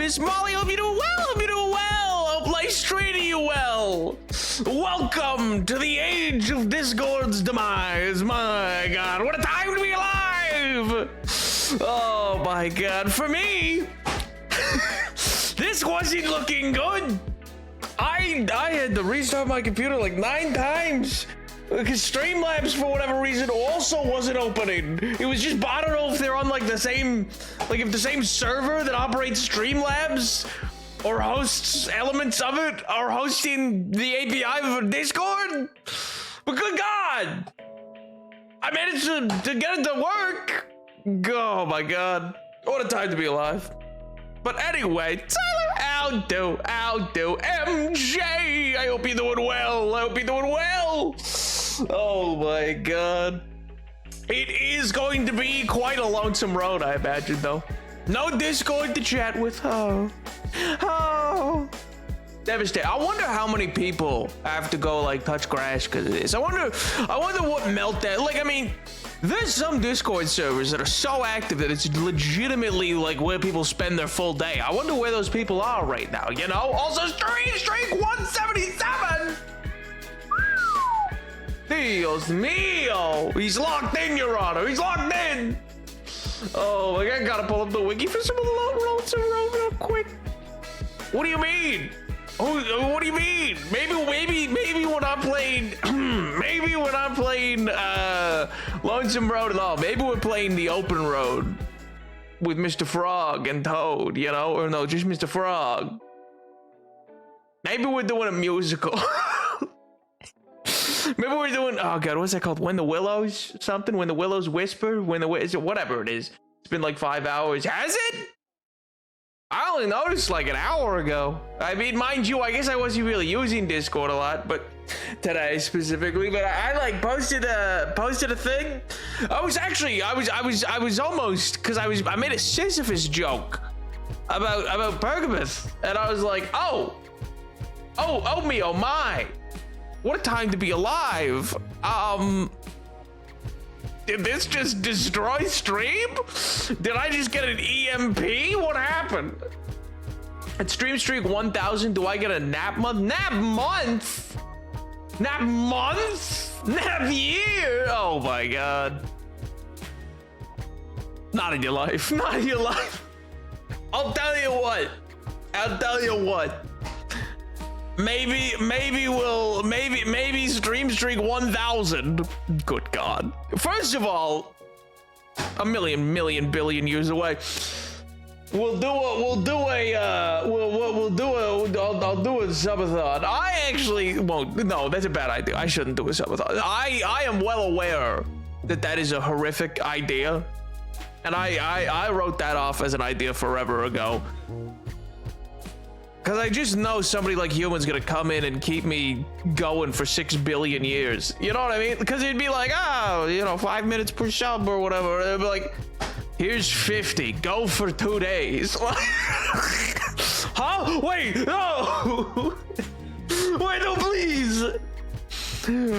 Miss Molly. Hope you're doing well. Hope you're doing well. Hope life's treating you well. Welcome to the age of Discord's demise. My God, what a time to be alive. Oh my God, for me, this wasn't looking good. I had to restart my computer like 9 times. Because Streamlabs, for whatever reason, also wasn't opening. It was just, I don't know if they're on like the same server that operates Streamlabs or hosts elements of it are hosting the API of Discord. But good God, I managed to get it to work. Oh my God, what a time to be alive. But anyway, Tyler, how do, MJ, I hope you're doing well. I hope you're doing well. Oh my God. It is going to be quite a lonesome road, I imagine, though. No Discord to chat with. Oh. Devastating. I wonder how many people have to go like touch grass because of this. I wonder what meltdown. Like, I mean, there's some Discord servers that are so active that it's legitimately like where people spend their full day. I wonder where those people are right now, you know? Also, Streak 177! Dios mío! He's locked in, Your Honor. He's locked in! Oh my God, gotta pull up the wiki for some of the Lonesome Road real quick. What do you mean? Oh, what do you mean? Maybe when I'm playing, Lonesome Road at all. Maybe we're playing the open road with Mr. Frog and Toad, you know? Or no, just Mr. Frog. Maybe we're doing a musical. Maybe we're doing, oh God, what's that called? When the Willows, something? When the Willows Whisper? Whatever it is. It's been like 5 hours. Has it? I only noticed like an hour ago. I mean, mind you, I guess I wasn't really using Discord a lot, but today specifically. But I like posted a thing. I was almost, because I made a Sisyphus joke about Pergamos, and I was like, oh me, oh my, what a time to be alive. Did this just destroy stream? Did I just get an EMP? What happened? At Stream Streak 1000, do I get a nap month? Nap month? Nap month? Nap year? Oh my God. Not in your life. Not in your life. I'll tell you what. Maybe Stream Streak 1000. Good God. First of all, a million billion years away. I'll do a subathon. I actually won't. No, that's a bad idea. I shouldn't do a subathon. I am well aware that is a horrific idea. And I wrote that off as an idea forever ago. Because I just know somebody like human's gonna come in and keep me going for 6 billion years. You know what I mean? Because it'd be like, 5 minutes per sub or whatever. It'd be like, here's 50. Go for 2 days. Huh? Wait, no! Wait, no, please!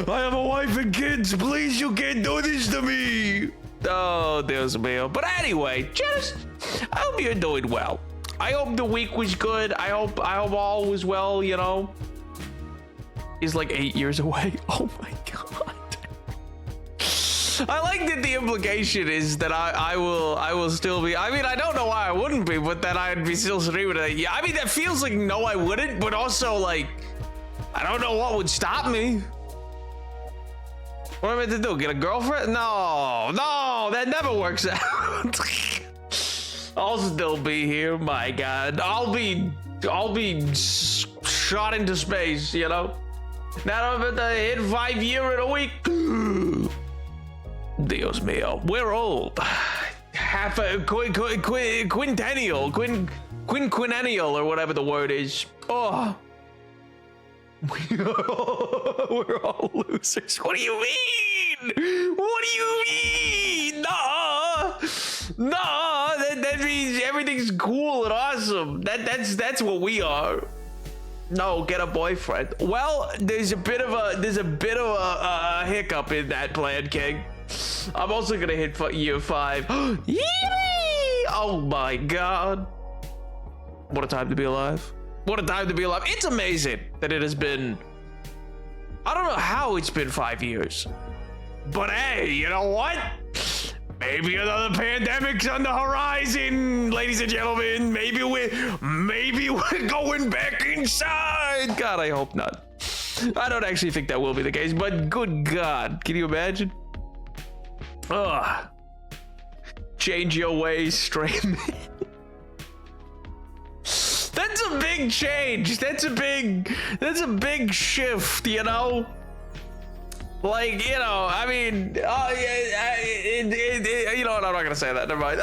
I have a wife and kids. Please, you can't do this to me. Oh, Dios mío. But anyway, I hope you're doing well. I hope the week was good. I hope all was well, you know. He's like 8 years away. Oh my God. I like that the implication is that I will still be. I mean, I don't know why I wouldn't be, but that I'd be still streaming it. Yeah, I mean, that feels like no, I wouldn't, but also like, I don't know what would stop me. What am I meant to do? Get a girlfriend? No, that never works out. I'll still be here, my God. I'll be shot into space, you know? Now I'm about to hit 5 years in a week. Dios mío, we're old. Half a quintennial, quinquennial, or whatever the word is. Oh. We're all losers. What do you mean? What do you mean? No, that means everything's cool and awesome. That's what we are. No, get a boyfriend. Well, there's a bit of a hiccup in that plan, King. I'm also gonna hit year 5. Yee! Oh my God. What a time to be alive. What a time to be alive. It's amazing that it has been, I don't know how it's been 5 years, but hey, you know what? Maybe another pandemic's on the horizon, ladies and gentlemen. Maybe we're going back inside. God, I hope not. I don't actually think that will be the case, but good God, can you imagine? Ugh. Change your ways, straight man. That's a big change. That's a big shift, you know? Like, you know, I mean, you know what? I'm not gonna say that. Never mind.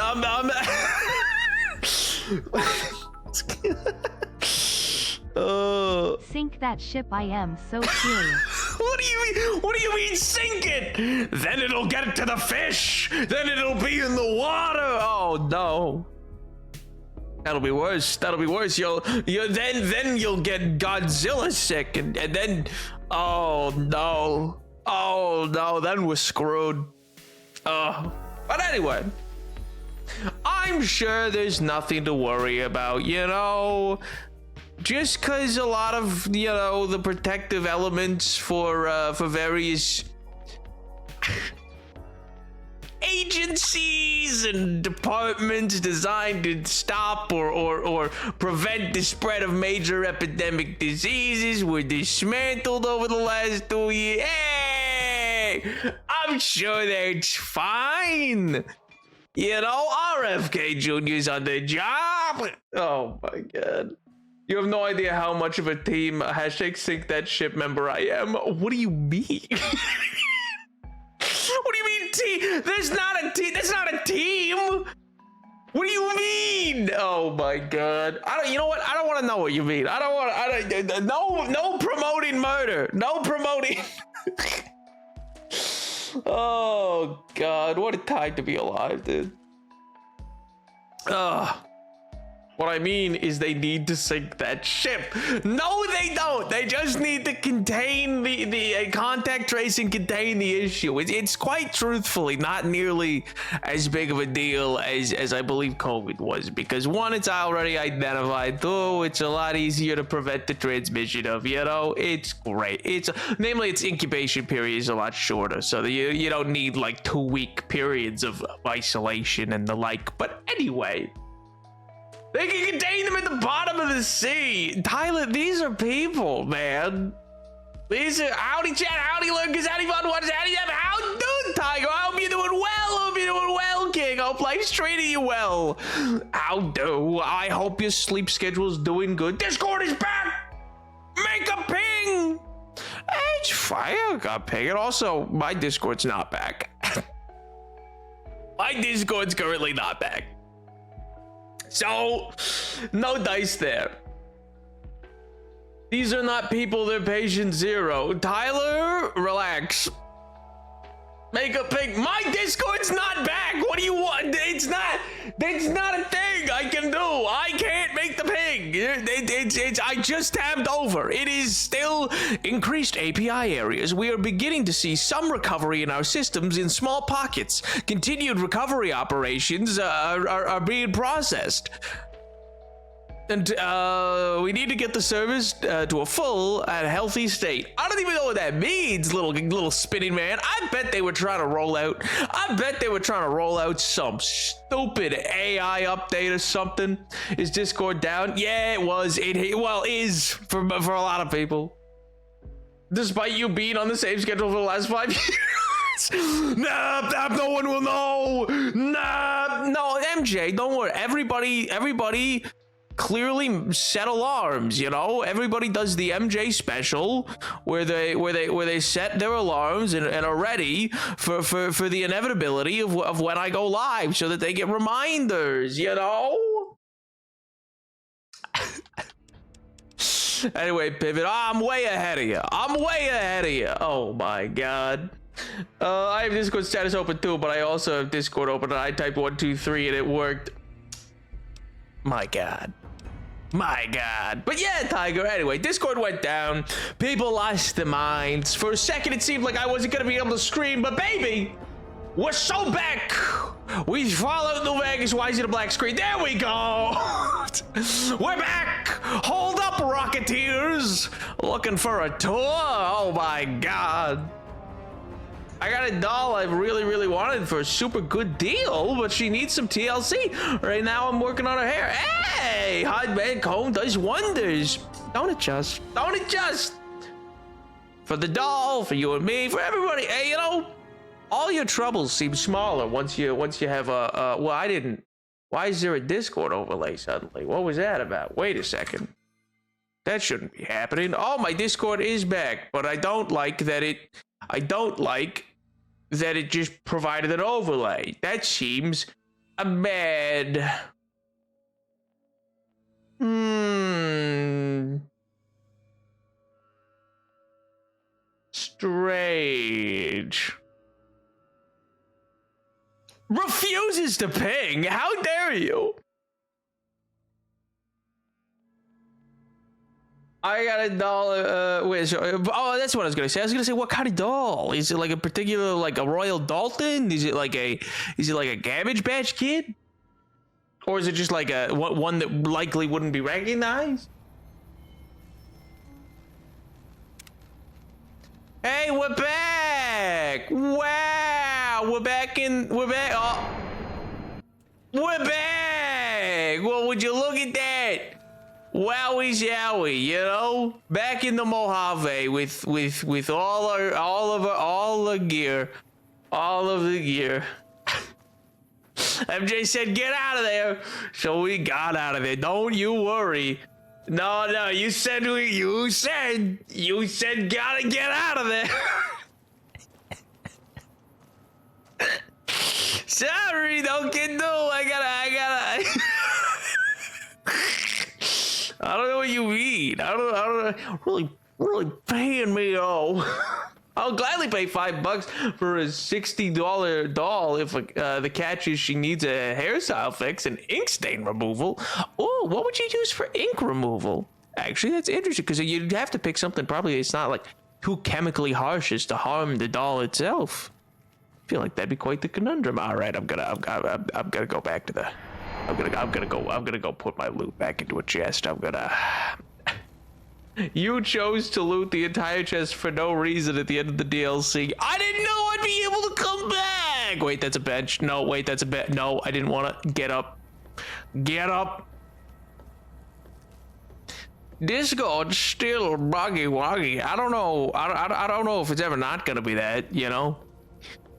Sink that ship. I am so serious. What do you mean? What do you mean sink it? Then it'll get to the fish. Then it'll be in the water. Oh no. That'll be worse. That'll be worse. Then you'll get Godzilla sick, and then, oh no. Oh no, then we're screwed. But anyway, I'm sure there's nothing to worry about, you know. Just because a lot of, you know, the protective elements for various agencies and departments designed to stop or prevent the spread of major epidemic diseases were dismantled over the last 2 years. Hey, I'm sure that's fine. You know, RFK Jr.'s on the job. Oh my God. You have no idea how much of a team hashtag sink that ship member I am. What do you mean? What do you mean team? There's not a team. That's not a team. What do you mean? Oh my God. You know what? I don't want to know what you mean. No promoting murder. No promoting. Oh God. What a time to be alive, dude. What I mean is they need to sink that ship. No, they don't. They just need to contain the contact tracing, contain the issue. It's quite truthfully not nearly as big of a deal as I believe COVID was, because one, it's already identified. Two, it's a lot easier to prevent the transmission of, you know, it's great. Namely, its incubation period is a lot shorter, so that you don't need like 2-week periods of isolation and the like. But anyway, they can contain them at the bottom of the sea. Tyler, these are people, man. These are, howdy chat, howdy Lucas, howdy fun watch, howdy Jeff, how do Tiger? I hope you're doing well. I hope you're doing well, King. I hope life's treating you well. How do? I hope your sleep schedule's doing good. Discord is back. Make a ping. It's fine. I got ping. And also, my Discord's not back. My Discord's currently not back. So, no dice there. These are not people, they're patient zero. Tyler, relax. Make a ping. My Discord's not back. What do you want? That's not a thing I can do. I can't make the ping. I just tabbed over. It is still increased API areas. We are beginning to see some recovery in our systems in small pockets. Continued recovery operations are being processed. And we need to get the service to a full and healthy state. I don't even know what that means, little spinning man. I bet they were trying to roll out. Some stupid AI update or something. Is Discord down? Yeah, it was. Is for a lot of people. Despite you being on the same schedule for the last 5 years. Nah, no one will know. Nah, no, MJ, don't worry. Everybody clearly set alarms, you know. Everybody does the MJ special where they set their alarms and are ready for the inevitability of when I go live, so that they get reminders, you know. Anyway, Pivot, I'm way ahead of you. Oh my God. I have Discord status open too, but I also have Discord open, and I typed 123 and it worked. My God. But yeah, Tiger, anyway, Discord went down. People lost their minds. For a second, it seemed like I wasn't going to be able to scream, but baby, we're so back. We followed New Vegas. Why is it a black screen? There we go. We're back! Hold up, Rocketeers! Looking for a tour? Oh my god. I got a doll I've really wanted for a super good deal, but she needs some TLC. Right now I'm working on her hair. Hey! Hot bed comb does wonders. Don't adjust. Don't adjust! For the doll, for you and me, for everybody. Hey, you know, all your troubles seem smaller once you have a well, I didn't. Why is there a Discord overlay suddenly? What was that about? Wait a second. That shouldn't be happening. Oh, my Discord is back, but I don't like that it just provided an overlay. That seems bad. Strange. Refuses to ping. How dare you? I got a doll. Whiz. Oh, that's what I was gonna say. I was gonna say, what kind of doll? Is it like a particular, like a Royal Dalton? Is it like a Cabbage Patch Kid? Or is it just like a one that likely wouldn't be recognized? Hey, we're back! Wow, we're back. Oh, we're back! Well, would you look at that? Wowie zowie, you know, back in the Mojave with all the gear. MJ said, "Get out of there," so we got out of there. Don't you worry. No, you said gotta get out of there. Sorry, don't get no. I gotta. I don't know what you mean. I don't really paying me. I'll gladly pay $5 for a $60 doll if the catch is she needs a hairstyle fix and ink stain removal. Oh, what would you use for ink removal? Actually, that's interesting because you'd have to pick something probably it's not like too chemically harsh as to harm the doll itself. I feel like that'd be quite the conundrum. All right, I'm gonna go back to the. I'm gonna go put my loot back into a chest. You chose to loot the entire chest for no reason at the end of the DLC. I didn't know I'd be able to come back. Wait, that's a bench. No, wait, that's a bench. No, I didn't want to. Get up. Get up. Discord's still buggy wuggy. I don't know. I don't know if it's ever not gonna be that. You know.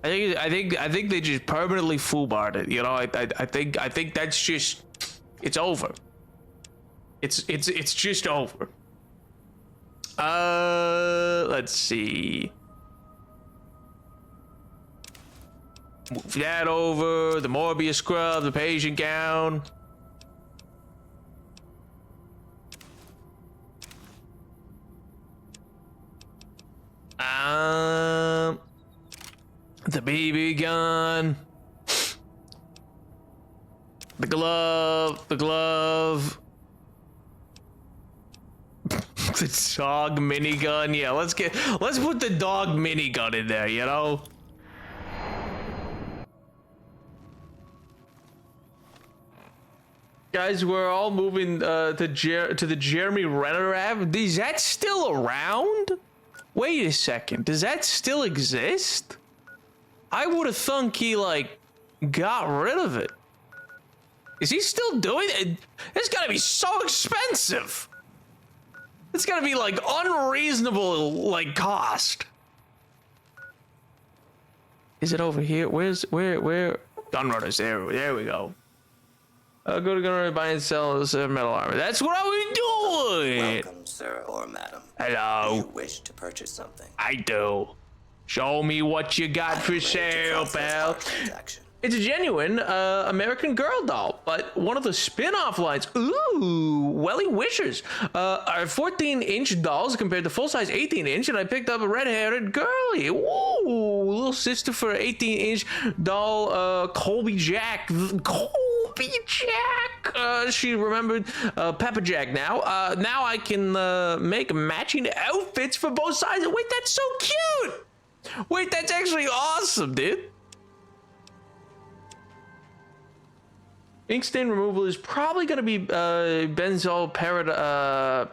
I think they just permanently foobarred it. You know. I think that's just. It's over. It's just over. Let's see. Move that over. The Morbius scrub, the patient gown. The BB gun. The glove. The dog minigun. Yeah, let's put the dog minigun in there, you know? Guys, we're all moving to the Jeremy Renner app. Is that still around? Wait a second. Does that still exist? I would have thunk he like got rid of it. Is he still doing it? It's gotta be so expensive. It's gotta be like unreasonable like cost. Is it over here? Where? Gunrunners. There we go. Go to Gunrunner, buy and sell metal armor. That's what I was doing. Welcome, sir or madam. Hello. Do you wish to purchase something? I do. Show me what you got for sale, pal. It's a genuine American Girl doll, but one of the spin-off lines, ooh, Welly Wishers, are 14-inch dolls compared to full-size 18-inch, and I picked up a red-haired girlie. Ooh, little sister for an 18-inch doll, Colby Jack. Colby Jack! She remembered Peppa Jack now. Now I can make matching outfits for both sides. Wait, that's so cute! Wait, that's actually awesome, dude. Ink stain removal is probably going to be benzoyl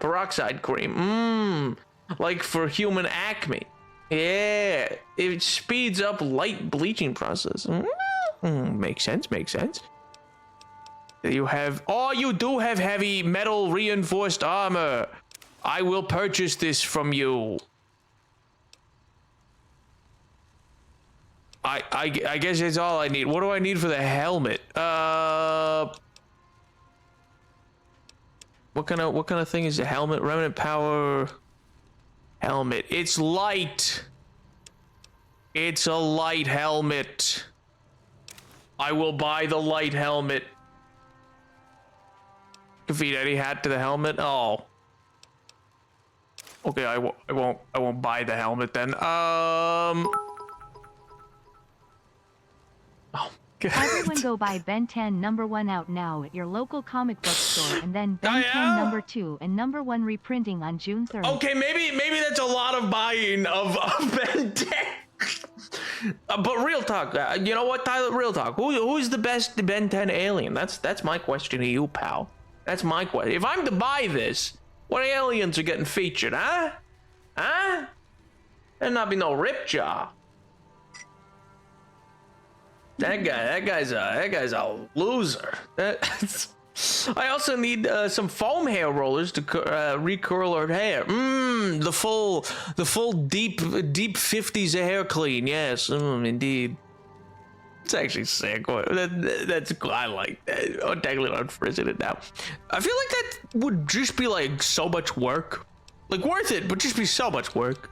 peroxide cream. Like for human acne. Yeah, it speeds up light bleaching process. Makes sense, makes sense. You do have heavy metal reinforced armor. I will purchase this from you. I guess that's all I need. What do I need for the helmet? What kind of thing is the helmet? Remnant power helmet. It's light. It's a light helmet. I will buy the light helmet. Defeat any hat to the helmet. Oh. Okay, I won't buy the helmet then. Oh. Everyone go buy Ben 10 #1 out now at your local comic book store, and then Ben 10 #2 and #1 reprinting on June 3rd. Okay, maybe that's a lot of buying of Ben 10. But real talk, you know what, Tyler? Real talk. Who is the best Ben 10 alien? That's my question to you, pal. That's my question. If I'm to buy this, what aliens are getting featured, huh? Huh? There'd not be no Ripjaw. That guy's a loser. I also need some foam hair rollers to recurl her hair. The full deep 50s hair clean. Yes, indeed. It's actually sick. That's cool. I like that. I'm technically unfrizzing now. I feel like that would just be like so much work, like worth it, but just be so much work.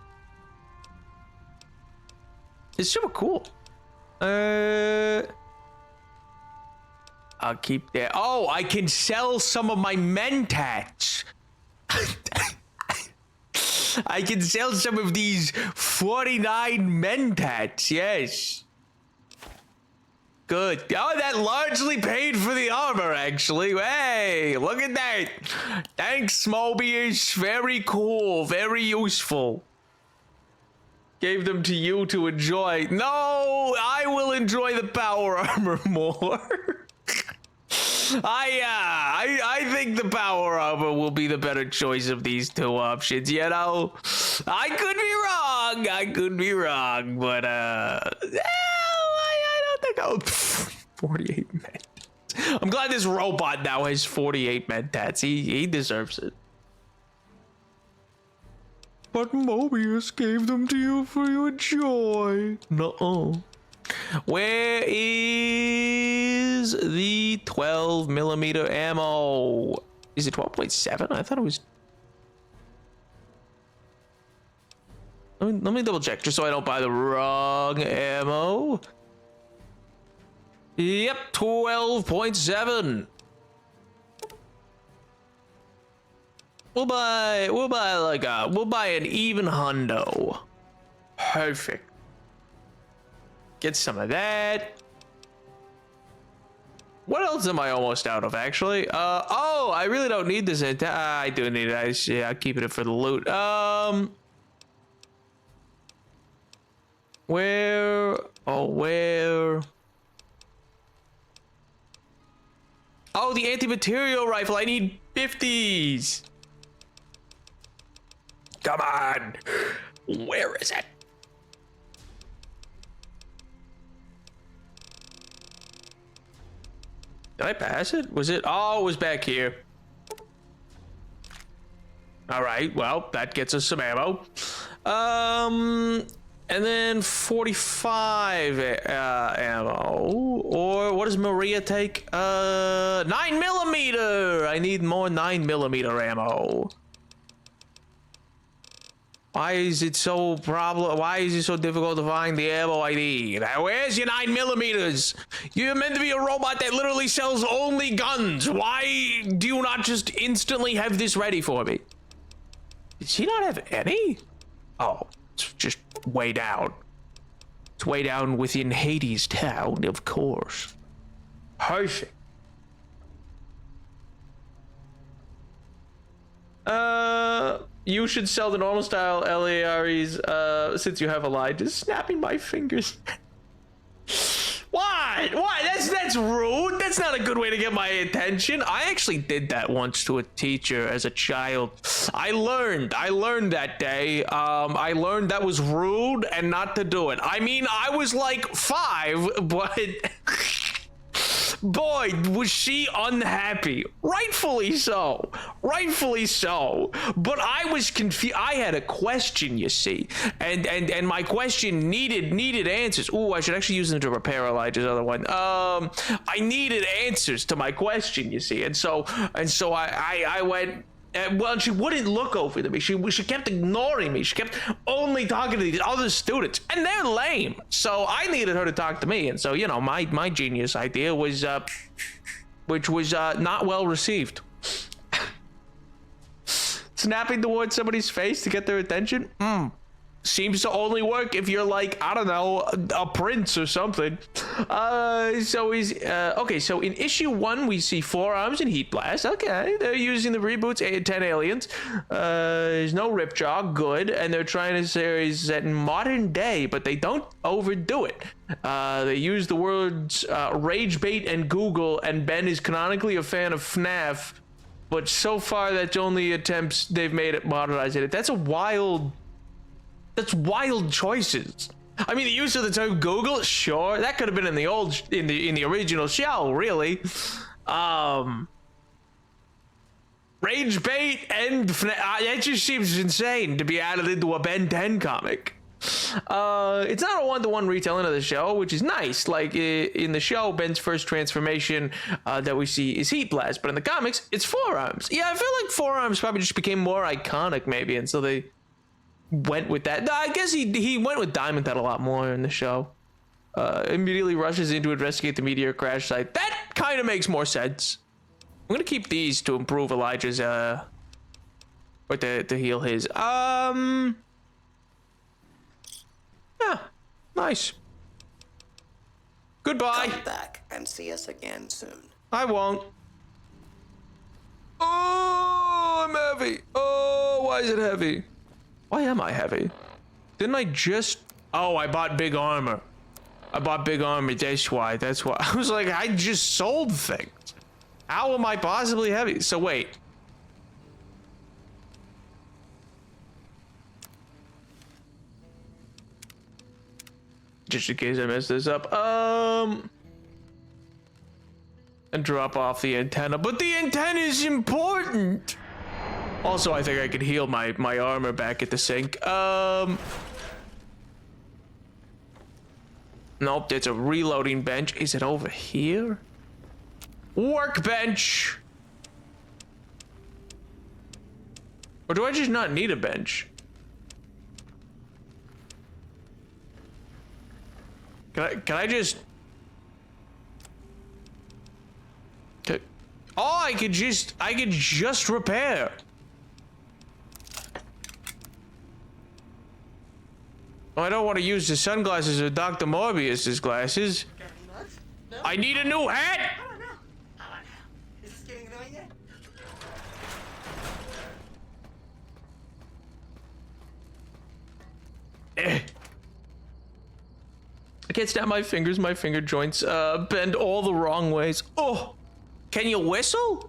It's super cool. I'll keep that. Oh, I can sell some of my mentats. I can sell some of these 49 mentats. Yes. Good. Oh, that largely paid for the armor, actually. Hey, look at that. Thanks, Mobius. Very cool. Very useful. Gave them to you to enjoy. No, I will enjoy the power armor more. I think the power armor will be the better choice of these two options, you know? I could be wrong, but I don't think I'll 48 mentats. I'm glad this robot now has 48 mentats. He deserves it. But Mobius gave them to you for your joy. Nuh-uh. Where is the 12mm ammo? Is it 12.7? I thought it was... Let me double check, just so I don't buy the wrong ammo. Yep, 12.7. We'll buy an even hundo. Perfect. Get some of that. What else am I almost out of, actually? Oh, I really don't need this. I do need it. I'm keeping it for the loot. Where? Oh, the anti-material rifle. I need 50s. Come on. Where is it? Did I pass it? Was it? Oh, it was back here. All right. Well, that gets us some ammo. And then 45 ammo. Or what does Maria take? 9mm. I need more 9mm ammo. Why is it so difficult to find the ammo I need? Where's your 9mm? You're meant to be a robot that literally sells only guns. Why do you not just instantly have this ready for me? Did she not have any? Oh, it's just way down. It's way down within Hades Town, of course. Perfect. You should sell the normal style LAREs, since you have a lie. Just snapping my fingers. Why? What? What? That's rude. That's not a good way to get my attention. I actually did that once to a teacher as a child. I learned that day. I learned that was rude and not to do it. I mean, I was like 5, but boy, was she unhappy. Rightfully so. Rightfully so. But I was confused. I had a question, you see. And my question needed answers. Ooh, I should actually use them to repair Elijah's other one. I needed answers to my question, you see. And so I went. Well, she wouldn't look over to me. She kept ignoring me. She kept only talking to these other students, and they're lame. So I needed her to talk to me, and so you know, my genius idea was, which was not well received. Snapping towards somebody's face to get their attention. Seems to only work if you're like, I don't know, a prince or something. So he's okay. So in issue 1, we see forearms and heat blast. Okay, they're using the reboots 10 aliens. There's no Ripjaw, good, and they're trying to say is set in modern day, but they don't overdo it. They use the words rage bait and Google, and Ben is canonically a fan of FNAF, but so far that's only attempts they've made at modernizing it. That's wild choices. I mean, the use of the term Google, sure, that could have been in the original show, really. Rage bait and that just seems insane to be added into a Ben 10 comic. It's not a one-to-one retelling of the show, which is nice. Like in the show, Ben's first transformation that we see is Heat Blast, but in the comics, it's forearms. Yeah, I feel like forearms probably just became more iconic, maybe, and so they went with that. I guess he went with Diamond Head a lot more in the show. Immediately rushes in to investigate the meteor crash site. That kind of makes more sense. I'm gonna keep these to improve Elijah's or to heal his. Yeah, nice. Goodbye. Come back and see us again soon. I won't. Oh, I'm heavy. Oh, why is it heavy? Why am I heavy? Didn't I just... Oh, I bought big armor. That's why. I was like, I just sold things. How am I possibly heavy? So wait. Just in case I mess this up. And drop off the antenna. But the antenna is important. Also, I think I could heal my armor back at the sink. Nope, there's a reloading bench. Is it over here? Workbench! Or do I just not need a bench? Can I just... Oh, I could just repair. Oh, I don't want to use the sunglasses of Dr. Morbius's glasses. I need a new hat. I don't know. Is this getting annoying yet? I can't snap my fingers. My finger joints bend all the wrong ways. Oh, can you whistle?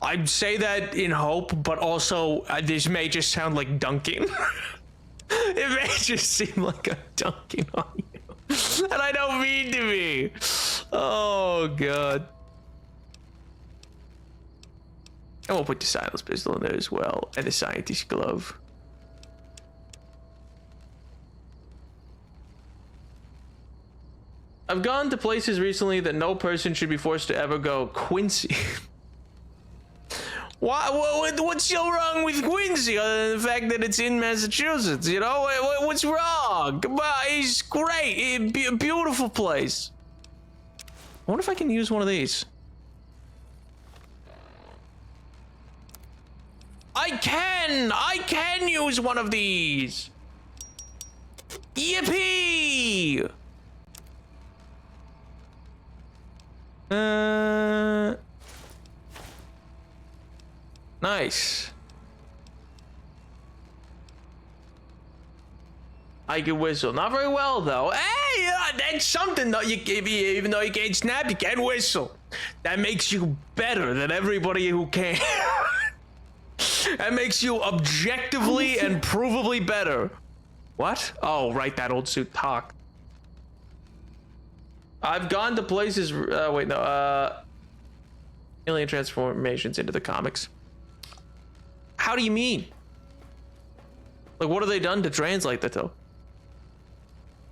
I'd say that in hope, but also this may just sound like dunking. It may just seem like I'm dunking on you. And I don't mean to be. Oh, God. And we'll put the silence pistol in there as well. And the scientist glove. I've gone to places recently that no person should be forced to ever go. Quincy. What's so wrong with Quincy other than the fact that it's in Massachusetts, you know? What's wrong? It's great. Beautiful place. I wonder if I can use one of these. I can use one of these. Yippee! Nice. I can whistle. Not very well, though. Hey, that's something, though. Even though you can't snap, you can whistle. That makes you better than everybody who can. That makes you objectively and provably better. What? Oh, right, that old suit talk. I've gone to places. Wait, no. Alien transformations into the comics. How do you mean? Like, what have they done to translate that, though?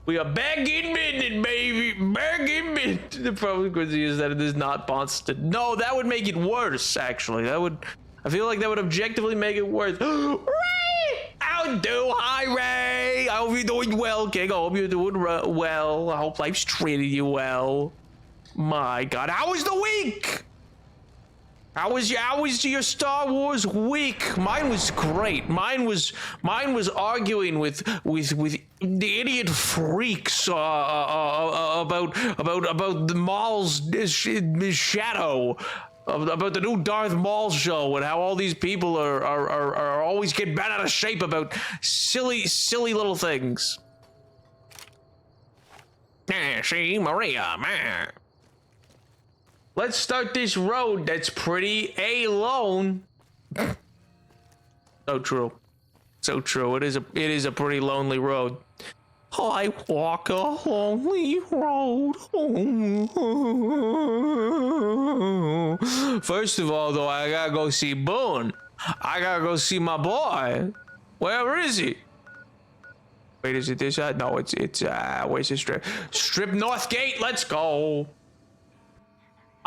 We are back in business, baby. Back in business. The problem with it is that it is not Boston. No, that would make it worse, actually. That would... I feel like that would objectively make it worse. Ray! How do? Hi, Ray. I hope you're doing well, King. I hope you're doing well. I hope life's treating you well. My God. How was the week? How was your Star Wars week? Mine was great. Mine was arguing with the idiot freaks about the Maul's shadow, about the new Darth Maul show, and how all these people are always getting bent out of shape about silly little things. See, Maria, man. Let's start this road that's pretty alone. So true. So true. It is a pretty lonely road. I walk a lonely road. First of all, though, I gotta go see Boone. I gotta go see my boy. Where is he? Wait, is it this side? No, it's where's the strip? Strip North Gate. Let's go.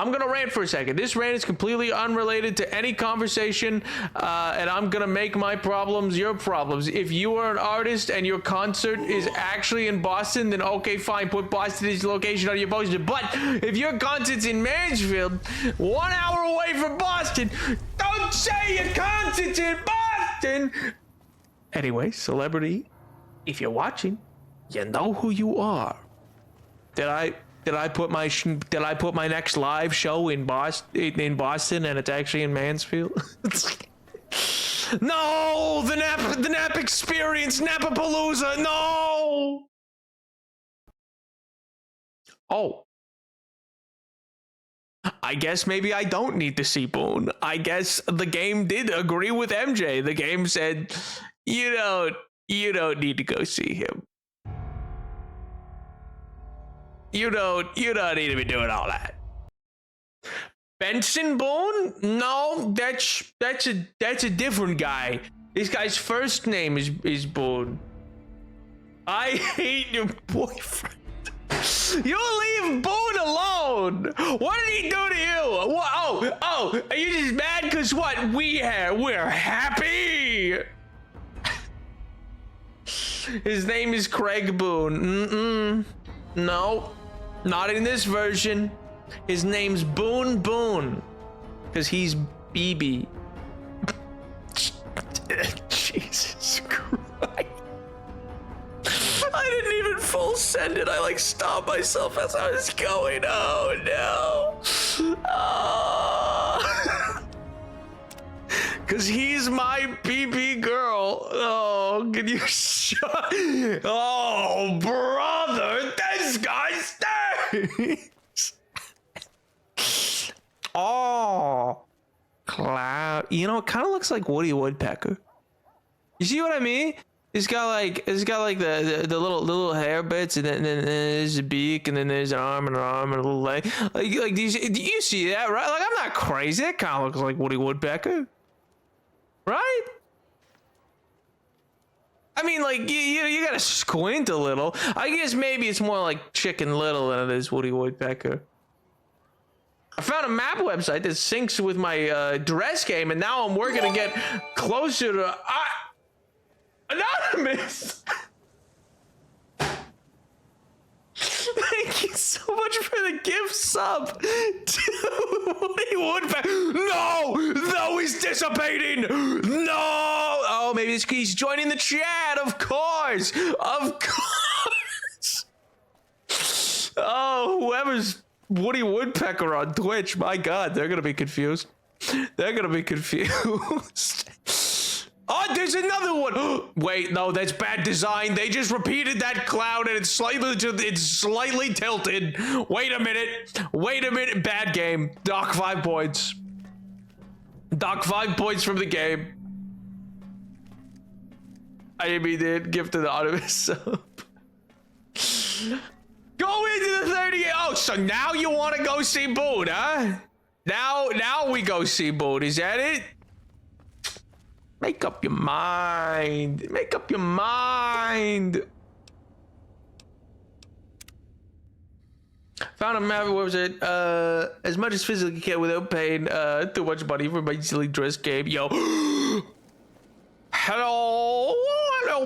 I'm gonna rant for a second. This rant is completely unrelated to any conversation, and I'm gonna make my problems your problems. If you are an artist and your concert is actually in Boston, then okay, fine, put Boston as the location on your poster. But if your concert's in Mansfield, 1 hour away from Boston, don't say your concert's in Boston! Anyway, celebrity, if you're watching, you know who you are. Did I put my next live show in Boston and it's actually in Mansfield? No, the Nap experience, Napapalooza, no. Oh, I guess maybe I don't need to see Boone. I guess the game did agree with MJ. The game said, you don't need to go see him. You don't need to be doing all that. Benson Boone? No, that's a different guy. This guy's first name is Boone. I hate your boyfriend. You leave Boone alone. What did he do to you? What? Oh, are you just mad because what? We're happy. His name is Craig Boone. No. Not in this version. His name's Boone. Because he's BB. Jesus Christ. I didn't even full send it. I stopped myself as I was going. Oh no. Because he's my BB girl. Oh, can you shut? Oh, brother, this guy stinks. Oh, Cloud. You know, it kind of looks like Woody Woodpecker. You see what I mean? It's got like the little hair bits, and then there's a beak, and then there's an arm and a little leg. Do you see that, right? Like, I'm not crazy. That kind of looks like Woody Woodpecker. Right? I mean, like, you gotta squint a little. I guess maybe it's more like Chicken Little than it is Woody Woodpecker. I found a map website that syncs with my dress game, and now I'm working to get closer to Anonymous. Thank you so much for the gift sub to Woody Woodpecker. No, he's dissipating. No. Oh, maybe he's joining the chat. Of course. Oh, whoever's Woody Woodpecker on Twitch, my God, they're gonna be confused. Oh, there's another one. Wait, no, that's bad design. They just repeated that cloud and it's slightly tilted. Wait a minute. Bad game. Dock 5 points. Dock 5 points from the game. I mean, it gifted the Artemis sub. Go into the 38. Oh, so now you want to go see Boone, huh? Now we go see Boone. Is that it? Make up your mind. Make up your mind. Found a map website. As much as physically can without pain. Too much money for my silly dress game. Yo. Hello,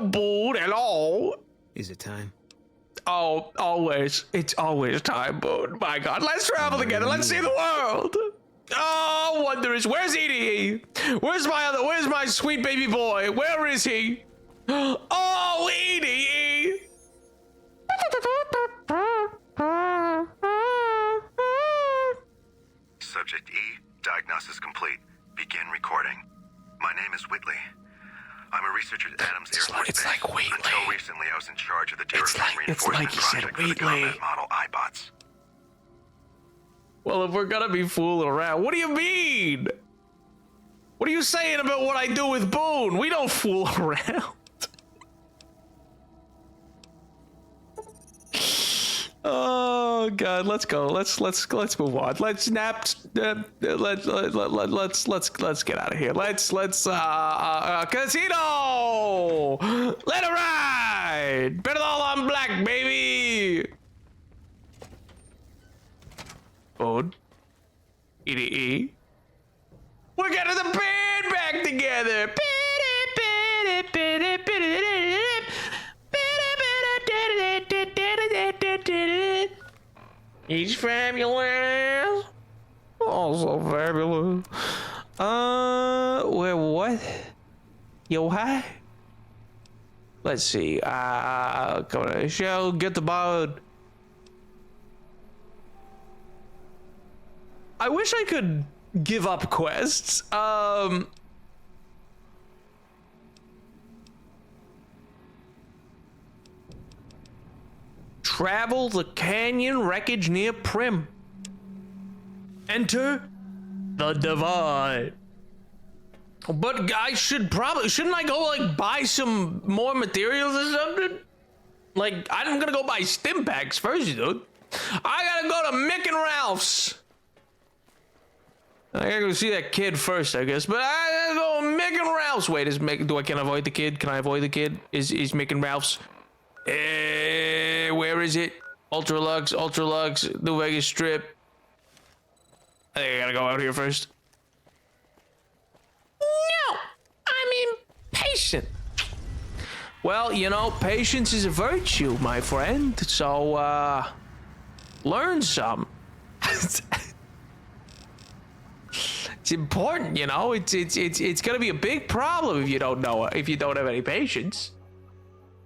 Boone. Hello. Is it time? Oh, always. It's always time, Boone. My God, let's travel together. Let's see the world. Oh, wondrous. Where's Edie? Where's my sweet baby boy? Where is he? Oh, Edie. Subject E, diagnosis complete. Begin recording. My name is Whitley. I'm a researcher at Adams Air Force Base. Like Wheatley. Until recently, I was in charge of the It's Duracam like reinforcement he said project for the Wheatley. combat model iBots. Well, if we're gonna be fooling around, what do you mean? What are you saying about what I do with Boone? We don't fool around. Oh God, let's go. Let's move on. Let's nap. Let's get out of here. Let's casino. Let it ride. Bet it all on black, baby. Boone. EDE. We're getting the band back together. He's fabulous. Also fabulous. Where what? Yo, hi. Let's see. Come to the show. Get the boat. I wish I could give up quests. Travel the canyon wreckage near Prim. Enter the Divide. But I shouldn't I go like buy some more materials or something? Like I'm gonna go buy stim packs first, dude. I gotta go to Mick and Ralph's. I gotta go see that kid first, I guess. But I gotta go to Mick and Ralph's. Wait, can I avoid the kid? Can I avoid the kid? Is Mick and Ralph's? Where is it? Ultra Lux, New Vegas Strip. I think I gotta go out here first. No, I'm impatient. Well, you know, patience is a virtue, my friend. So, learn some. It's important, you know. It's gonna be a big problem if you don't know if you don't have any patience.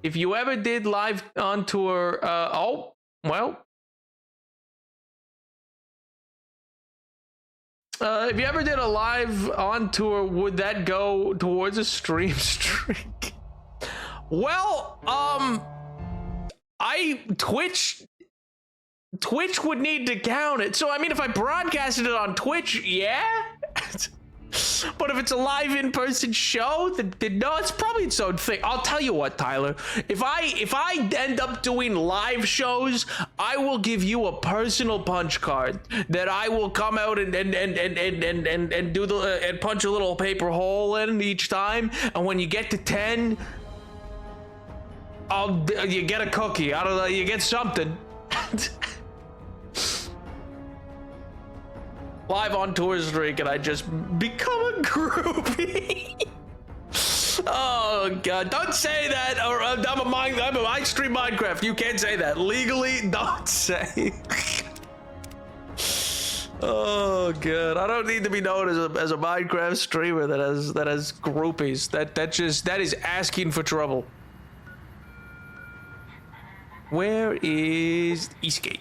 If you ever did live on tour, oh, well. If you ever did a live on tour, would that go towards a stream streak? Well, Twitch would need to count it. So, I mean, if I broadcasted it on Twitch, yeah? But if it's a live in-person show, then no, it's probably its own thing. I'll tell you what, Tyler. If I end up doing live shows, I will give you a personal punch card that I will come out and do the and punch a little paper hole in each time. And when you get to 10, you get a cookie. I don't know. You get something. Live on tour streak and I just become a groupie. Oh God, don't say that. Or I stream Minecraft. You can't say that legally. Don't say. Oh God, I don't need to be known as a Minecraft streamer that has groupies. That is asking for trouble. Where is Eastgate?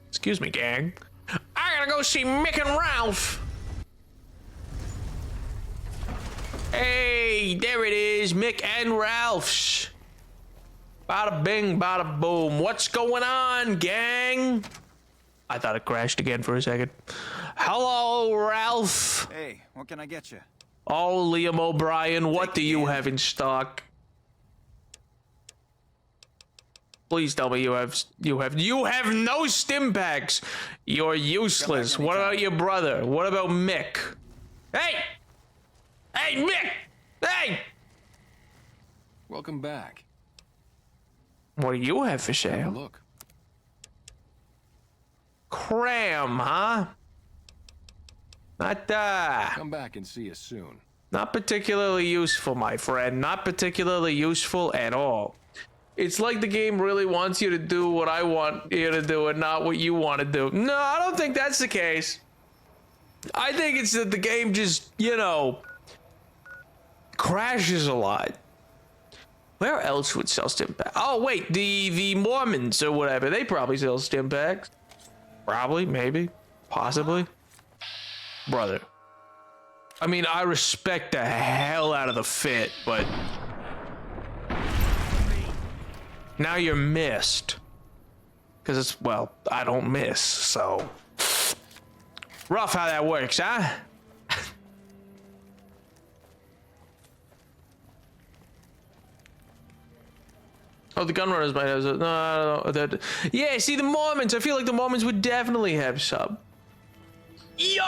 Excuse me, gang. I gotta go see Mick and Ralph. Hey, there it is, Mick and Ralph's. Bada bing, bada boom. What's going on, gang? I thought it crashed again for a second. Hello, Ralph. Hey, what can I get you? Oh, Liam O'Brien, what do you have in stock? Please tell me you have no stim packs. You're useless. What about your brother? What about Mick? Hey! Hey, Mick! Hey! Welcome back. What do you have for Have a sale? look. Cram, huh? Come back and see us soon. Not particularly useful, my friend. Not particularly useful at all. It's like the game really wants you to do what I want you to do and not what you want to do. No, I don't think that's the case. I think it's that the game just, you know, crashes a lot. Where else would sell stim packs? Oh, wait, the Mormons or whatever. They probably sell stim packs. Probably, maybe, possibly. Brother. I mean, I respect the hell out of the fit, but now you're missed. Because it's, well, I don't miss, so. Rough how that works, huh? Oh, the Gunrunners might have. No, I don't know. Yeah, see, the Mormons. I feel like the Mormons would definitely have some. Yo!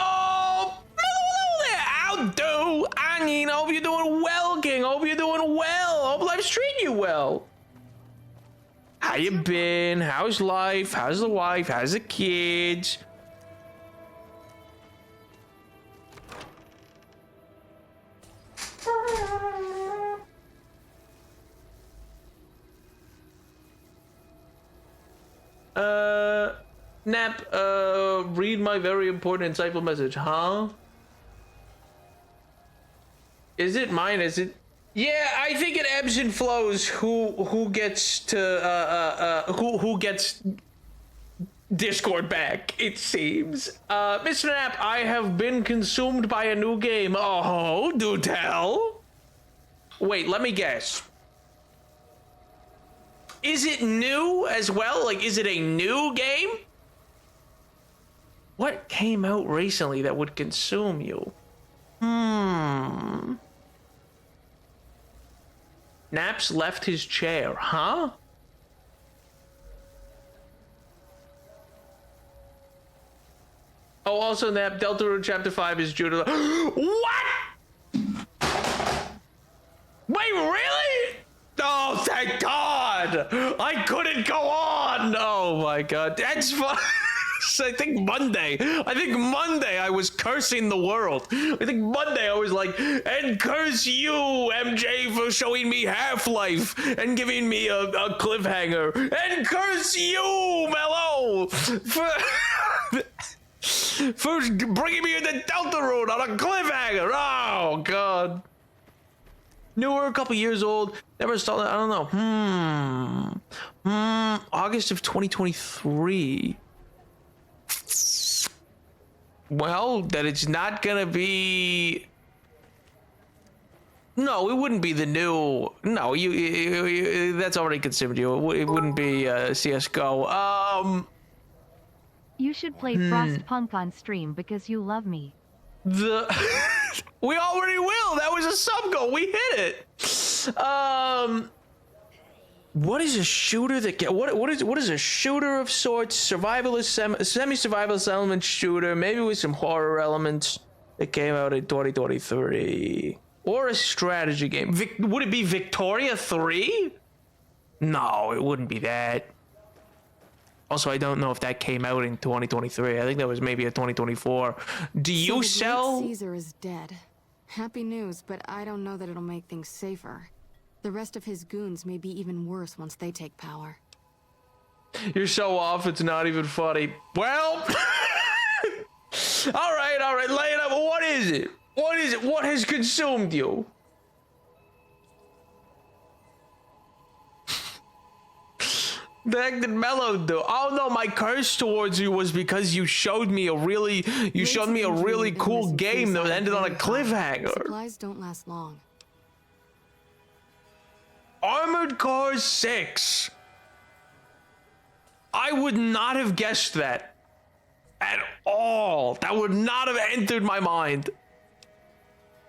How do? I mean, hope you're doing well, King. Hope you're doing well. Hope life's treating you well. How you been? How's life? How's the wife? How's the kids? Nap, read my very important insightful message, huh? Is it mine? Is it? Yeah, I think it ebbs and flows who gets to, who gets Discord back, it seems. Mr. Nap, I have been consumed by a new game. Oh, do tell. Wait, let me guess. Is it new as well? Like, is it a new game? What came out recently that would consume you? Naps left his chair, huh? Oh, also, Nap, Deltarune Chapter 5 is due to... What? Wait, really? Oh, thank God! I couldn't go on! Oh my God, that's fine. I think Monday I was cursing the world. I think Monday I was like, and curse you, MJ, for showing me Half-Life and giving me a cliffhanger. And curse you, Mello, for bringing me into Deltarune on a cliffhanger. Oh, God. Newer, a couple years old, never installed it, I don't know. August of 2023. Well, that it's not gonna be... No, it wouldn't be the new... No, you that's already consumed you. It wouldn't be CSGO. You should play Frostpunk on stream because you love me. We already will. That was a sub goal. We hit it. What is a shooter that get what is a shooter of sorts? Survivalist, semi-survivalist element shooter, maybe with some horror elements that came out in 2023, or a strategy game. Would it be Victoria 3? No, it wouldn't be that. Also, I don't know if that came out in 2023. I think that was maybe a 2024. Do you sell? Caesar is dead. Happy news, but I don't know that it'll make things safer. The rest of his goons may be even worse once they take power. You're so off, it's not even funny. Well, all right, lay it up. What is it? What is it? What has consumed you? The heck did Mello do? Oh no, my curse towards you was because you showed me a really cool game that ended on a cliffhanger. Supplies don't last long. Armored Car 6. I would not have guessed that at all. That would not have entered my mind.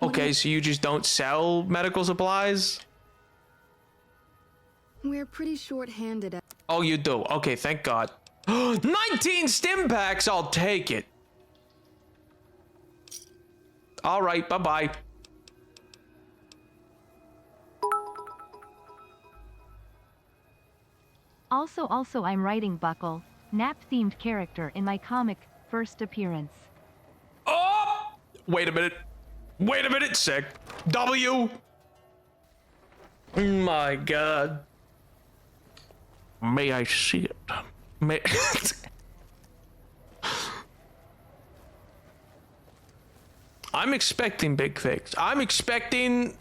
Okay, so you just don't sell medical supplies? We're pretty short-handed at... Oh, you do? Okay, thank God. 19 stim packs, I'll take it. All right, bye-bye. Also, I'm writing Buckle, nap-themed character in my comic, first appearance. Oh! Wait a minute, sick. W. My God. May I see it? May... I'm expecting big things. I'm expecting...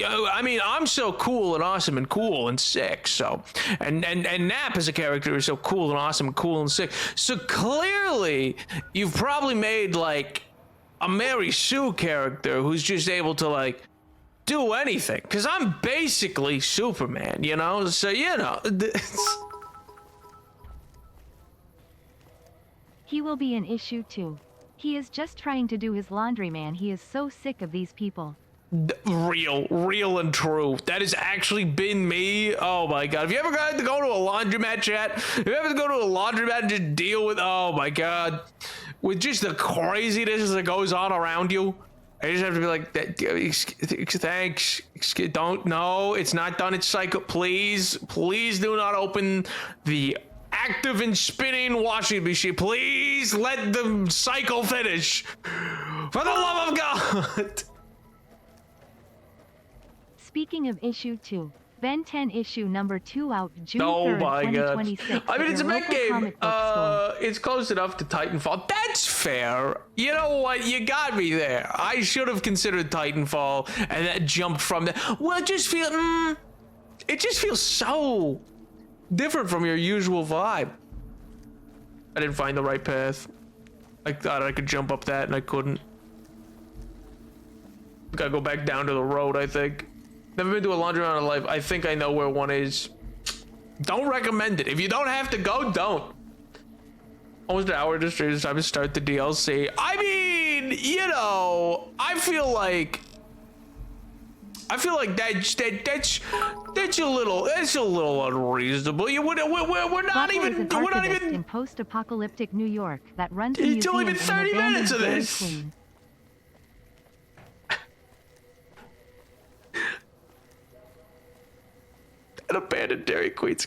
I mean, I'm so cool and awesome and cool and sick, so... And Nap as a character is so cool and awesome and cool and sick. So clearly, you've probably made, like, a Mary Sue character who's just able to, like, do anything. Because I'm basically Superman, you know? So, you know... He will be in issue 2. He is just trying to do his laundry, man. He is so sick of these people. Real and true. That has actually been me. Oh my God. Have you ever got to go to a laundromat, chat? Have you ever go to a laundromat and just deal with, oh my God, with just the craziness that goes on around you? I just have to be like, thanks. Don't, no, it's not done. It's cycle. Please do not open the active and spinning washing machine. Please let the cycle finish. For the love of God. Speaking of issue 2, Ben 10 issue number 2 out June 3rd, my 2026. God. I mean, it's a big big game. It's close enough to Titanfall. That's fair. You know what? You got me there. I should have considered Titanfall and that jumped from there. Well, it just feels so different from your usual vibe. I didn't find the right path. I thought I could jump up that and I couldn't. Gotta go back down to the road, I think. Never been to a laundromat in my life. I think I know where one is. Don't recommend it. If you don't have to go, don't. Almost an hour just it's time to start the DLC. I mean, you know, I feel like that's a little unreasonable. We're not even in post-apocalyptic New York that runs a it's museum only been 30 minutes of Dairy this. Queen. An abandoned Dairy Queen's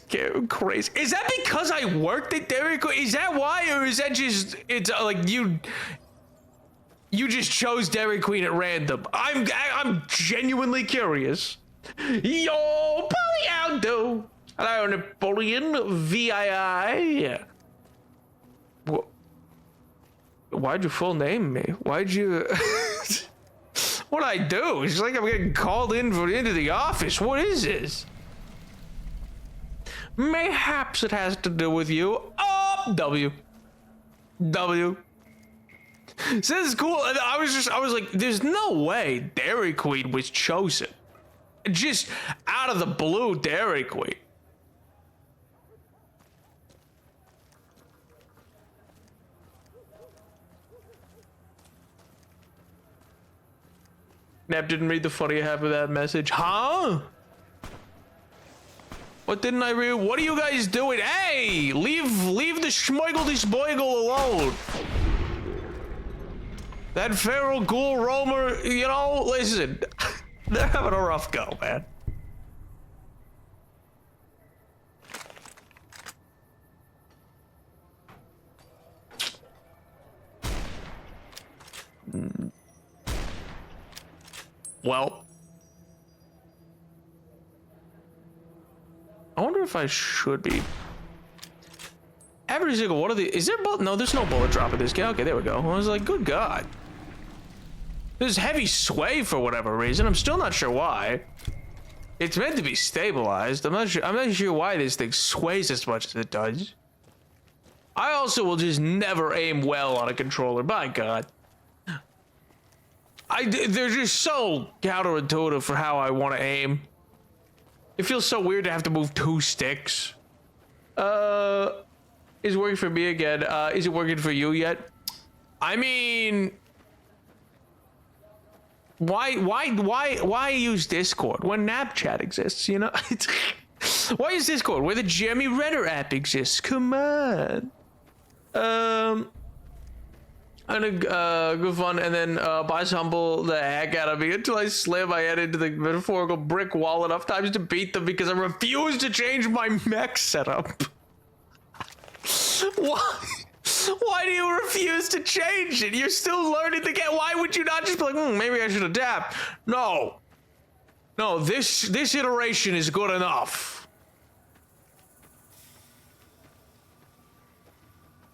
crazy. Is that because I worked at Dairy Queen? Is that why, or is that just it's like you just chose Dairy Queen at random? I'm genuinely curious. Yo, Polyaldo. Hello, Napoleon VII. Why'd you full name me? Why'd you? What'd I do? It's like I'm getting called into the office. What is this? Mayhaps it has to do with you. Oh, W. So this is cool. I was like, there's no way Dairy Queen was chosen. Just out of the blue, Dairy Queen. Nap didn't read the funny half of that message. Huh? What didn't I read? What are you guys doing? Hey, leave the schmoiggle alone. That feral ghoul roamer, you know, listen, they're having a rough go, man. Well, I wonder if I should be. Every single one of the, is there bullet? No, there's no bullet drop in this game. Okay, there we go. I was like, good God. There's heavy sway for whatever reason. I'm still not sure why. It's meant to be stabilized. I'm not sure why this thing sways as much as it does. I also will just never aim well on a controller. By God. They're just so counterintuitive for how I want to aim. It feels so weird to have to move 2 sticks. Is it working for me again? Is it working for you yet? I mean, why use Discord when Snapchat exists? You know, why use Discord where the Jeremy Renner app exists? Come on. And good fun, and then boss humble the heck out of me until I slam my head into the metaphorical brick wall enough times to beat them because I refuse to change my mech setup. Why? Why do you refuse to change it? You're still learning the game. Why would you not just be like, maybe I should adapt? No. No, this iteration is good enough.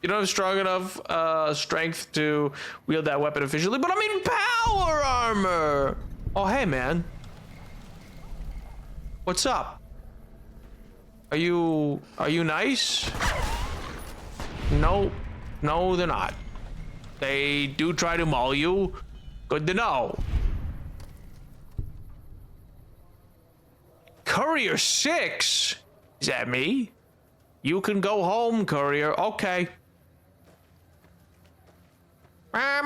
You don't have strong enough strength to wield that weapon efficiently, but I'm in power armor. Oh, hey, man. What's up? Are you nice? No, they're not. They do try to maul you. Good to know. Courier 6? Is that me? You can go home, Courier. Okay. I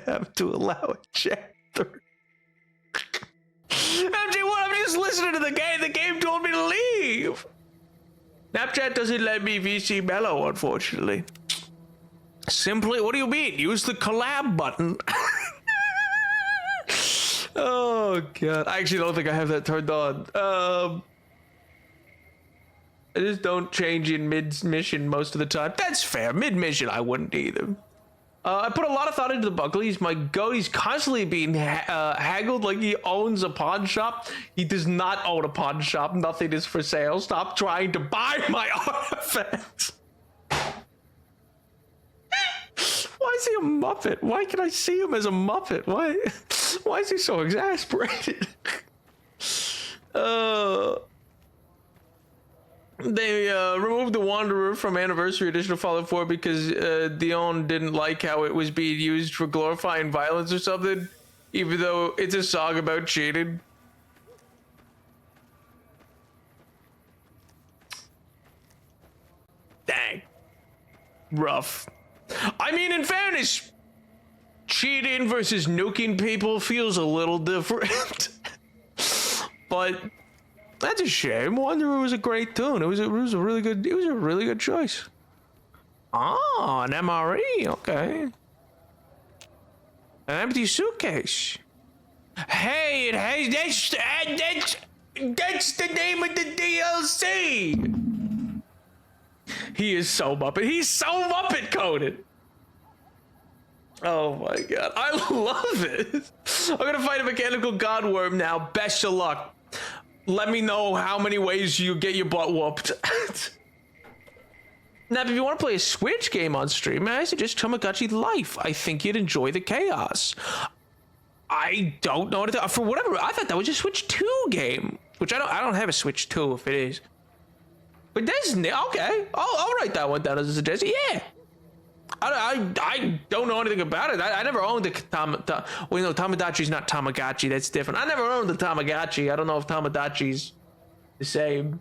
have to allow a chapter. MJ1, I'm just listening to the game. The game told me to leave. Snapchat doesn't let me VC mellow, unfortunately. Simply, what do you mean? Use the collab button. Oh, God. I actually don't think I have that turned on. I just don't change in mid-mission most of the time. That's fair. Mid-mission, I wouldn't either. I put a lot of thought into the buckle. He's my goat. He's constantly being haggled like he owns a pawn shop. He does not own a pawn shop. Nothing is for sale. Stop trying to buy my artifacts. Why is he a Muppet? Why can I see him as a Muppet? Why is he so exasperated? They removed the Wanderer from Anniversary Edition of Fallout 4 because Dion didn't like how it was being used for glorifying violence or something, even though it's a song about cheating. Dang. Rough. I mean, in fairness, cheating versus nuking people feels a little different. But that's a shame. Wanderer was a great tune. It was a really good choice. Ah, an MRE. Okay. An empty suitcase. Hey, it has that's the name of the DLC. He is so Muppet. He's so Muppet coded. Oh my God, I love it. I'm gonna fight a mechanical godworm now. Best of luck. Let me know how many ways you get your butt whooped. Now, if you want to play a Switch game on stream, I suggest Tamagotchi Life. I think you'd enjoy the chaos. I don't know what to for whatever. I thought that was a Switch 2 game, which I don't have a Switch 2 if it is. But that's okay. I'll write that one down as a suggestion. Yeah. I don't know anything about it. I never owned the Tamagotchi's not Tamagotchi. That's different. I never owned the Tamagotchi. I don't know if Tamagotchi's the same.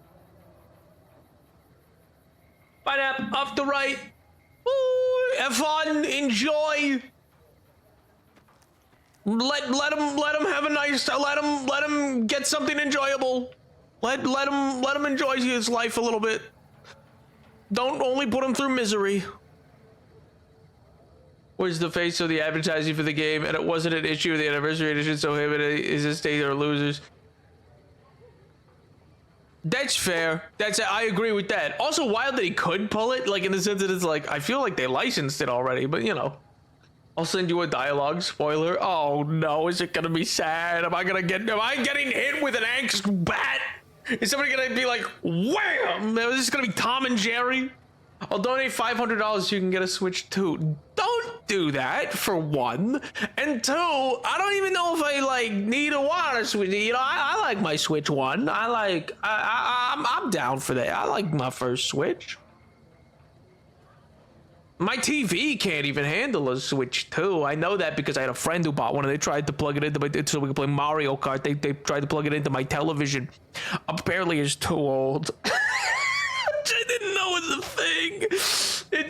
Pineapple off the right. Ooh, have fun. Enjoy. Let him have a nice. Let him get something enjoyable. Let him enjoy his life a little bit. Don't only put him through misery. Was the face of the advertising for the game, and it wasn't an issue of the Anniversary Edition, so him and his estate are losers. That's fair. I agree with that. Also, wild that he could pull it, like in the sense that it's like I feel like they licensed it already, but you know. I'll send you a dialogue spoiler. Oh no, is it gonna be sad? Am I getting hit with an angst bat? Is somebody gonna be like, wham? Is this gonna be Tom and Jerry? I'll donate $500 so you can get a Switch 2. Don't do that, for one. And two, I don't even know if I like need or want a Switch. You know, I like my Switch 1. I'm down for that. I like my first Switch. My TV can't even handle a Switch 2. I know that because I had a friend who bought one and they tried to plug it into so we could play Mario Kart. They tried to plug it into my television. Apparently it's too old. I didn't know it was a thing. It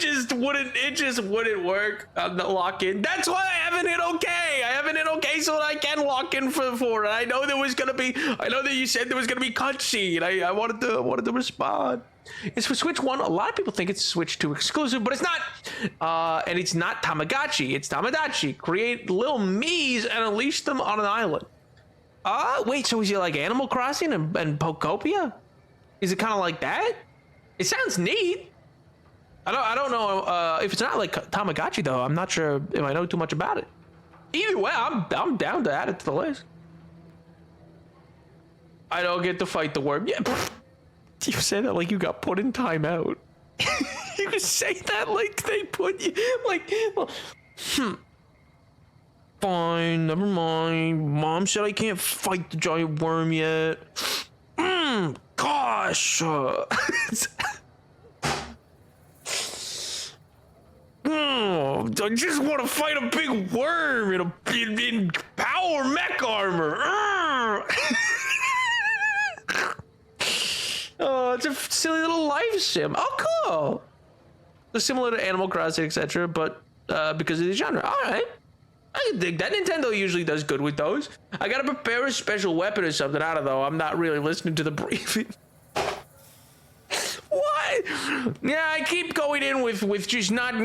just wouldn't work on the lock-in. That's why I haven't hit okay. I haven't hit okay so that I can lock in for it. I know that you said there was gonna be cutscene. I wanted to respond. It's for Switch 1. A lot of people think it's Switch 2 exclusive, but it's not. And it's not Tamagotchi. It's Tamagotchi. Create little Miis and unleash them on an island. Wait, so is it like Animal Crossing and Pokopia? Is it kind of like that? It sounds neat. I don't know if it's not like Tamagotchi though. I'm not sure if I know too much about it. Either way, I'm down to add it to the list. I don't get to fight the worm. Yeah, you say that like you got put in timeout. You say that like they put you like. Well, fine, never mind. Mom said I can't fight the giant worm yet. Gosh. I just want to fight a big worm in power mech armor. Oh, it's a silly little life sim. Oh, cool. It's similar to Animal Crossing, etc., but because of the genre. All right. I can dig that. Nintendo usually does good with those. I gotta prepare a special weapon or something. I don't know. I'm not really listening to the briefing. What? Yeah, I keep going in with just not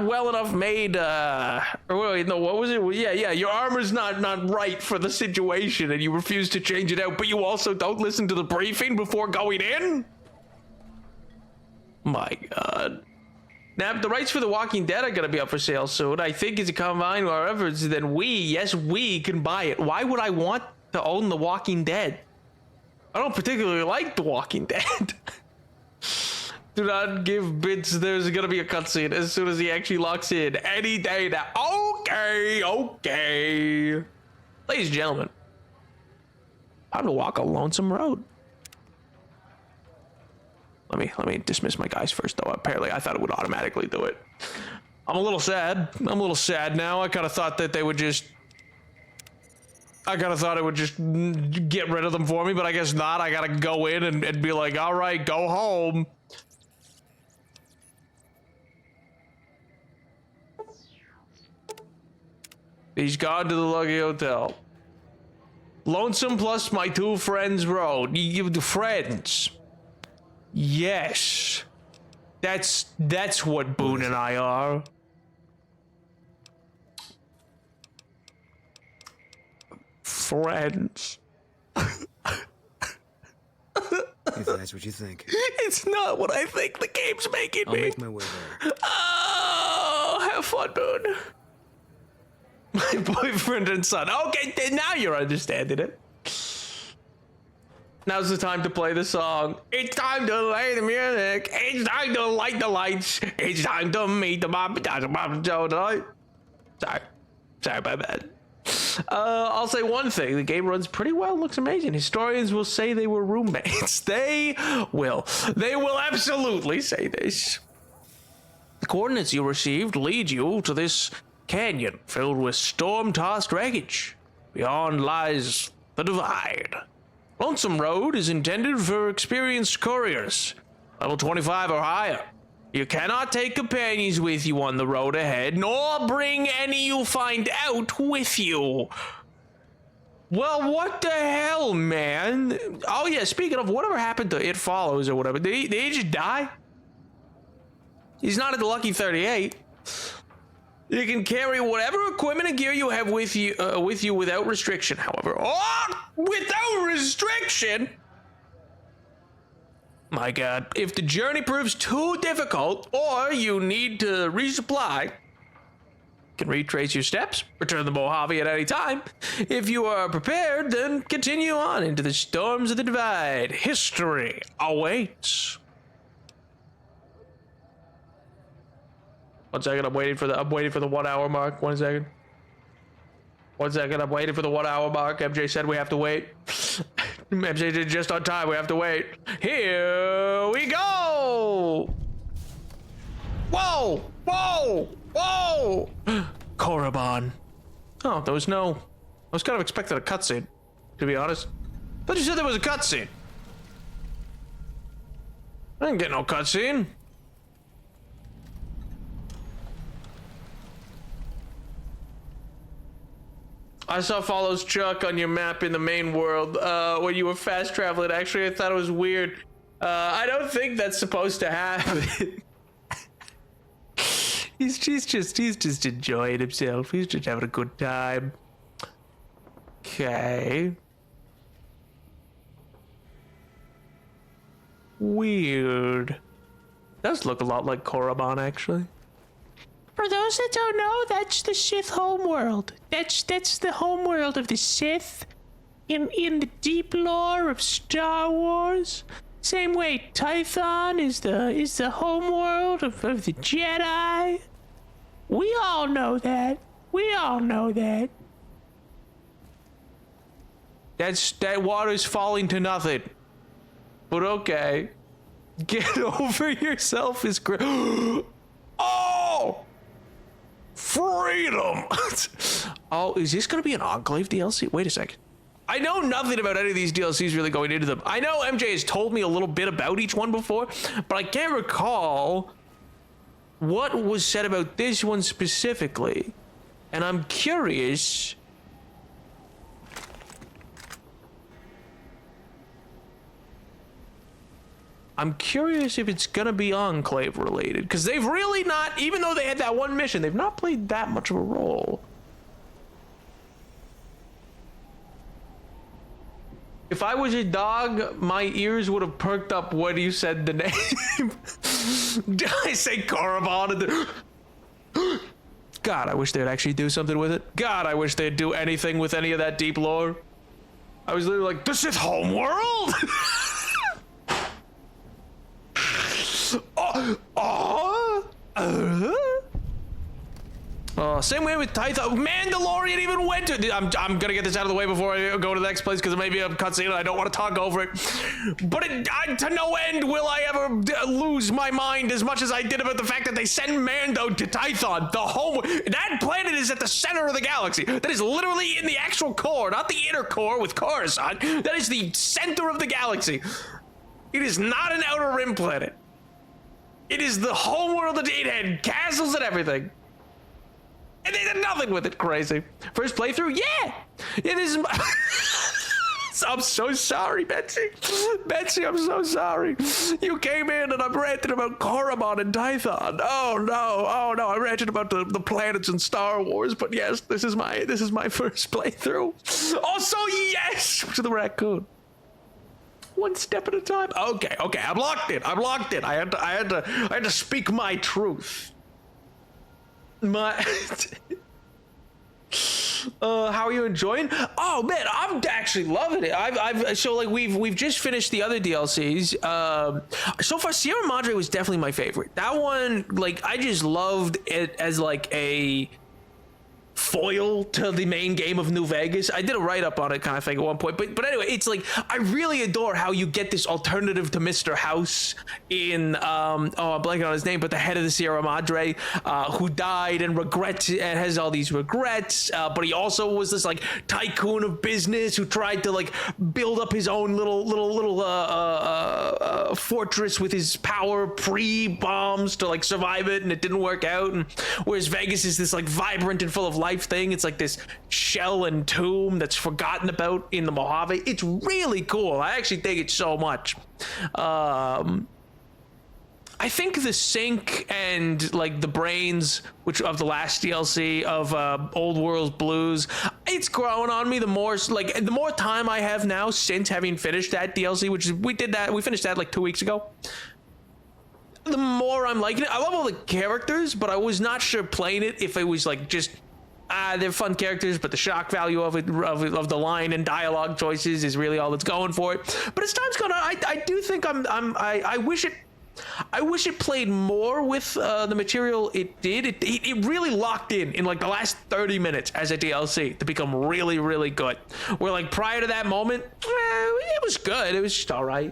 well enough made. Or wait, no, what was it? Yeah. Your armor's not right for the situation, and you refuse to change it out. But you also don't listen to the briefing before going in. My God. Now, the rights for The Walking Dead are going to be up for sale soon. I think it's a combined wherever, then we can buy it. Why would I want to own The Walking Dead? I don't particularly like The Walking Dead. Do not give bits. There's going to be a cutscene as soon as he actually locks in. Any day now. Okay. Ladies and gentlemen, time to walk a lonesome road. Let me dismiss my guys first, though. Apparently, I thought it would automatically do it. I'm a little sad. Now. I kind of thought that they would just... I kind of thought it would just get rid of them for me, but I guess not. I gotta go in and be like, all right, go home. He's gone to the Lucky Hotel. Lonesome plus my two friends road. You friends. Yes. That's what Boone and I are. Friends. If that's what you think. It's not what I think the game's making me. I'll make my way there. Oh, have fun, Boone. My boyfriend and son. Okay, now you're understanding it. Now's the time to play the song. It's time to play the music. It's time to light the lights. It's time to meet the Mom Joe tonight. Sorry, my bad. I'll say one thing. The game runs pretty well. Looks amazing. Historians will say they were roommates. They will absolutely say this. The coordinates you received lead you to this canyon filled with storm-tossed wreckage. Beyond lies the divide. Lonesome Road is intended for experienced couriers, level 25 or higher. You cannot take companions with you on the road ahead, nor bring any you find out with you. Well, what the hell, man? Oh yeah, speaking of, whatever happened to It Follows or whatever, did he just die? He's not at the Lucky 38. You can carry whatever equipment and gear you have with you without restriction, however. Oh, without restriction? My God. If the journey proves too difficult or you need to resupply, you can retrace your steps, return to the Mojave at any time. If you are prepared, then continue on into the storms of the Divide. History awaits. 1 second, I'm waiting for the 1 hour mark. 1 second. 1 second, I'm waiting for the 1 hour mark. MJ said we have to wait. MJ did just on time, we have to wait. Here we go! Whoa! Whoa! Whoa! Korriban. Oh, there was no... I was kind of expecting a cutscene, to be honest. I thought you said there was a cutscene. I didn't get no cutscene. I saw follows Chuck on your map in the main world when you were fast traveling. Actually, I thought it was weird. I don't think that's supposed to happen. he's just enjoying himself. He's just having a good time. Okay. Weird. Does look a lot like Korriban, actually. For those that don't know, that's the Sith homeworld. That's the homeworld of the Sith in the deep lore of Star Wars. Same way Tython is the homeworld of the Jedi. We all know that. We all know that. That water's falling to nothing. But okay. Get over yourself is great. Oh! Freedom! Oh, is this gonna be an Enclave DLC? Wait a second. I know nothing about any of these DLCs really going into them. I know MJ has told me a little bit about each one before, but I can't recall what was said about this one specifically. And I'm curious. I'm curious if it's gonna be Enclave related, because they've really not, even though they had that one mission, they've not played that much of a role. If I was a dog, my ears would have perked up when you said the name. Did I say Korriban? God, I wish they'd actually do something with it. God, I wish they'd do anything with any of that deep lore. I was literally like, this is Homeworld? Same way with Tython. Mandalorian even went to... I'm gonna get this out of the way before I go to the next place, because it may be a cutscene and I don't want to talk over it. But to no end will I ever lose my mind as much as I did about the fact that they send Mando to Tython. That planet is at the center of the galaxy. That is literally in the actual core, not the inner core with Coruscant. That is the center of the galaxy. It is not an Outer Rim planet. It is the homeworld that it had castles and everything. And they did nothing with it. Crazy. First playthrough? Yeah! It is... I'm so sorry, Betsy. Betsy, I'm so sorry. You came in and I'm ranting about Korriban and Tython. Oh no, I'm ranting about the planets in Star Wars. But yes, this is my first playthrough. Also, yes! To the raccoon. One step at a time. Okay, I'm locked in. I had to speak my truth. How are you enjoying? Oh man, I'm actually loving it. So like we've just finished the other DLCs. So far Sierra Madre was definitely my favorite. That one, like, I just loved it as like a foil to the main game of New Vegas. I did a write-up on it kind of thing at one point, but anyway, it's like I really adore how you get this alternative to Mr. House in I'm blanking on his name, but the head of the Sierra Madre, who died and regrets and has all these regrets, but he also was this like tycoon of business who tried to like build up his own little fortress with his power pre-bombs to like survive it, and it didn't work out. And whereas Vegas is this like vibrant and full of life thing, it's like this shell and tomb that's forgotten about in the Mojave. It's really cool. I actually dig it so much. I think the sync and like the brains, which of the last DLC of Old World Blues, it's growing on me the more time I have now since having finished that DLC, which is we finished that like 2 weeks ago. The more I'm liking it. I love all the characters, but I was not sure playing it if it was like just they're fun characters, but the shock value of the line and dialogue choices is really all that's going for it. But as time's gone on, I do think I wish it played more with the material it did. It really locked in like the last 30 minutes as a DLC to become really, really good. Where like prior to that moment, it was good. It was just all right.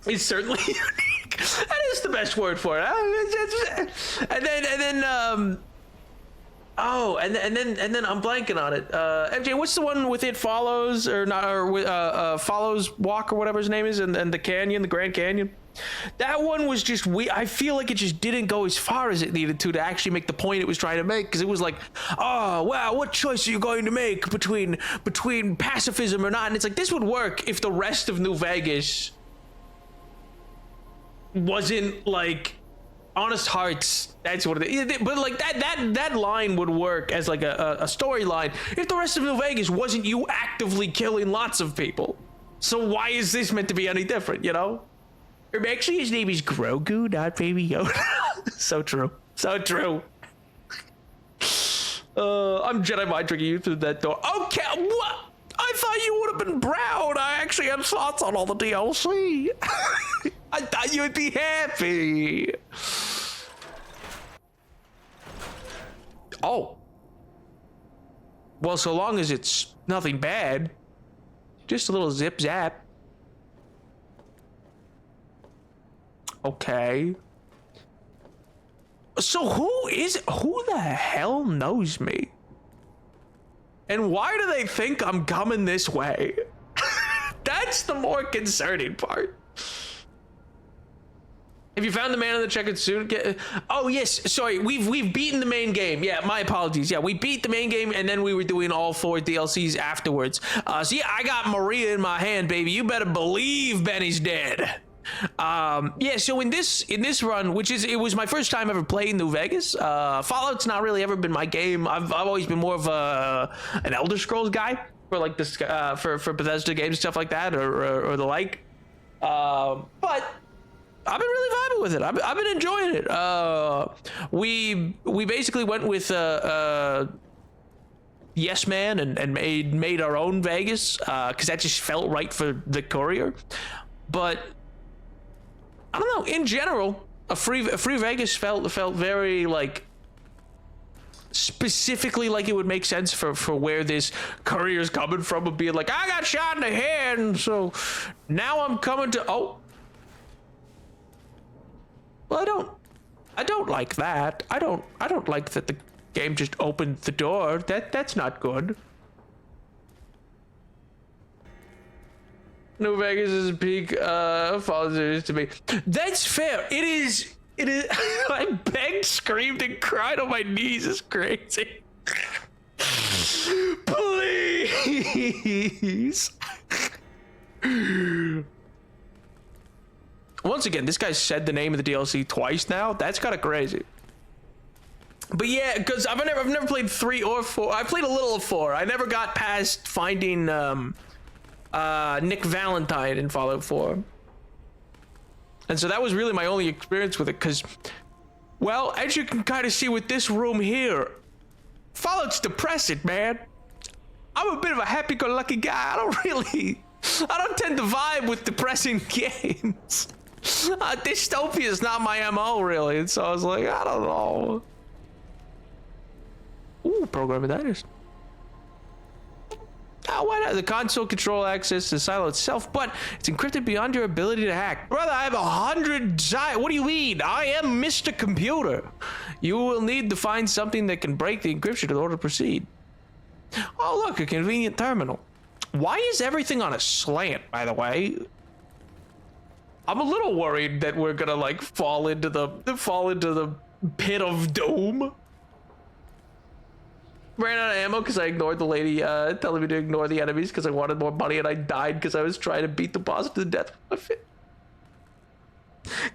It's certainly unique. That is the best word for it. And then I'm blanking on it. MJ, what's the one with It Follows or not, or with Follows Walk or whatever his name is, and the canyon, the Grand Canyon? That one was just I feel like it just didn't go as far as it needed to actually make the point it was trying to make, because it was like, oh wow, what choice are you going to make between pacifism or not? And it's like, this would work if the rest of New Vegas wasn't like honest hearts. That's what it is. But like that line would work as like a storyline if the rest of New Vegas wasn't you actively killing lots of people. So why is this meant to be any different, you know? Or actually his name is Grogu, not Baby Yoda. So true. So true. I'm Jedi mind tricking you through that door. Okay, what? I thought you would have been proud. I actually had thoughts on all the DLC. I thought you would be happy. Oh. Well, so long as it's nothing bad. Just a little zip zap. Okay. So who the hell knows me? And why do they think I'm coming this way? That's the more concerning part. Have you found the man in the checkered suit? Oh yes, sorry, we've beaten the main game. Yeah, my apologies. Yeah, we beat the main game and then we were doing all 4 DLCs afterwards. So yeah, I got Maria in my hand, baby. You better believe Benny's dead. Yeah, so in this run, it was my first time ever playing New Vegas. Fallout's not really ever been my game. I've always been more of an Elder Scrolls guy for like this for Bethesda games and stuff like that or the like. But I've been really vibing with it. I've been enjoying it. We basically went with Yes Man and made our own Vegas because that just felt right for the courier. But I don't know. In general, a free Vegas felt very like specifically like it would make sense for where this courier's coming from, of being like, I got shot in the head, and so now I'm coming to. Oh, well, I don't like that. I don't like that the game just opened the door. That's not good. New Vegas is a peak Fallout series to me. That's fair. It is. I begged, screamed, and cried on my knees. It's crazy. Please. Once again, this guy said the name of the DLC twice now. That's kind of crazy. But yeah, because I've never played 3 or 4. I played a little of 4. I never got past finding Nick Valentine in Fallout 4. And so that was really my only experience with it, because, well, as you can kind of see with this room here, Fallout's depressing, man. I'm a bit of a happy-go-lucky guy. I don't tend to vibe with depressing games. Dystopia is not my MO, really, and so I was like, I don't know. Ooh, programming that is. Why not? The console control access to Silo itself, but it's encrypted beyond your ability to hack. Brother, I have 100 What do you mean? I am Mr. Computer. You will need to find something that can break the encryption in order to proceed. Oh, look, a convenient terminal. Why is everything on a slant, by the way? I'm a little worried that we're gonna like fall into the pit of doom. Ran out of ammo because I ignored the lady telling me to ignore the enemies because I wanted more money, and I died because I was trying to beat the boss to the death.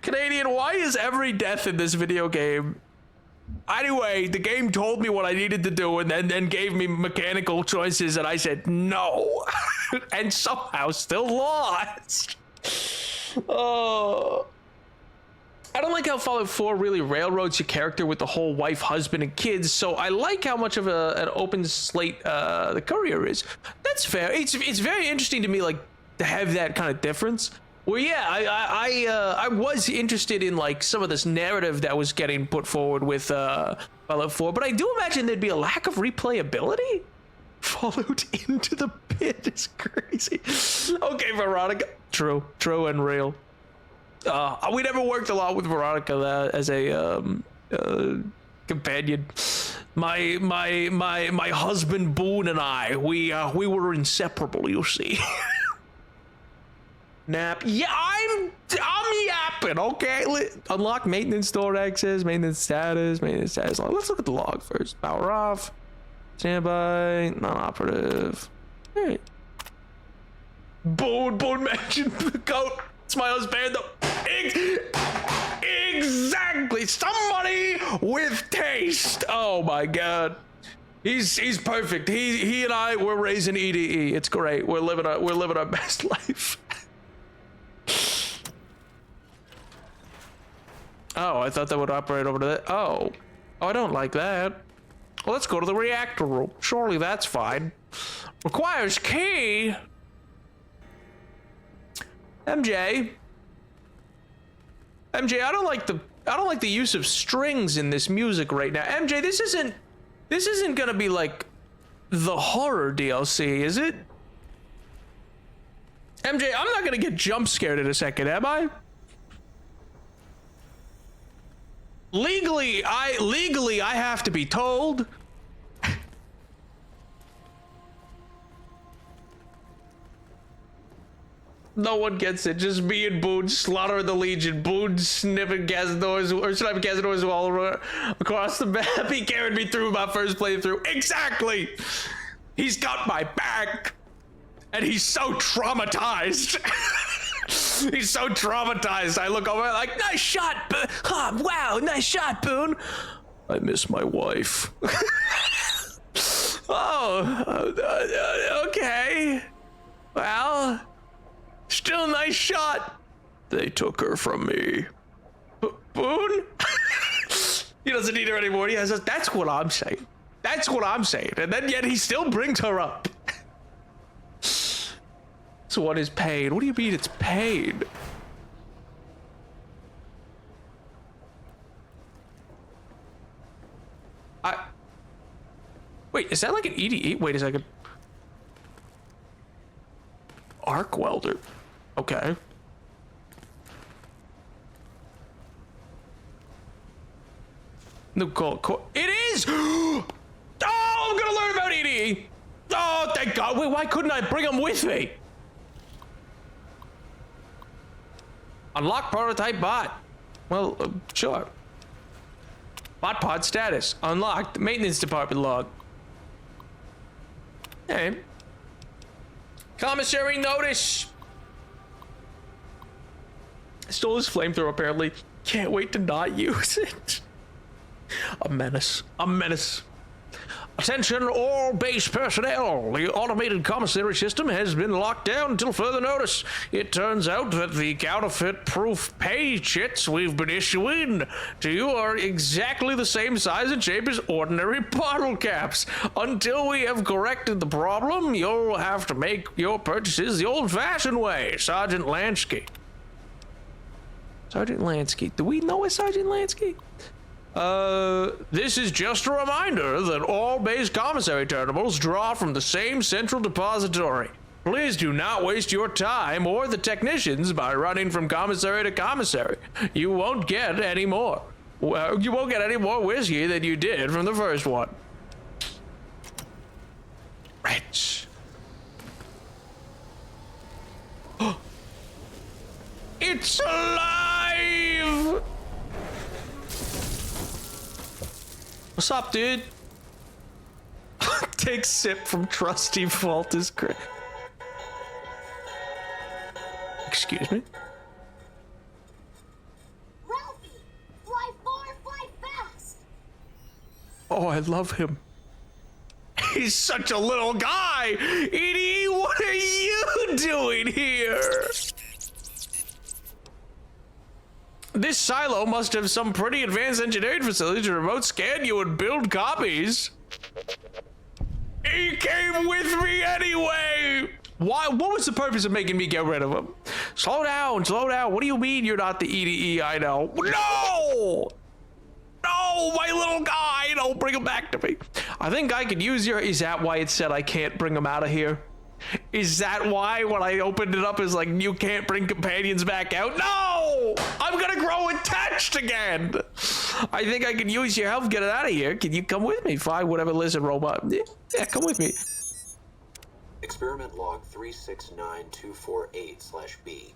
Canadian, why is every death in this video game Anyway, the game told me what I needed to do and then gave me mechanical choices, and I said no. And somehow still lost. Oh. I don't like how Fallout 4 really railroads your character with the whole wife, husband, and kids, so I like how much of an open slate the Courier is. That's fair. It's very interesting to me, like, to have that kind of difference. Well, yeah, I was interested in, like, some of this narrative that was getting put forward with Fallout 4, but I do imagine there'd be a lack of replayability. Fallout Into the Pit is crazy. Okay, Veronica. True and real. We never worked a lot with Veronica as a companion. My husband Boone and I, we were inseparable, you see. Nap. Yeah, I'm yapping, okay? Unlock maintenance door access, maintenance status. Let's look at the log first. Power off. Standby. Non-operative. All right. Boone mentioned the goat. It's my husband. Exactly. Somebody with taste. Oh my god. He's perfect. He and I, we're raising EDE. It's great. We're living our best life. Oh, I thought that would operate over to that. Oh, I don't like that. Well, let's go to the reactor room. Surely that's fine. Requires key. MJ, I don't like the use of strings in this music right now. MJ, this isn't gonna be like the horror DLC, is it? MJ, I'm not gonna get jump scared in a second, am I? Legally, I have to be told. No one gets it. Just me and Boone slaughtering the Legion. Boone sniffing Cazadors, or sniping Cazadors all across the map. He carried me through my first playthrough. Exactly. He's got my back, and he's so traumatized. He's so traumatized. I look over like, nice shot, wow, nice shot, Boone. I miss my wife. Oh, okay. Well, still a nice shot. They took her from me. Boone? He doesn't need her anymore. He has us. That's what I'm saying. That's what I'm saying. And then yet he still brings her up. So what is paid? What do you mean it's paid? Wait, is that like an EDE? Wait a second. Arc welder. Okay. No gold. It is! Oh, I'm gonna learn about EDE! Oh, thank God. Wait, why couldn't I bring them with me? Unlock prototype bot. Well, sure. Bot pod status. Unlocked. Maintenance department log. Hey. Commissary notice. Stole his flamethrower apparently. Can't wait to not use it. A menace. A menace. Attention all base personnel. The automated commissary system has been locked down until further notice. It turns out that the counterfeit-proof pay chits we've been issuing to you are exactly the same size and shape as ordinary bottle caps. Until we have corrected the problem, you'll have to make your purchases the old-fashioned way. Sergeant Lansky. Sergeant Lansky. Do we know a Sergeant Lansky? This is just a reminder that all base commissary terminals draw from the same central depository. Please do not waste your time or the technicians by running from commissary to commissary. You won't get any more. Well, you won't get any more whiskey than you did from the first one. Rich. It's alive! What's up, dude? Take sip from trusty vault is great. Excuse me? Ralphie! Fly far, fly fast! Oh, I love him. He's such a little guy. Edie, what are you doing here? This silo must have some pretty advanced engineering facility to remote scan you and build copies. He came with me anyway. Why? What was the purpose of making me get rid of him? Slow down, slow down. What do you mean you're not the EDE I know? No! No, my little guy. Don't bring him back to me. I think I could use your... Is that why it said I can't bring him out of here? Is that why when I opened it up is like, you can't bring companions back out? No! I'm gonna grow attached again. I think I can use your help get it out of here. Can you come with me? Fine, whatever, lizard robot. Yeah, come with me. Experiment log 369248/B.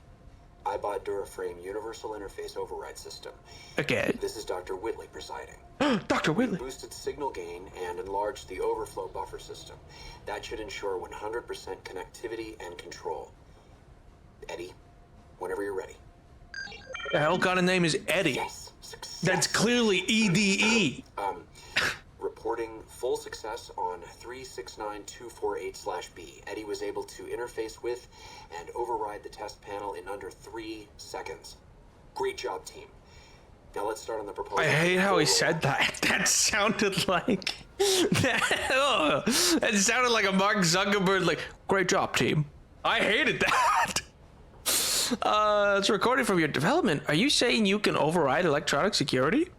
iBot Duraframe Universal Interface Override System. Okay. This is Dr. Whitley presiding. Dr. Whitley. Boosted signal gain and enlarged the overflow buffer system. That should ensure 100% connectivity and control. Eddie, whenever you're ready. The hell kind of name is Eddie? Yes, success. That's clearly EDE. Reporting full success on 369248/B. Eddie was able to interface with and override the test panel in under 3 seconds. Great job, team. Now let's start on the proposal. I hate how he said that. That sounded like... that sounded like a Mark Zuckerberg, like, great job, team. I hated that. It's recorded from your development. Are you saying you can override electronic security?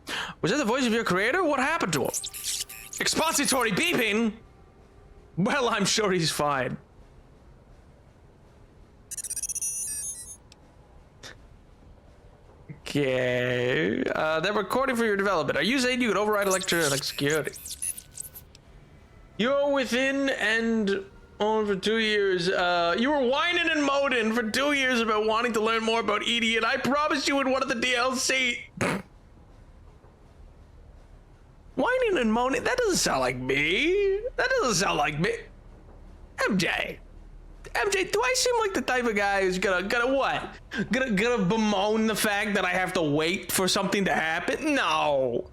Was that the voice of your creator? What happened to him? Expository beeping? Well, I'm sure he's fine. Okay. They're recording for your development. Are you saying you can override electronic security? You're within and on for 2 years. You were whining and moaning for 2 years about wanting to learn more about EDE, and I promised you in one of the DLC. Whining and moaning? That doesn't sound like me. That doesn't sound like me. MJ, do I seem like the type of guy who's gonna what? Gonna bemoan the fact that I have to wait for something to happen? No.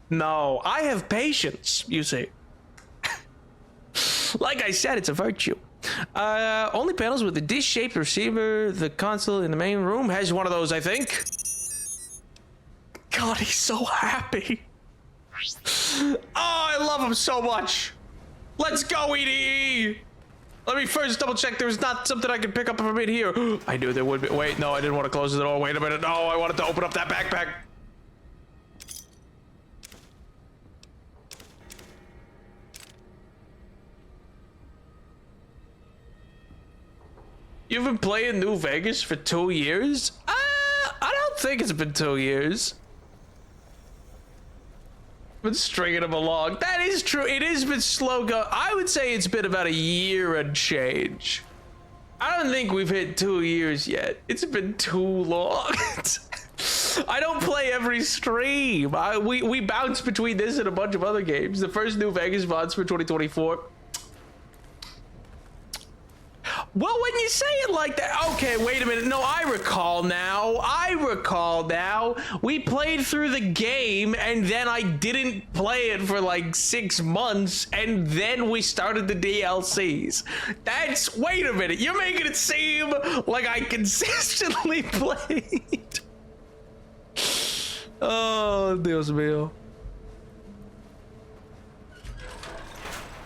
I have patience, you see. Like I said, it's a virtue. Only panels with a dish-shaped receiver. The console in the main room has one of those, I think. God, he's so happy. Oh, I love him so much. Let's go, EDE. Let me first double check there's not something I can pick up from in here. I knew there would be. Wait, no, I didn't want to close the door. Wait a minute. No, I wanted to open up that backpack. You've been playing New Vegas for 2 years? I don't think it's been 2 years. Been stringing him along. That is true. It has been slow going. I would say it's been about a year and change. I don't think we've hit 2 years yet. It's been too long. I don't play every stream. We bounce between this and a bunch of other games. The first New Vegas VODs for 2024. Well, when you say it like that, okay, wait a minute. No, I recall now. We played through the game, and then I didn't play it for like 6 months, and then we started the DLCs. Wait a minute. You're making it seem like I consistently played. Oh, Dios mío.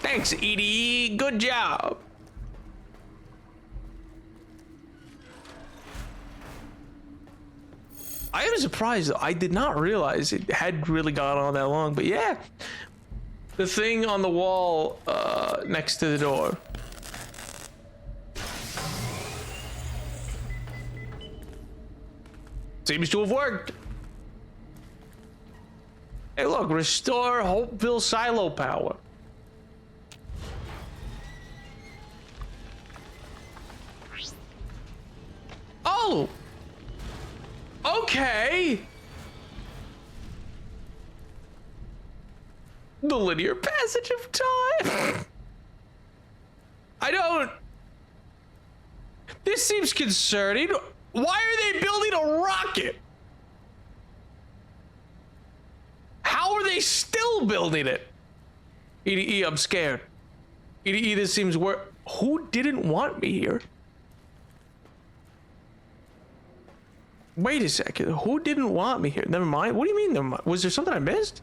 Thanks, EDE. Good job. I am surprised though. I did not realize it had really gone on that long, but yeah. The thing on the wall next to the door. Seems to have worked. Hey look, restore Hopeville silo power. Oh! Okay. The linear passage of time. I don't... This seems concerning. Why are they building a rocket? How are they still building it? EDE, I'm scared. EDE, this seems worse. Who didn't want me here? Wait a second. Who didn't want me here? Never mind. What do you mean? Never mind? Was there something I missed?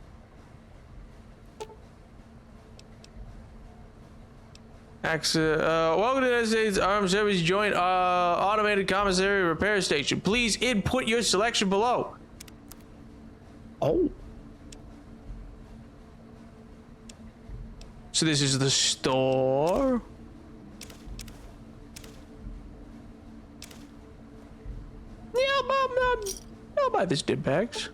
Welcome to the United States Armed Services Joint Automated Commissary Repair Station. Please input your selection below. Oh. So this is the store. Yeah, I'll buy this dip bags.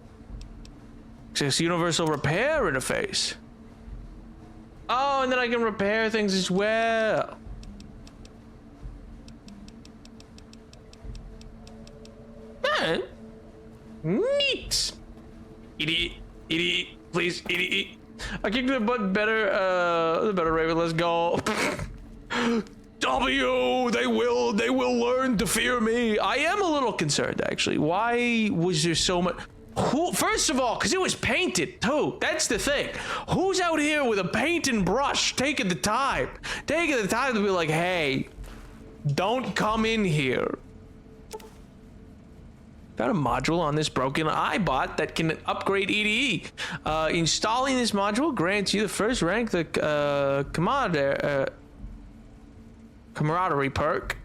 Access universal repair interface. Oh, and then I can repair things as well. Man, neat. Idiot, please, idiot. I kicked the butt better, the better Raven. Let's go. W, they will learn to fear me. I am a little concerned, actually. Why was there so much? First of all, because it was painted too. That's the thing. Who's out here with a paint and brush taking the time to be like, hey, don't come in here. Got a module on this broken iBot that can upgrade EDE. Installing this module grants you the first rank, the camaraderie perk,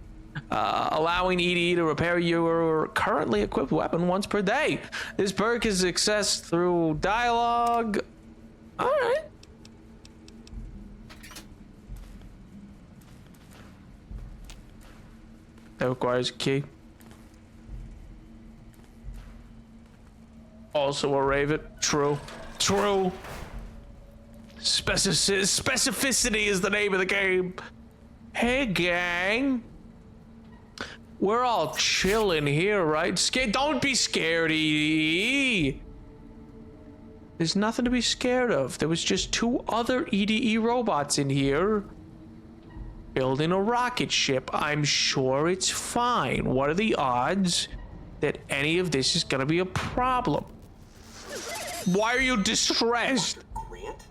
allowing EDE to repair your currently equipped weapon once per day. This perk is accessed through dialogue. All right. That requires a key. Also a Raven. True. Specificity is the name of the game. Hey, gang. We're all chilling here, right? Don't be scared, EDE. There's nothing to be scared of. There was just 2 other EDE robots in here building a rocket ship. I'm sure it's fine. What are the odds that any of this is gonna be a problem? Why are you distressed? Grant?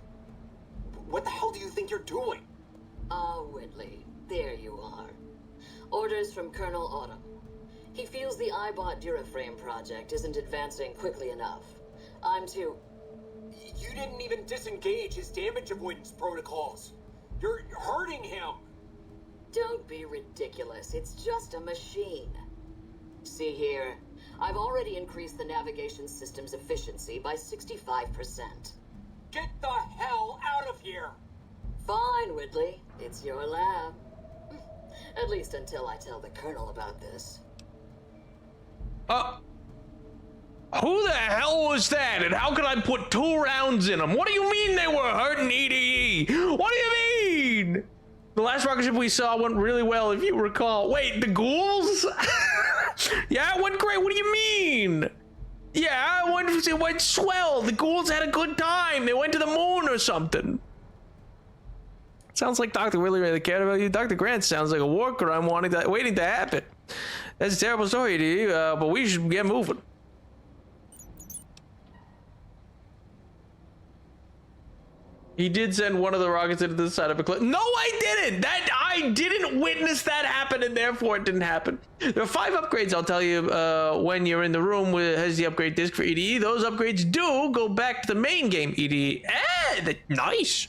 What the hell do you think you're doing? Whitley, there you are. Orders from Colonel Autumn. He feels the iBot Duraframe project isn't advancing quickly enough. I'm to... You didn't even disengage his damage avoidance protocols. You're hurting him. Don't be ridiculous. It's just a machine. See here. I've already increased the navigation system's efficiency by 65%. Get the hell out of here! Fine, Whitley. It's your lab. At least until I tell the Colonel about this. Who the hell was that? And how could I put 2 rounds in them? What do you mean they were hurting EDE? What do you mean? The last rocket ship we saw went really well, if you recall. Wait, the ghouls? Yeah, it went great. What do you mean? Yeah, it went swell. The ghouls had a good time. They went to the moon or something. Sounds like Dr. really, really cared about you. Dr. Grant sounds like a war crime waiting to happen. That's a terrible story, dude, but we should get moving. He did send one of the rockets into the side of a cliff. No, I didn't. I didn't witness that happen, and therefore it didn't happen. There are 5 upgrades, I'll tell you, when you're in the room with has the upgrade disc for EDE. Those upgrades do go back to the main game EDE. Nice.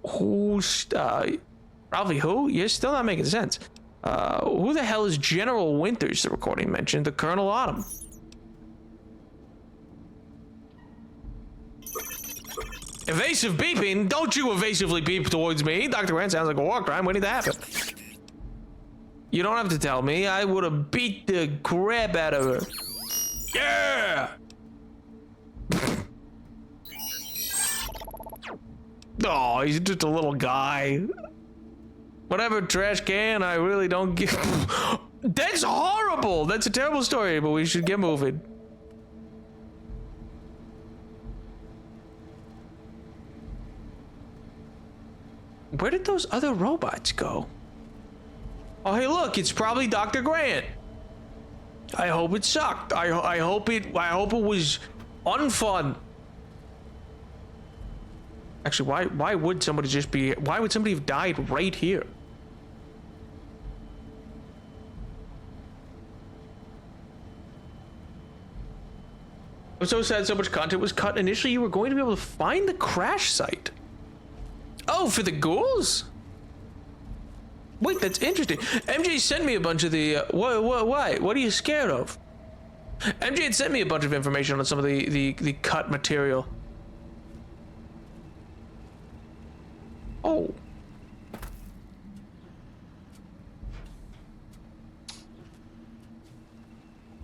Who's probably who? You're still not making sense. Who the hell is General Winters? The recording mentioned the Colonel Autumn. Evasive beeping? Don't you evasively beep towards me. Dr. Grant sounds like a war crime waiting to happen. You don't have to tell me. I would have beat the crap out of her. Yeah! Oh, he's just a little guy. Whatever, trash can, I really don't give... That's horrible! That's a terrible story, but we should get moving. Where did those other robots go? Oh, hey, look, it's probably Dr. Grant. I hope it sucked. I hope it was unfun. Actually, why would somebody just be? Why would somebody have died right here? I'm so sad so much content was cut. Initially, you were going to be able to find the crash site. Oh, for the ghouls? Wait, that's interesting. MJ sent me a bunch of the. Why? What are you scared of? MJ had sent me a bunch of information on some of the cut material. Oh.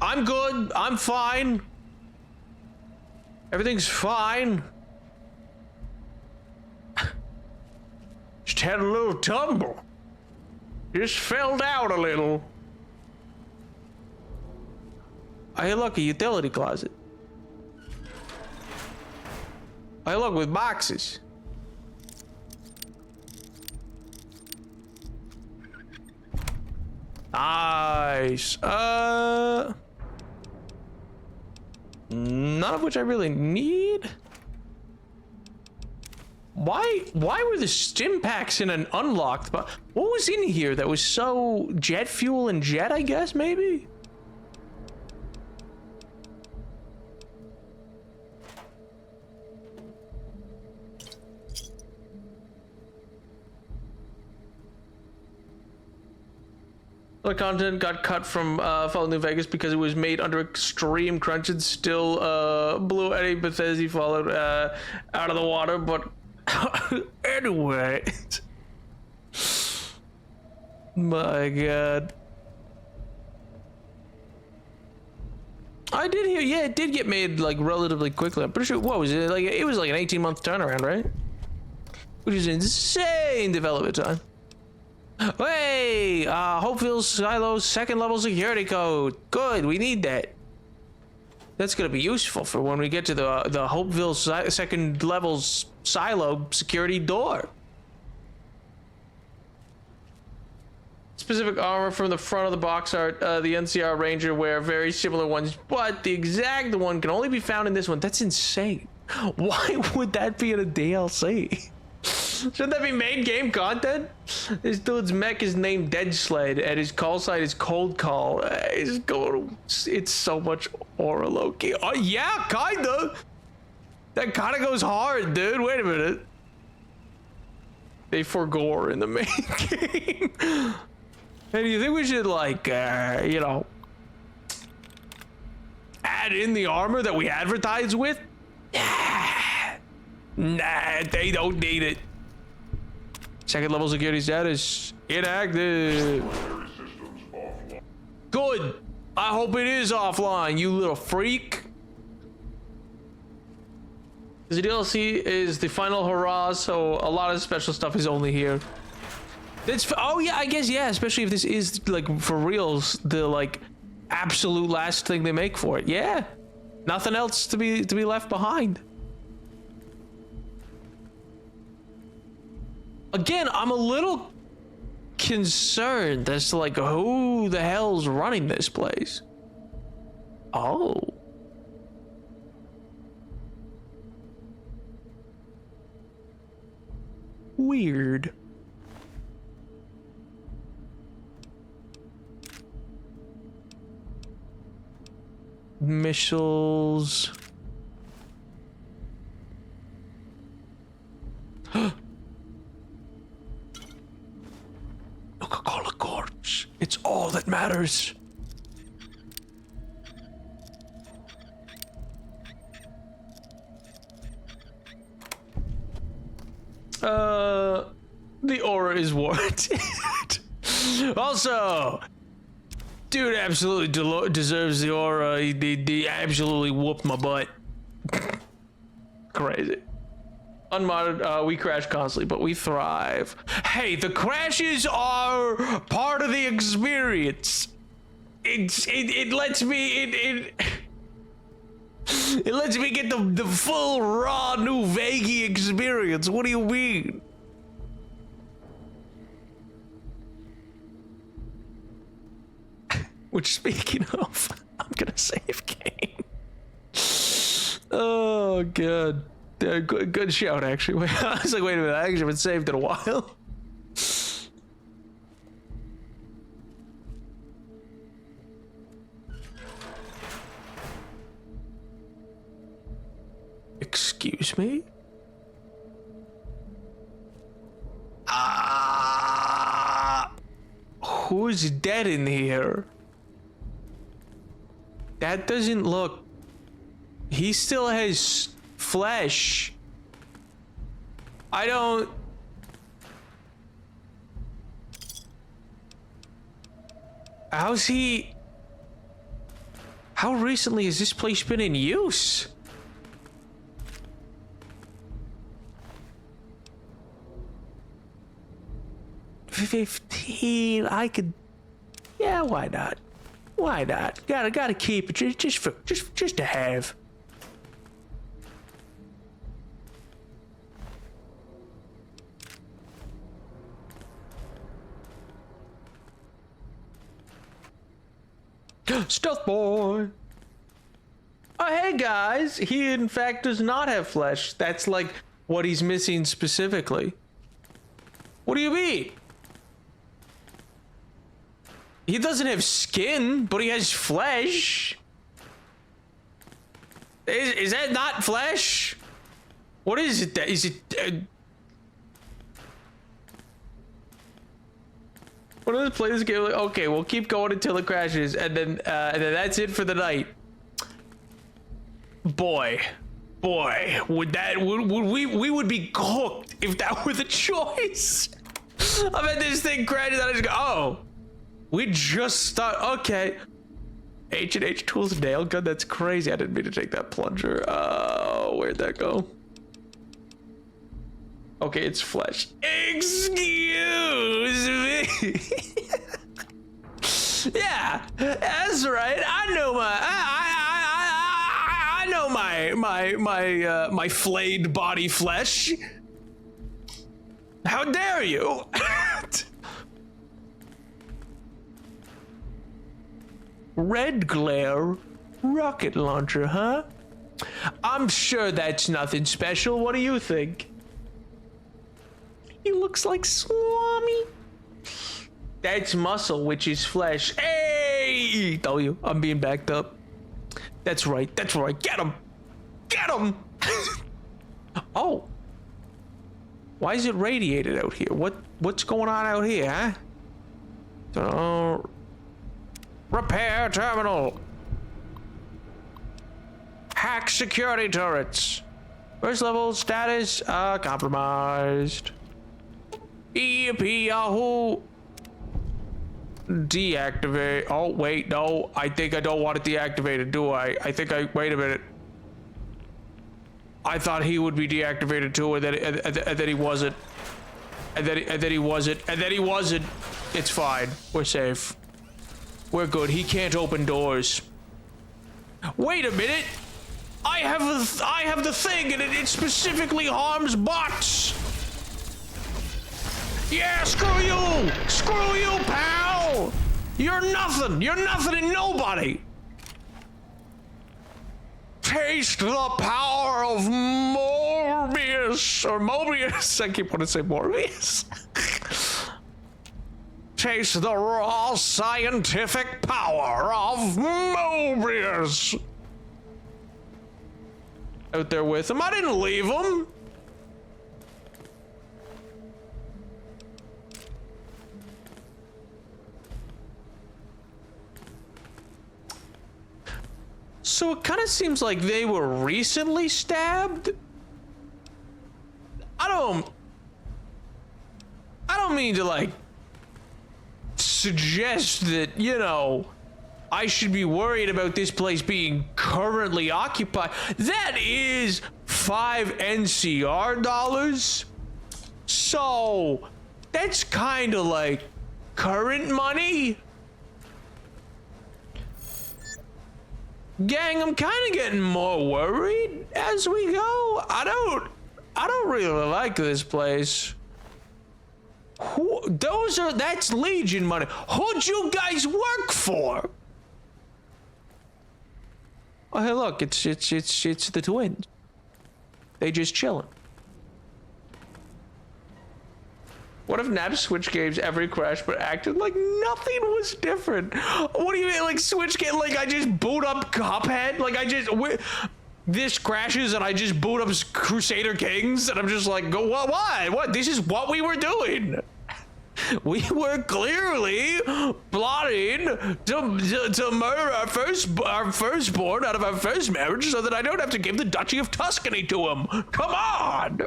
I'm good. I'm fine. Everything's fine. Just had a little tumble. Just fell down a little. Hey, look, a utility closet. Hey, look, with boxes. Nice. None of which I really need. Why were the stim packs in an unlocked? But what was in here that was so jet fuel and jet? I guess maybe. The content got cut from Fallout New Vegas because it was made under extreme crunch and still blew Eddie Bethesda Fallout out of the water. But anyway, my God, I did hear. Yeah, it did get made like relatively quickly. I'm pretty sure. What was it like? It was like an 18-month turnaround, right? Which is insane development time. Hey, Hopeville Silo's second level security code. Good, we need that. That's gonna be useful for when we get to the Hopeville second level silo security door. Specific armor from the front of the box art, the NCR Ranger wear very similar ones, but the exact one can only be found in this one. That's insane. Why would that be in a DLC? Shouldn't that be main game content? This dude's mech is named Dead Sled, and his call sign is Cold Call. It's so much aura Loki. Oh yeah, kinda. That kinda goes hard, dude. Wait a minute. They forgore in the main game. Hey, do you think we should like, you know, add in the armor that we advertise with? Nah, they don't need it. Second level security status inactive. Good. I hope it is offline, you little freak. The DLC is the final hurrah, so a lot of special stuff is only here. It's oh yeah, I guess yeah, especially if this is like for reals, the like absolute last thing they make for it. Yeah, nothing else to be left behind. Again, I'm a little concerned as to like who the hell's running this place. Oh. Weird. Missiles. Coca-Cola corpse. It's all that matters. The aura is warranted. Also, dude absolutely deserves the aura. He absolutely whooped my butt. Crazy. Unmodded, we crash constantly, but we thrive. Hey, the crashes are part of the experience. It lets me it lets me get the full raw new Vegas experience. What do you mean? Which, speaking of, I'm gonna save game. Oh god. Good shout, actually. Wait, I was like, wait a minute, I actually haven't saved in a while. Excuse me? Who's dead in here? That doesn't look... He still has flesh. I don't... How's he... How recently has this place been in use? $15. I could... Yeah, why not? Why not? Gotta keep it just to have. Stuff boy. Oh, hey guys. He in fact does not have flesh. That's like what he's missing specifically. What do you mean? He doesn't have skin, but he has flesh. Is that not flesh? What is it? Is it? What does play this game? Like, okay, we'll keep going until it crashes, and then that's it for the night. Boy, would we would be cooked if that were the choice. I bet this thing crashes, and I just go, oh. We just start. Okay. H&H Tools nail gun. That's crazy. I didn't mean to take that plunger. Where'd that go? Okay, it's flesh. Excuse me. Yeah, that's right. I know my flayed body flesh. How dare you? Red glare rocket launcher, huh? I'm sure that's nothing special. What do you think? He looks like Swami. That's muscle, which is flesh. Hey! W, I'm being backed up. That's right. Get him! Get him! Oh. Why is it radiated out here? What's going on out here, huh? So... Repair terminal. Hack security turrets. First level status compromised. Yahoo. Deactivate. Oh wait, no. I think I don't want it deactivated, do I? Wait a minute. I thought he would be deactivated too, and then he wasn't. And then he wasn't. It's fine. We're safe. We're good. He can't open doors. Wait a minute. I have the thing, and it specifically harms bots. Yeah, screw you. Screw you, pal. You're nothing. You're nothing and nobody. Taste the power of Morbius. Or Mobius. I keep wanting to say Morbius. Taste the raw scientific power of Mobius. Out there with him. I didn't leave him. So it kind of seems like they were recently stabbed. I don't mean to like suggest that, you know, I should be worried about this place being currently occupied. That is 5 NCR dollars. So that's kind of like current money. Gang, I'm kind of getting more worried as we go. I don't really like this place. That's Legion money. Who'd you guys work for? Oh, hey, look, it's the twins. They just chilling. What if Nap Switch games ever crashed but acted like nothing was different? What do you mean, like Switch game? Like I just boot up Cuphead? Like this crashes and I just boot up Crusader Kings and I'm just like, go what? What? This is what we were doing. We were clearly plotting to murder our firstborn out of our first marriage so that I don't have to give the Duchy of Tuscany to him. Come on.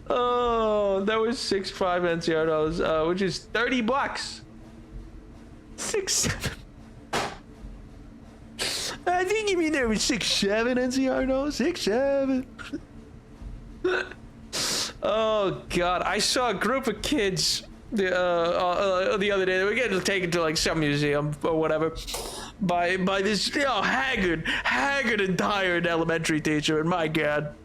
Oh, that was 6.5 NCR dollars, which is $30. 6.7. I think you mean there was 6.7 NCR dollars. 6.7. Oh God, I saw a group of kids the other day. They were getting taken to like some museum or whatever by this haggard and tired elementary teacher, and my God,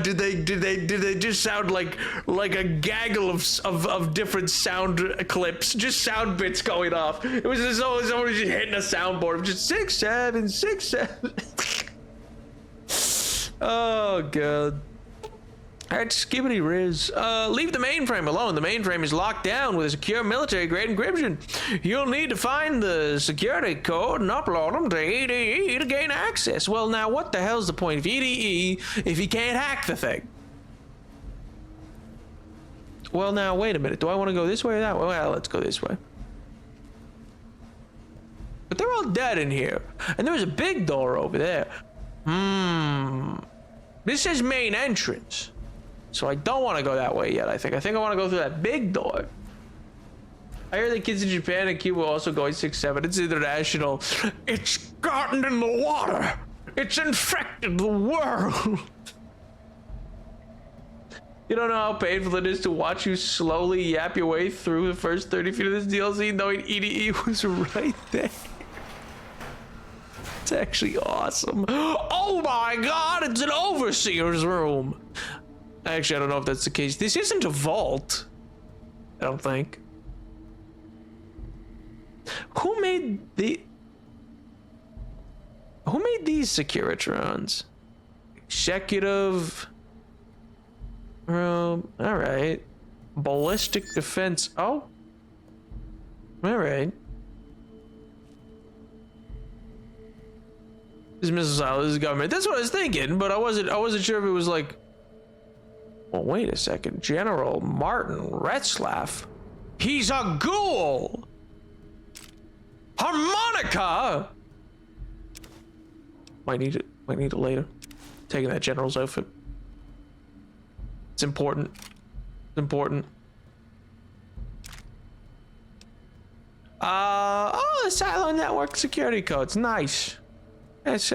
did they just sound like a gaggle of different sound clips, just sound bits going off. It was just always somebody just hitting a soundboard, just 6.7, 6.7. Oh God. Alright, skibbity riz. Leave the mainframe alone. The mainframe is locked down with a secure military-grade encryption. You'll need to find the security code and upload them to EDE to gain access. Well, now, what the hell's the point of EDE if you can't hack the thing? Well, now, wait a minute. Do I want to go this way or that way? Well, let's go this way. But they're all dead in here. And there's a big door over there. This says main entrance. So I don't want to go that way yet, I think. I want to go through that big door. I hear the kids in Japan and Cuba also going 6.7. It's international. It's gotten in the water. It's infected the world. You don't know how painful it is to watch you slowly yap your way through the first 30 feet of this DLC knowing EDE was right there. It's actually awesome. Oh my God, it's an overseer's room. Actually, I don't know if that's the case. This isn't a vault, I don't think. Who made these Securitrons? Executive room. All right. Ballistic defense. Oh. All right. This is missile. This is government. That's what I was thinking, but I wasn't sure if it was like. Well, wait a second. General Martin Retzlaff. He's a ghoul. Harmonica. Might need it later. Taking that general's outfit. It's important. It's important. Oh, the Silo Network security code's nice. That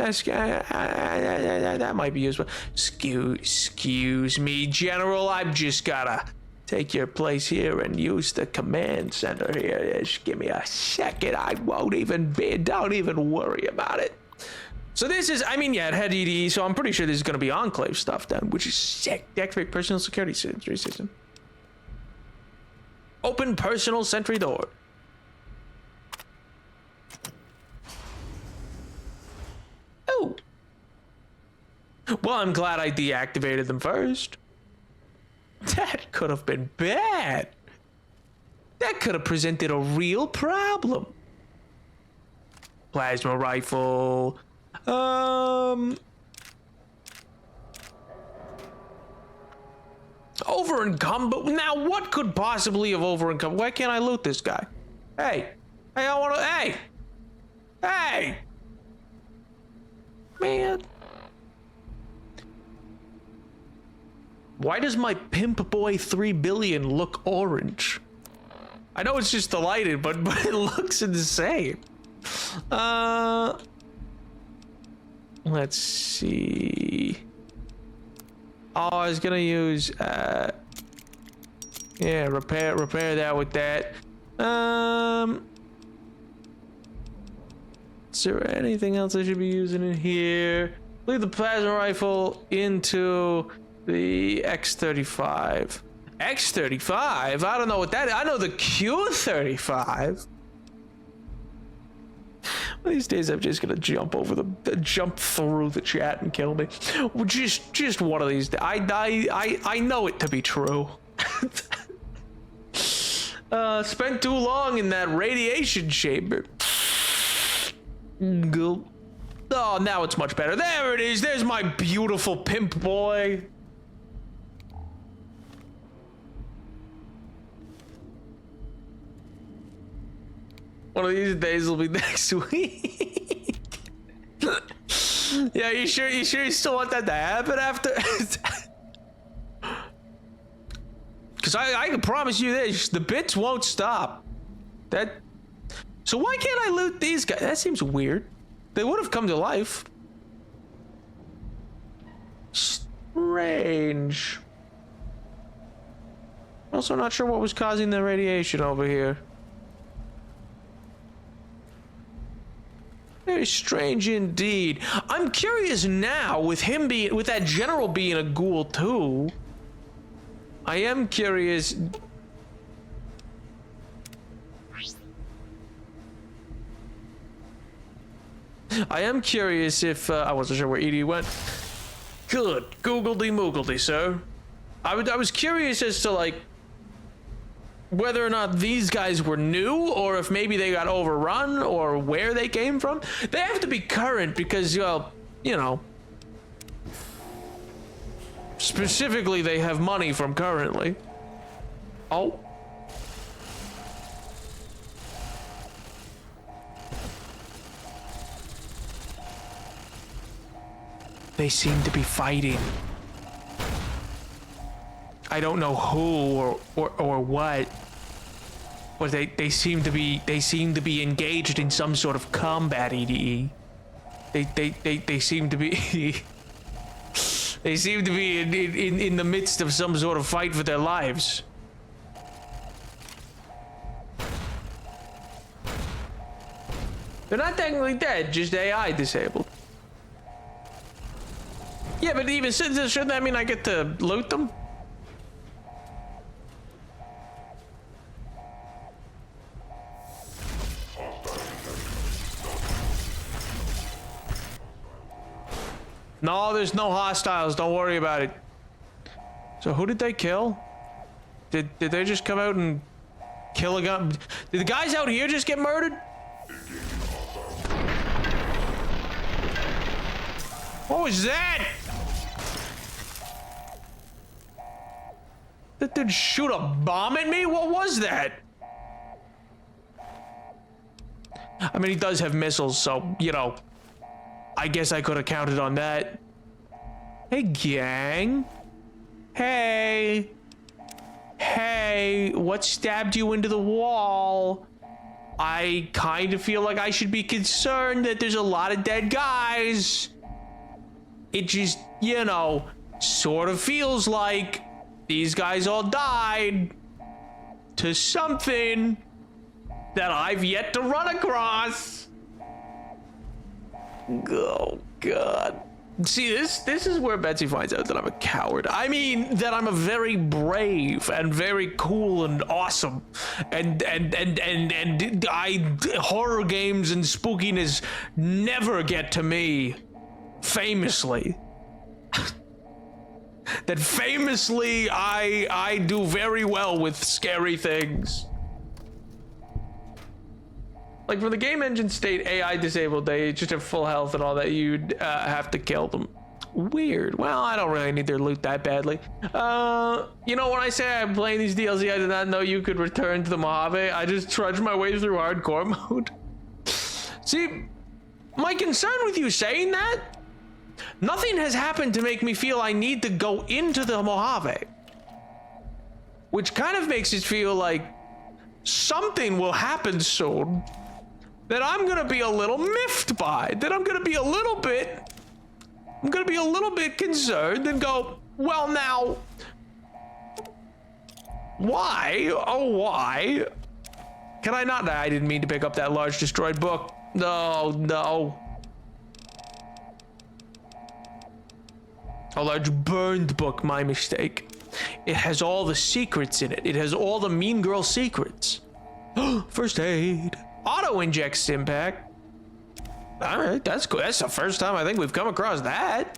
might be useful. Excuse me, General. I've just gotta take your place here and use the command center here. Just give me a second. I won't even be. Don't even worry about it. So this is, I mean, yeah, it had EDE, so I'm pretty sure this is gonna be Enclave stuff then, which is sick. Deactivate personal security sentry system. Open personal sentry door. Oh. Well, I'm glad I deactivated them first. That could have been bad. That could have presented a real problem. Plasma rifle. Over-encumbered. Now, what could possibly have over-encumbered? Why can't I loot this guy? Hey, I want to. Hey. Man. Why does my Pimp Boy 3 billion look orange? I know it's just the lighting, but it looks insane. Let's see. Oh, I was gonna use yeah, repair that with that. Is there anything else I should be using in here? Leave the plasma rifle into the X35. X35? I don't know what that is. I know the Q35. These days I'm just gonna jump through the chat and kill me. Just one of these days. I know it to be true. Spent too long in that radiation chamber. Gulp. Oh, now it's much better. There it is. There's my beautiful pimp boy. One of these days will be next week. Yeah, you sure you still want that to happen after? Because I can promise you this, the bits won't stop. So why can't I loot these guys? That seems weird. They would have come to life. Strange. Also not sure what was causing the radiation over here. Very strange indeed. I'm curious now with that general being a ghoul too. I am curious. I am curious if I wasn't sure where Edie went. Good googledy moogledy, sir. I was curious as to like whether or not these guys were new or if maybe they got overrun or where they came from. They have to be current because, well, you know, specifically they have money from currently. Oh. They seem to be fighting. I don't know who or what, but they seem to be engaged in some sort of combat. EDE. They seem to be they seem to be in the midst of some sort of fight for their lives. They're not technically dead, just AI disabled. Yeah, but even shouldn't that mean I get to loot them? No, there's no hostiles. Don't worry about it. So who did they kill? Did they just come out and kill a gun? Did the guys out here just get murdered? What was that? That dude shoot a bomb at me? What was that? I mean, he does have missiles, so, you know, I guess I could have counted on that. Hey, gang. Hey. Hey, what stabbed you into the wall? I kind of feel like I should be concerned that there's a lot of dead guys. It just, you know, sort of feels like these guys all died to something that I've yet to run across. Oh, God. See, this is where Betsy finds out that I'm a coward. I mean, that I'm a very brave and very cool and awesome. And horror games and spookiness never get to me. Famously. That famously I do very well with scary things. Like for the game engine state AI disabled, they just have full health and all that. You'd have to kill them. Weird. Well, I don't really need their loot that badly. You know, when I say I'm playing these DLC, I did not know you could return to the Mojave. I just trudged my way through hardcore mode. See, my concern with you saying that, nothing has happened to make me feel I need to go into the Mojave. Which kind of makes it feel like something will happen soon that I'm gonna be a little miffed by, that I'm gonna be a little bit concerned and go, well now, why? Oh, why? Can I not? I didn't mean to pick up that large destroyed book. No. A large burned book, my mistake. It has all the secrets in it. It has all the mean girl secrets. First aid. Auto inject Stimpack. All right, that's good. That's the first time I think we've come across that.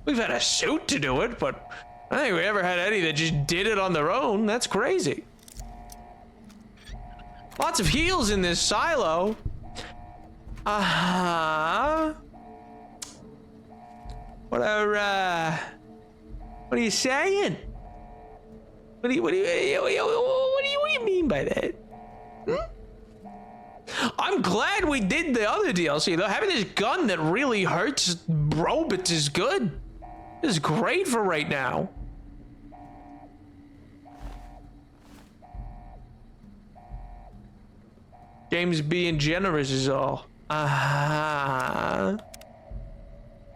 We've had a suit to do it, but I don't think we ever had any that just did it on their own. That's crazy. Lots of heals in this silo. What are you saying? What do you mean by that? I'm glad we did the other DLC though. Having this gun that really hurts robots is good. This is great for right now. James being generous is all.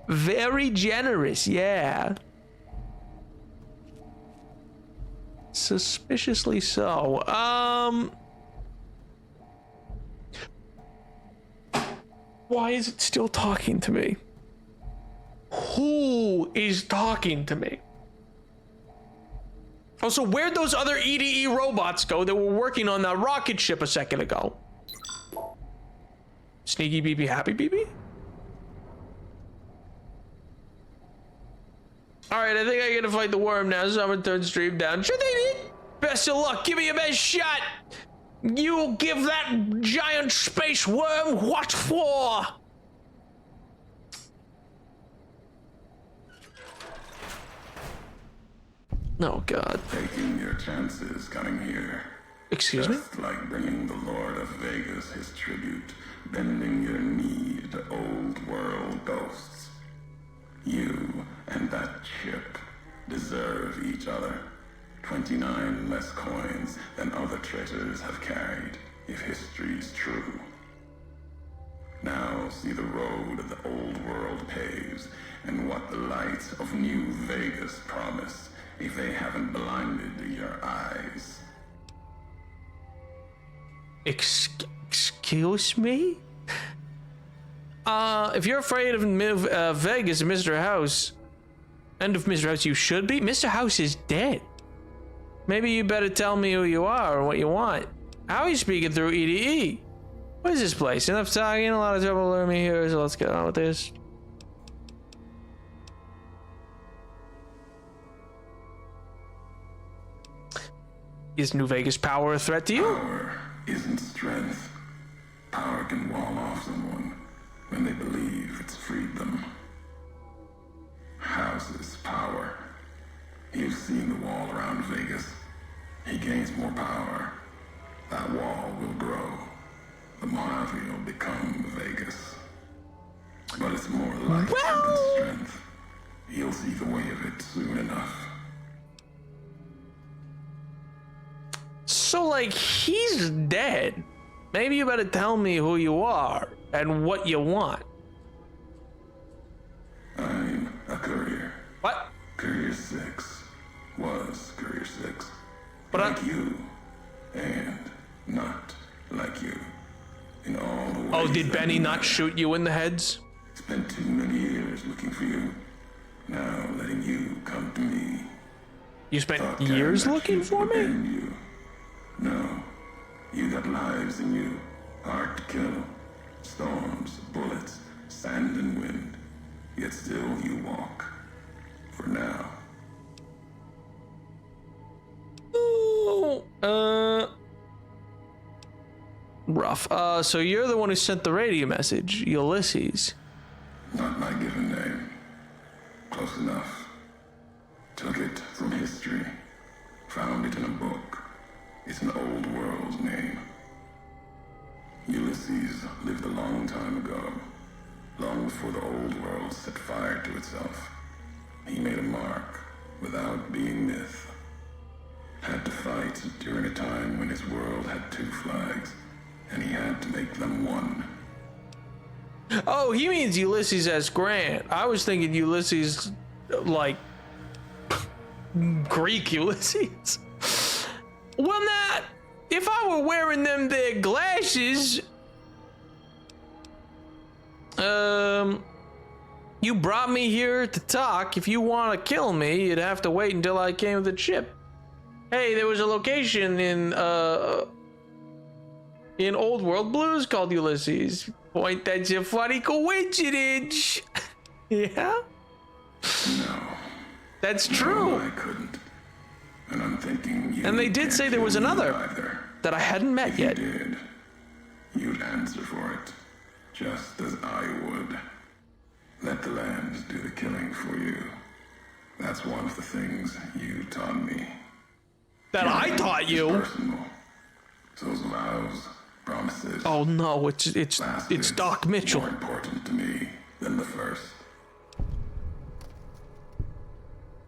Very generous, yeah. Suspiciously so. Why is it still talking to me? Who is talking to me? Oh, so where'd those other EDE robots go that were working on that rocket ship a second ago? Sneaky BB, happy BB? Alright, I think I gotta fight the worm now, so I'm gonna turn stream down. Sure they did. Best of luck, give me your best shot. You give that giant space worm what for? Oh God. Taking your chances coming here. Excuse me? Just like bringing the Lord of Vegas his tribute, bending your knee to old world ghosts. You and that chip deserve each other. 29 less coins than other traitors have carried, if history's true. Now see the road the old world paves, and what the lights of New Vegas promise, if they haven't blinded your eyes. Excuse me? If you're afraid of Vegas and Mr. House, and of Mr. House you should be, Mr. House is dead. Maybe you better tell me who you are or what you want. How are you speaking through EDE? What is this place? Enough talking, a lot of trouble luring me here, so let's get on with this. Is New Vegas power a threat to you? Power isn't strength. Power can wall off someone when they believe it's freed them. House's power. You've seen the wall around Vegas. He gains more power. That wall will grow. The Mojave will become Vegas. But it's more light than strength. You'll see the way of it soon enough. So, like, he's dead. Maybe you better tell me who you are and what you want. I'm a courier. What? Courier 6 was Courier 6. But like you, and not like you. In all the ways. Oh, did Benny not shoot you in the heads? Spent too many years looking for you. Now letting you come to me. You spent years looking for me? You. No. You got lives in you. Hard to kill. Storms, bullets, sand and wind. Yet still you walk. For now. Rough. So you're the one who sent the radio message, Ulysses. Not my given name. Close enough. Took it from history. Found it in a book. It's an old world's name. Ulysses lived a long time ago. Long before the old world set fire to itself. He made a mark without being myth. Had to fight during a time when his world had 2 flags, and he had to make them one. Oh, he means Ulysses S. Grant. I was thinking Ulysses, like, Greek Ulysses. Well, now, if I were wearing them there glasses, you brought me here to talk. If you want to kill me, you'd have to wait until I came with the ship. Hey, there was a location in Old World Blues called Ulysses. Point, that's a funny coincidence. Yeah? No. That's true. No, I couldn't. And I'm thinking you And they did can't say there kill was me another either. that I hadn't met If yet. you did, you'd answer for it, just as I would. Let the land do the killing for you. That's one of the things you taught me. That I taught you? Personal. Those vows, promises. Oh no, it's Doc Mitchell. More important to me than the first.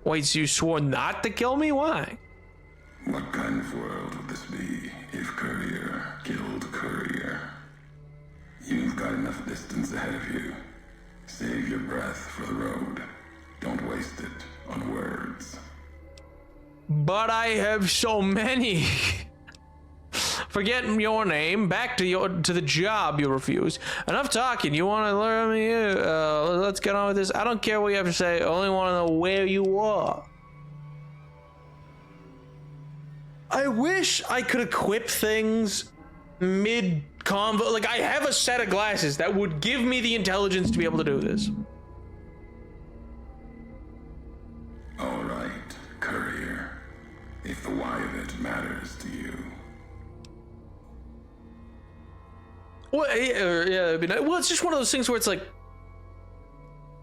Wait, so you swore not to kill me? Why? What kind of world would this be if Courier killed Courier? You've got enough distance ahead of you. Save your breath for the road. Don't waste it on words. But I have so many. Forget your name. Back to the job. You refuse. Enough talking. You want to learn me? Let's get on with this. I don't care what you have to say. I only want to know where you are. I wish I could equip things mid-convo. Like, I have a set of glasses that would give me the intelligence to be able to do this. All right, Courier. If the why of it matters to you. Well, yeah, it'd be nice. Well, it's just one of those things where it's like,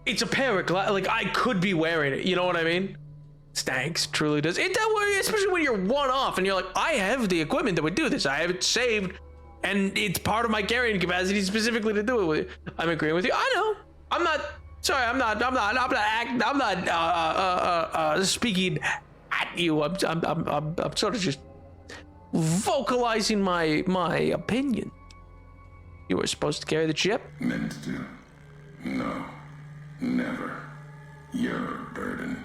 it's a pair of glasses. Like, I could be wearing it. You know what I mean? Stanks, truly does. It that way, especially when you're one off and you're like, I have the equipment that would do this. I have it saved, and it's part of my carrying capacity specifically to do it with it. I'm agreeing with you. I know. I'm not. Sorry, I'm not speaking at you. I'm sort of just vocalizing my opinion. You were supposed to carry the chip? Meant to. No. Never. You're a burden.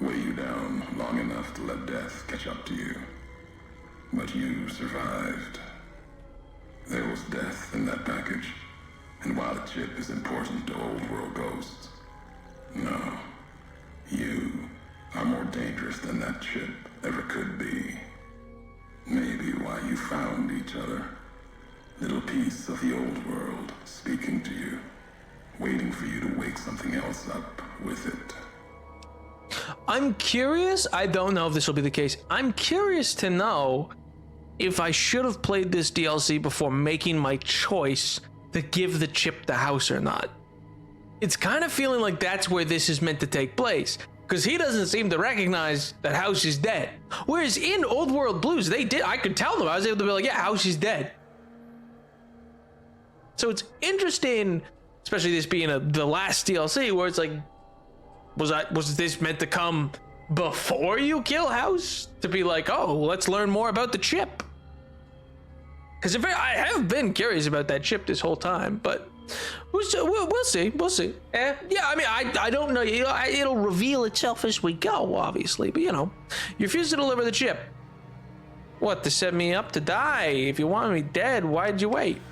Weigh you down long enough to let death catch up to you. But you survived. There was death in that package. And while the chip is important to old world ghosts, no. You are more dangerous than that chip ever could be. Maybe why you found each other. Little piece of the old world speaking to you, waiting for you to wake something else up with it. I'm curious. I don't know if this will be the case. I'm curious to know if I should have played this DLC before making my choice to give the chip the house or not. It's kind of feeling like that's where this is meant to take place, because he doesn't seem to recognize that House is dead. Whereas in Old World Blues, they did. I could tell them. I was able to be like, yeah, House is dead. So it's interesting, especially this being the last DLC, where it's like, was this meant to come before you kill House? To be like, oh, let's learn more about the chip. Because I have been curious about that chip this whole time, but we'll see. We'll see. Yeah, I mean, I don't know. It'll reveal itself as we go, obviously. But, you refuse to deliver the chip. What, to set me up to die? If you want me dead, why'd you wait?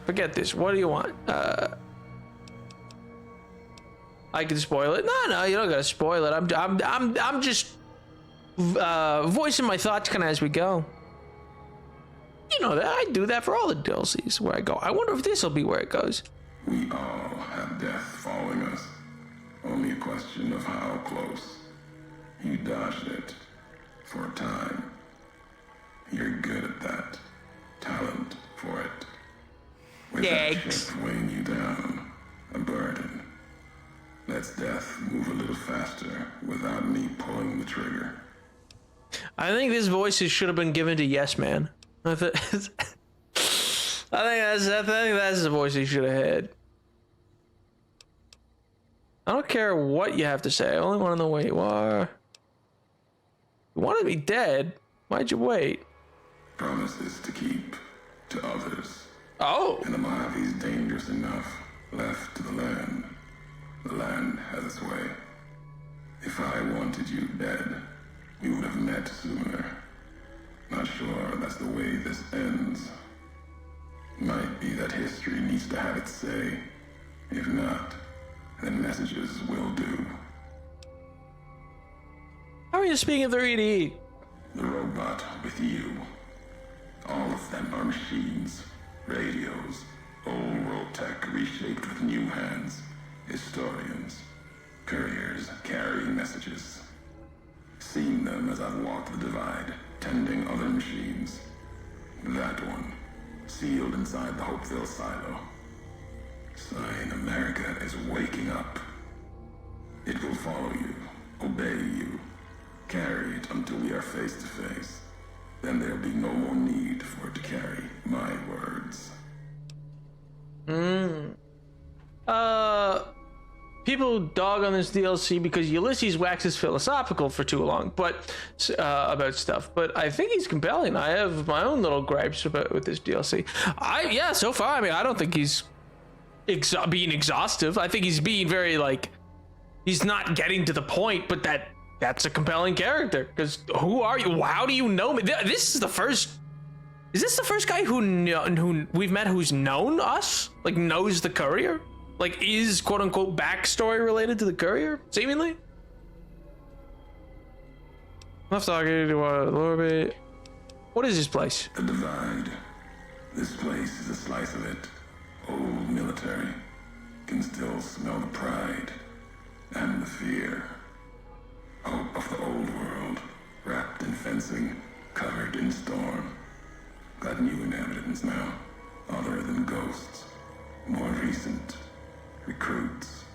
Forget this. What do you want? I can spoil it. No, you don't gotta spoil it. I'm just voicing my thoughts kind of as we go. You know that I do that for all the DLCs where I go. I wonder if this will be where it goes. We all have death following us. Only a question of how close. You dodged it for a time. You're good at that. Talent for it. With that chip weighing you down, a burden. Let's death move a little faster without me pulling the trigger. I think this voice should have been given to Yes Man. I think that's the voice he should have had. I don't care what you have to say. I only want to know where you are. You want to be dead? Why'd you wait? Promises to keep to others. Oh. And the Mojave's dangerous enough left to the land. The land has its way. If I wanted you dead, we would have met sooner. Not sure that's the way this ends. Might be that history needs to have its say. If not, then messages will do. How are you speaking of the 3D? The robot with you. All of them are machines, radios, Old world tech reshaped with new hands. Historians, couriers carrying messages. Seen them as I've walked the divide, tending other machines. That one, sealed inside the Hopeville silo. Sign America is waking up. It will follow you, obey you, carry it until we are face to face. Then there'll be no more need for it to carry my words. People dog on this DLC because Ulysses waxes philosophical for too long, but about stuff. But I think he's compelling. I have my own little gripes with this DLC. So far, I mean, I don't think he's being exhaustive. I think he's being very he's not getting to the point. But that's a compelling character. Because who are you? How do you know me? This is the first. Is this the first guy who we've met who's known us? Knows the courier? Is quote-unquote backstory related to the courier, seemingly? Left talking to Lorby. What is this place? The Divide. This place is a slice of it. Old military. Can still smell the pride and the fear. Hope of the old world. Wrapped in fencing, covered in storm. Got new inhabitants now. Other than ghosts. More recent. Recruits.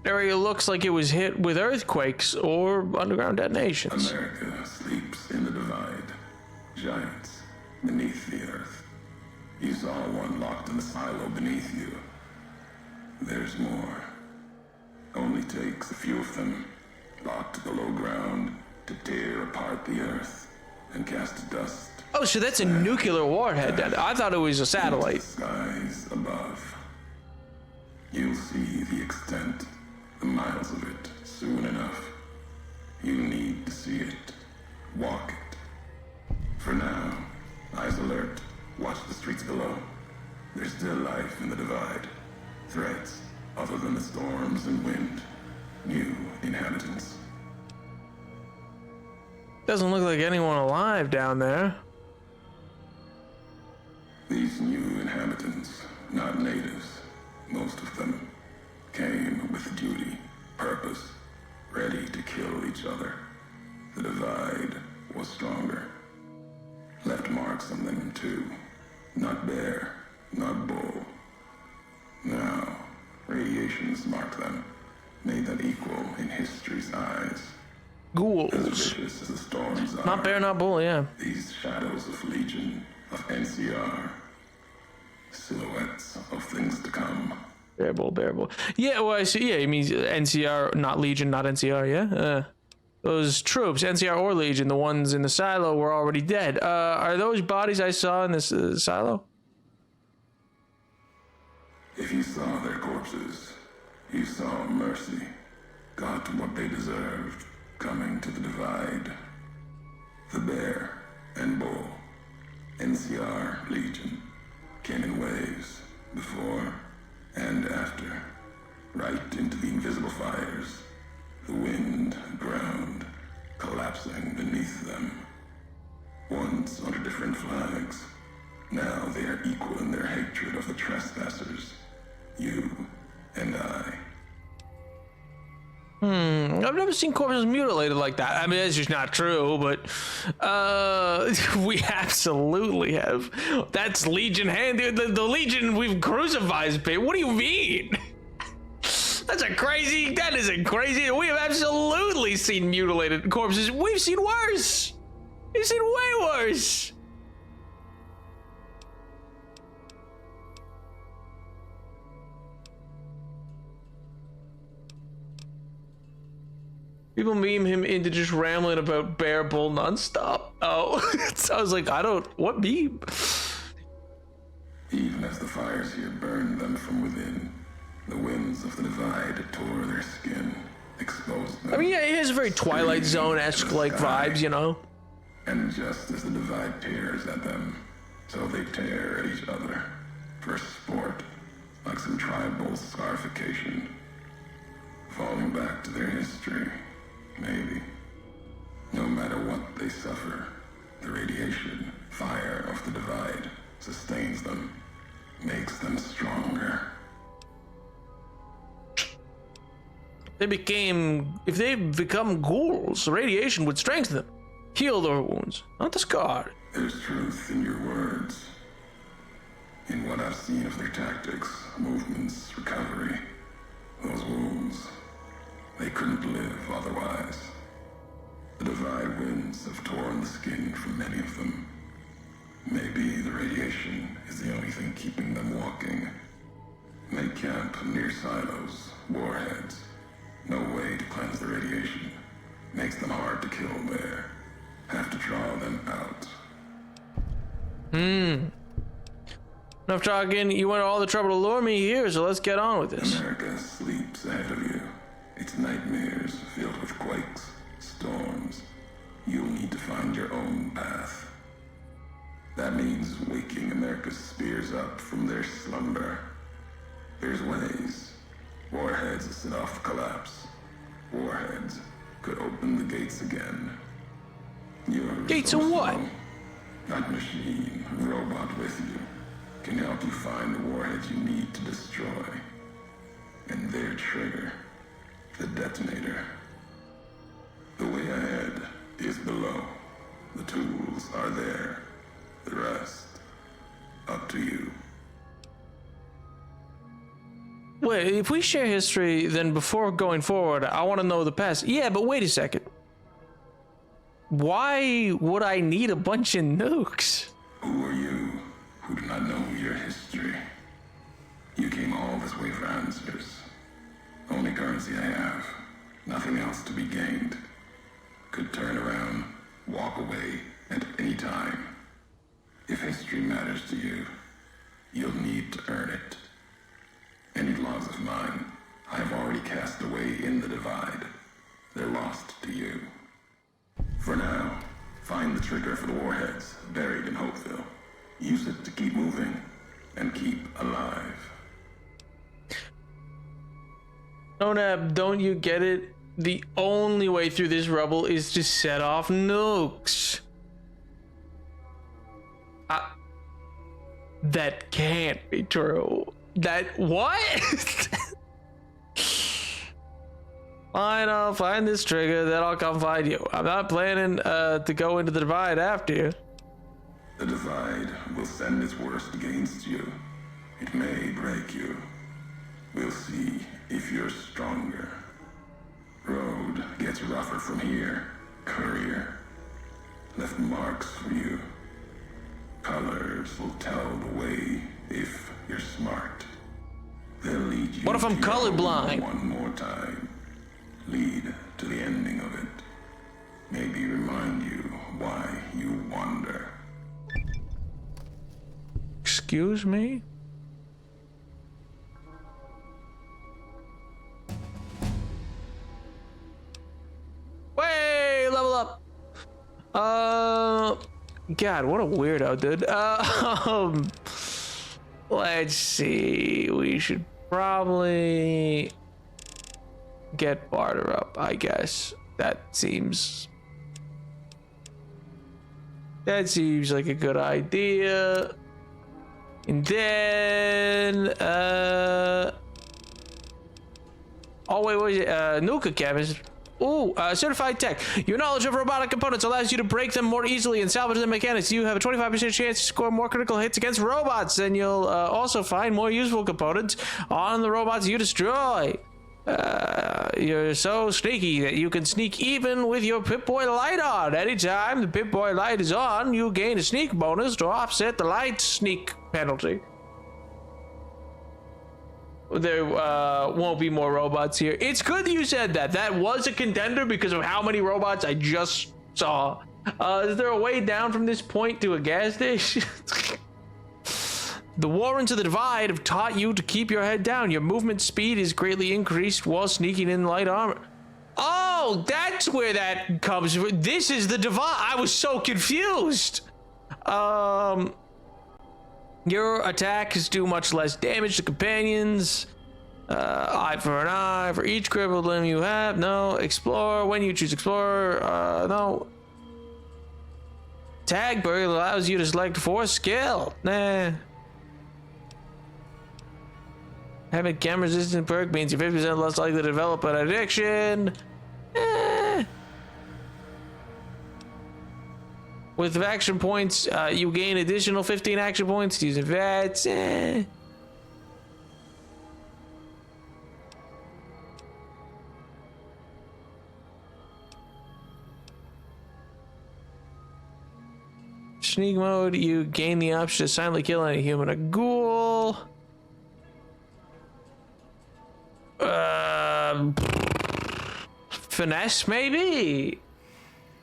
Area looks like it was hit with earthquakes or underground detonations. America sleeps in the Divide. Giants beneath the earth. You saw one locked in the silo beneath you. There's more. Only takes a few of them, locked below ground, to tear apart the earth and cast dust. Oh, so that's a nuclear warhead. I thought it was a satellite. Skies above. You'll see the extent, the miles of it, soon enough. You need to see it. Walk it. For now, eyes alert. Watch the streets below. There's still life in the Divide. Threats, other than the storms and wind. New inhabitants. Doesn't look like anyone alive down there. These new inhabitants, not natives, most of them, came with duty, purpose, ready to kill each other. The Divide was stronger. Left marks on them too. Not bear, not bull. Now, radiations mark them, made them equal in history's eyes. Ghouls. As vicious as the storms are. Not bear, not bull, yeah. These shadows of Legion, of NCR, silhouettes of things to come. Bearable. Yeah, well, I see. Yeah, he means NCR, not Legion, not NCR, yeah? Those troops, NCR or Legion, the ones in the silo were already dead. Are those bodies I saw in this silo? If you saw their corpses, you saw mercy. Got what they deserved, coming to the Divide. The bear and bull, NCR, Legion, came in waves, before and after, right into the invisible fires, the wind, ground, collapsing beneath them. Once under different flags, now they are equal in their hatred of the trespassers, you and I. I've never seen corpses mutilated like that. I mean, that's just not true, but we absolutely have. That's Legion hand. The Legion, we've crucified people. What do you mean? That isn't crazy. We have absolutely seen mutilated corpses. We've seen worse. We've seen way worse. People meme him into just rambling about bear bull nonstop. Oh, I was like, what meme? Even as the fires here burned them from within, the winds of the Divide tore their skin, exposed them. I mean, yeah, it has a very Twilight Zone-esque like vibes, you know? And just as the Divide tears at them, so they tear at each other. For sport, like some tribal scarification. Falling back to their history. Maybe. No matter what they suffer, the radiation, fire, makes them stronger. If they become ghouls, radiation would strengthen them, heal their wounds, not the scar. There's truth in your words. In what I've seen of their tactics, movements, recovery, those wounds, they couldn't live otherwise. The Divide winds have torn the skin from many of them. Maybe the radiation is the only thing keeping them walking. They camp near silos, warheads. No way to cleanse the radiation. Makes them hard to kill there. Have to draw them out. Enough talking. You went to all the trouble to lure me here, so let's get on with this. America sleeps ahead of you. Its nightmares filled with quakes, storms. You'll need to find your own path. That means waking America's spears up from their slumber. There's ways. Warheads set off collapse. Warheads could open the gates again. Gates of what? That machine, robot with you, can help you find the warheads you need to destroy. And their trigger, the detonator. The way ahead is below. The tools are there. The rest, up to you. Wait, if we share history, then before going forward, I want to know the past. Yeah, but wait a second. Why would I need a bunch of nukes? Who are you who do not know your history? You came all this way for answers. Only currency I have. Nothing else to be gained. Could turn around, walk away at any time. If history matters to you, you'll need to earn it. Any laws of mine, I have already cast away in the Divide. They're lost to you. For now, find the trigger for the warheads buried in Hopeville. Use it to keep moving and keep alive. Nonab, don't you get it? The only way through this rubble is to set off nukes. That can't be true. What? Fine, I'll find this trigger, then I'll come find you. I'm not planning to go into the Divide after you. The Divide will send its worst against you. It may break you. We'll see if you're stronger. Road gets rougher from here. Courier left marks for you. Colors will tell the way if you're smart. They'll lead you. What if I'm colorblind? One more time. Lead to the ending of it. Maybe remind you why you wander. Excuse me? Way, level up. God, what a weirdo, dude. Let's see. We should probably get barter up, I guess. That seems like a good idea. And then oh wait, what is it? Nuka chemist. Ooh, certified tech. Your knowledge of robotic components allows you to break them more easily and salvage their mechanics. You have a 25% chance to score more critical hits against robots, and you'll also find more useful components on the robots you destroy. You're so sneaky that you can sneak even with your Pip-Boy light on. Anytime the Pip-Boy light is on, you gain a sneak bonus to offset the light sneak penalty. There won't be more robots here. It's good that you said that. That was a contender because of how many robots I just saw. Is there a way down from this point to a gas station? The Warrens of the Divide have taught you to keep your head down. Your movement speed is greatly increased while sneaking in light armor. Oh, that's where that comes from. This is the Divide. I was so confused. Your attacks do much less damage to companions. Eye for an eye for each crippled limb you have. No. Explorer. When you choose Explorer. No. Tag Burgle allows you to select 4 skill. Nah. Having chem resistant perk means you're 50% less likely to develop an addiction. With action points, you gain additional 15 action points using VATS. Sneak mode, you gain the option to silently kill any human or ghoul. Finesse, maybe?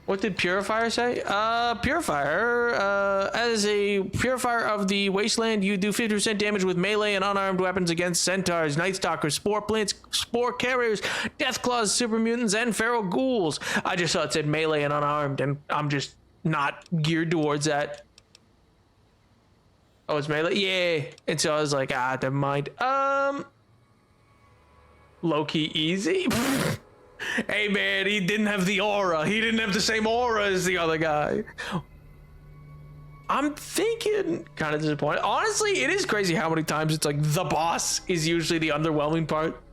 What did Purifier say? Purifier, as a Purifier of the Wasteland, you do 50% damage with melee and unarmed weapons against centaurs, night stalkers, spore plants, spore carriers, death claws, super mutants, and feral ghouls. I just thought it said melee and unarmed, and I'm just not geared towards that. Oh, it's melee? Yeah. And so I was like, never mind. Low-key easy? Hey man, he didn't have the aura. He didn't have the same aura as the other guy. I'm thinking kind of disappointed. Honestly, it is crazy how many times it's like the boss is usually the underwhelming part.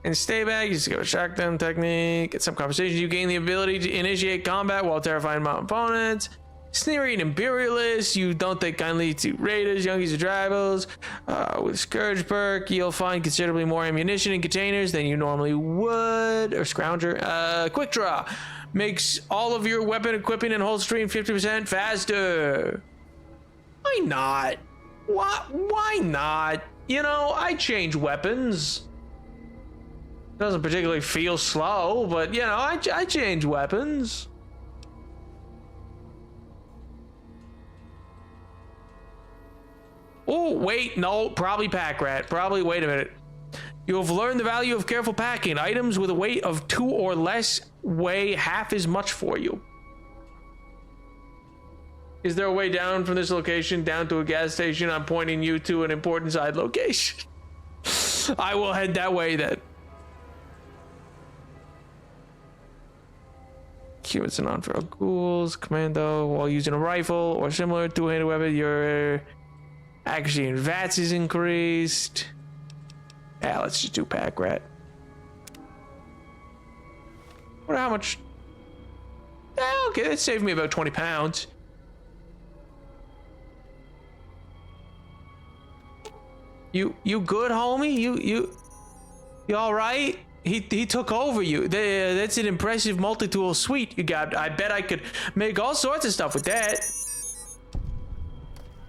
And stay back, you just go shotgun technique. At some conversations, you gain the ability to initiate combat while terrifying my opponents. Sneering Imperialists, you don't take kindly to raiders, youngies, or tribals. With Scourge perk, you'll find considerably more ammunition in containers than you normally would. Or Scrounger. Quick Draw makes all of your weapon equipping and holstering 50% faster. Why not? Why not? You know, I change weapons. Doesn't particularly feel slow, but you know, I change weapons. Oh, wait, no, probably pack rat. Probably, wait a minute. You have learned the value of careful packing. Items with a weight of 2 or less weigh half as much for you. Is there a way down from this location down to a gas station? I'm pointing you to an important side location. I will head that way then. Humans and non-feral ghouls, commando, while using a rifle or similar two-handed weapon, your accuracy and VATS is increased. Yeah, let's just do pack rat. Wonder how much. Okay, that saved me about 20 pounds. You good, homie? You all right? He took over you. That's an impressive multi-tool suite you got. I bet I could make all sorts of stuff with that.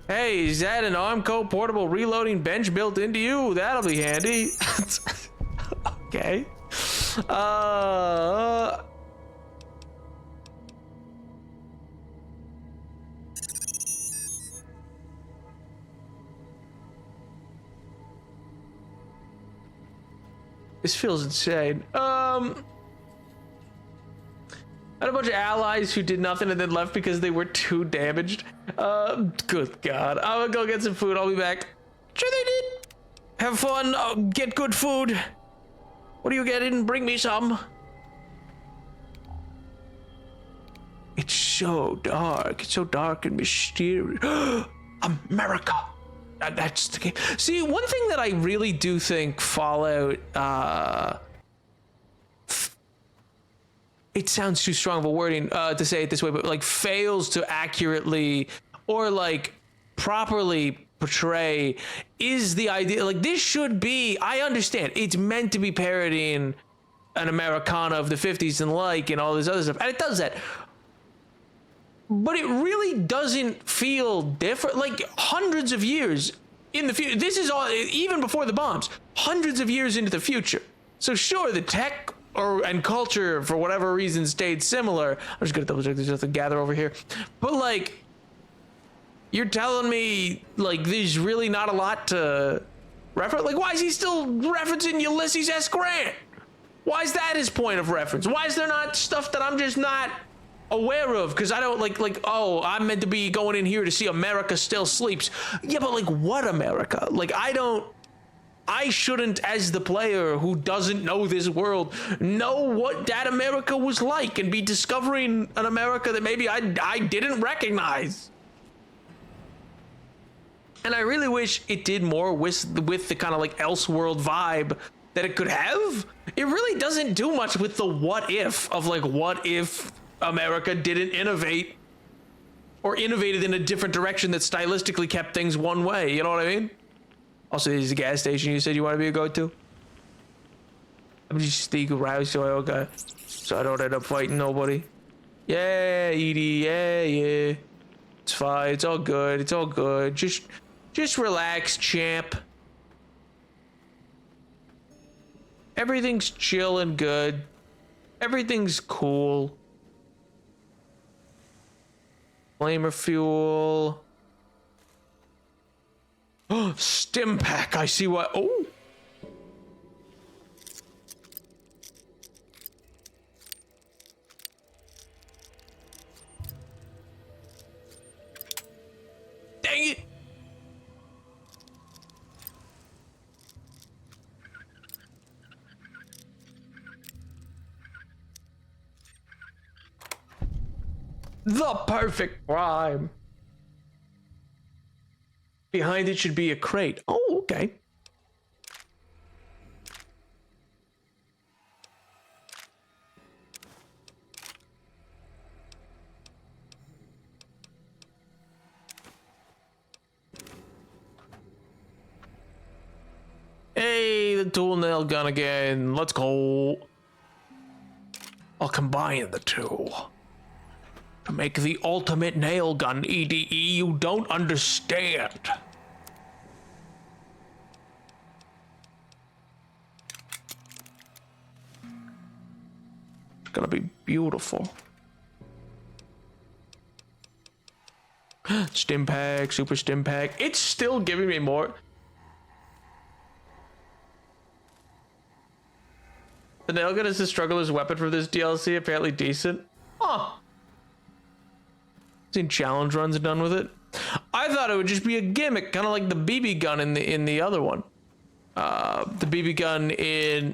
Hey, is that an Armco portable reloading bench built into you? That'll be handy. Okay. This feels insane. I had a bunch of allies who did nothing and then left because they were too damaged. Good God. I'm gonna go get some food. I'll be back. Sure they did. Have fun. Get good food. What are you getting? Bring me some. It's so dark. It's so dark and mysterious. America. That's the game. See, one thing that I really do think Fallout, it sounds too strong of a wording to say it this way, but like fails to accurately or like properly portray is the idea. Like this should be, I understand it's meant to be parodying an Americana of the 50s and like and all this other stuff, and it does that. But it really doesn't feel different. Like hundreds of years in the future. This is all, even before the bombs, hundreds of years into the future. So sure, the tech and culture, for whatever reason, stayed similar. I'm just gonna double check there's nothing gather over here. But like, you're telling me like there's really not a lot to reference? Like, why is he still referencing Ulysses S. Grant? Why is that his point of reference? Why is there not stuff that I'm just not aware of? Because I don't like oh, I'm meant to be going in here to see America Still Sleeps. Yeah, but like what America? Like I shouldn't, as the player who doesn't know this world, know what that America was like and be discovering an America that maybe I didn't recognize. And And I really wish it did more with the kind of like Elseworld vibe that it could have. It really doesn't do much with the what if of like, what if America didn't innovate or innovated in a different direction that stylistically kept things one way, you know what I mean? Also, there's a gas station you said you want to be a go-to. I'm just sneak around so I don't end up fighting nobody. Yeah, Edie, yeah. It's fine, it's all good, it's all good. Just relax, champ. Everything's chill and good. Everything's cool. Flamer fuel. Oh, stim pack. I see what. Oh. Dang it. The perfect rhyme. Behind it should be a crate. Oh, okay. Hey, the tool nail gun again. Let's go. I'll combine the two to make the ultimate nail gun, EDE. You don't understand. It's gonna be beautiful. Stim pack, super stim pack. It's still giving me more. The nail gun is the struggler's weapon for this DLC. Apparently decent. Huh. Seen challenge runs done with it. I thought it would just be a gimmick, kind of like the BB gun in the other one. The BB gun in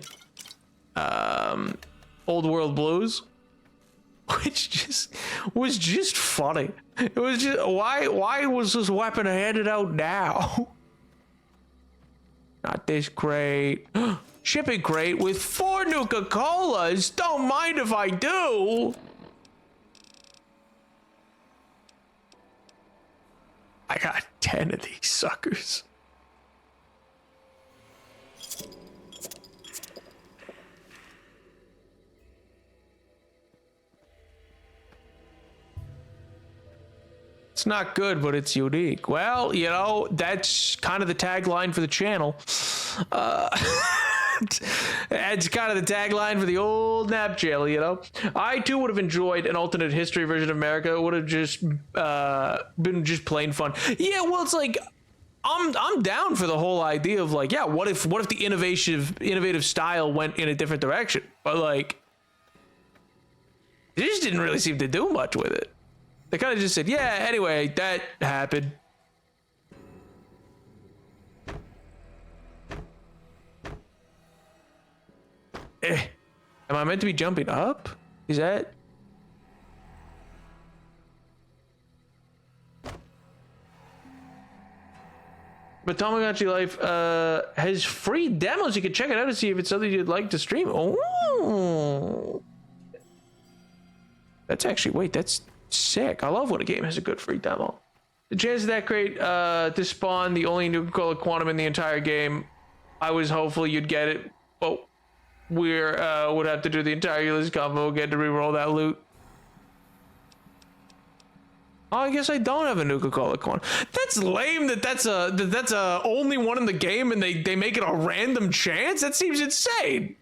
Old World Blues, which just was just funny. It was just why was this weapon handed out now? Not this crate. Shipping crate with 4 Nuka-Colas. Don't mind if I do. I got 10 of these suckers. It's not good, but it's unique. Well, you know, that's kind of the tagline for the channel. It's kind of the tagline for the old nap channel, you know. I too would have enjoyed an alternate history version of America. It would have just been just plain fun. Yeah, well, it's like I'm down for the whole idea of like, yeah, what if the innovative style went in a different direction? But like, they just didn't really seem to do much with it. They kind of just said, yeah, anyway, that happened. Am I meant to be jumping up? Is that? But Tamagotchi Life has free demos. You can check it out to see if it's something you'd like to stream. Oh, that's actually, wait, that's sick. I love when a game has a good free demo. The chance of that crate to spawn the only Nuka-Cola Quantum in the entire game. I was hopeful you'd get it, but we're would have to do the entire Ulysses combo again to re-roll that loot. Oh, I guess I don't have a Nuka-Cola Quantum. That's lame that's a only one in the game and they make it a random chance? That seems insane.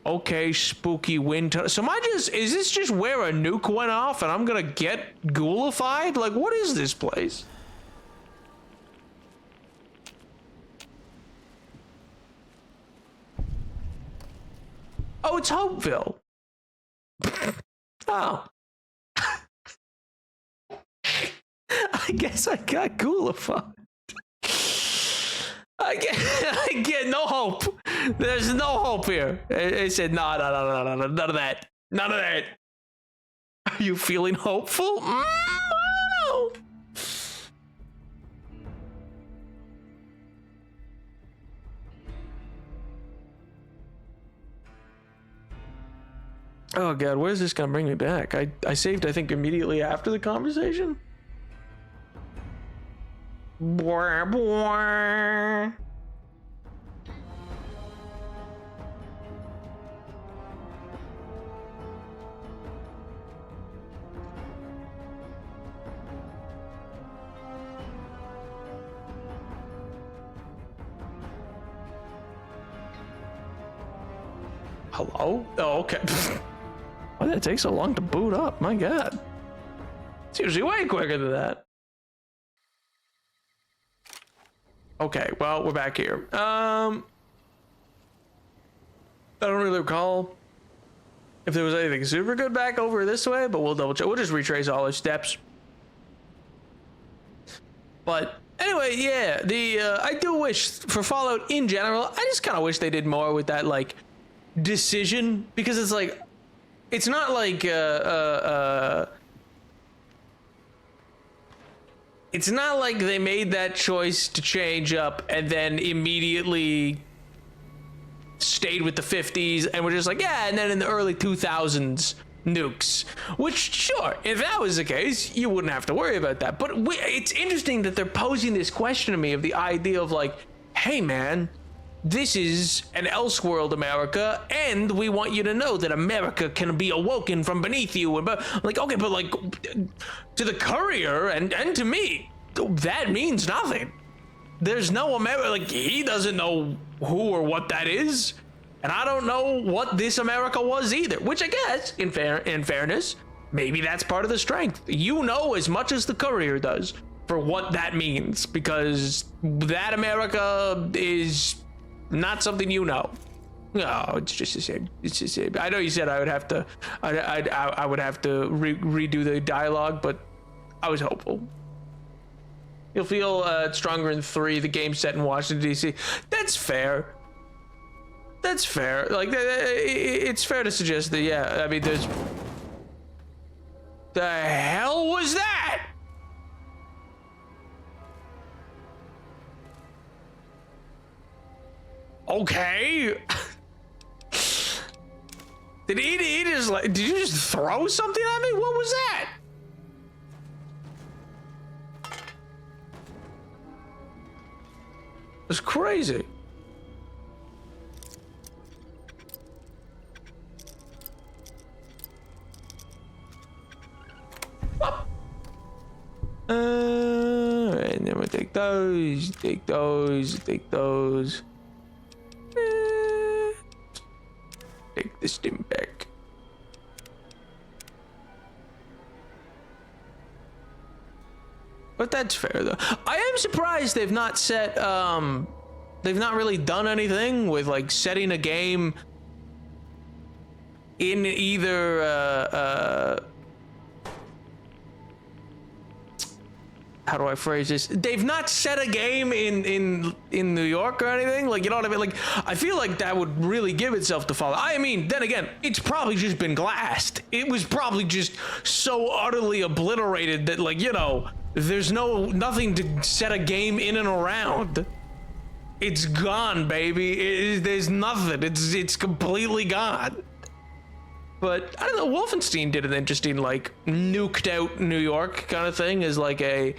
Okay, spooky winter. So is this just where a nuke went off and I'm gonna get ghoulified? Like, what is this place? Oh, it's Hopeville. Oh. I guess I got ghoulified. I get no hope. There's no hope here. I said, no, none of that. None of that. Are you feeling hopeful? I don't know. Oh god, where's this gonna bring me back? I saved, I think, immediately after the conversation. Bwah, bwah. Hello? Oh, okay. Why did it take so long to boot up? My god. It's usually way quicker than that. Okay, well, we're back here. I don't really recall if there was anything super good back over this way, but we'll double check. We'll just retrace all the steps. But anyway, yeah, I do wish for Fallout in general, I just kind of wish they did more with that, like, decision, because it's like, it's not like it's not like they made that choice to change up and then immediately stayed with the 50s and were just like, yeah, and then in the early 2000s nukes, which, sure, if that was the case, you wouldn't have to worry about that. But it's interesting that they're posing this question to me of the idea of like, hey man, this is an Elseworld America, and we want you to know that America can be awoken from beneath you. And like, okay, but like, to the courier and to me, that means nothing. There's no America. Like, he doesn't know who or what that is, and I don't know what this America was either. Which I guess, in fairness, maybe that's part of the strength. You know as much as the courier does for what that means, because that America is not something you know. No, it's just the same. It's the same. I know you said I would have to, I would have to redo the dialogue, but I was hopeful. You'll feel stronger in 3. The game set in Washington D.C. That's fair. That's fair. Like, it's fair to suggest that. Yeah, I mean, there's. The hell was that? Okay. Did he just like, did you just throw something at me? What was that? It's crazy. And then we'll take those, take those, take those. Take this thing back. But that's fair though. I am surprised they've not set they've not really done anything with like setting a game in either how do I phrase this? They've not set a game in New York or anything. Like, you know what I mean? Like, I feel like that would really give itself to Fallout. I mean, then again, it's probably just been glassed. It was probably just so utterly obliterated that, like, you know, there's nothing to set a game in and around. It's gone, baby. There's nothing. It's completely gone. But I don't know. Wolfenstein did an interesting, like, nuked out New York kind of thing as like a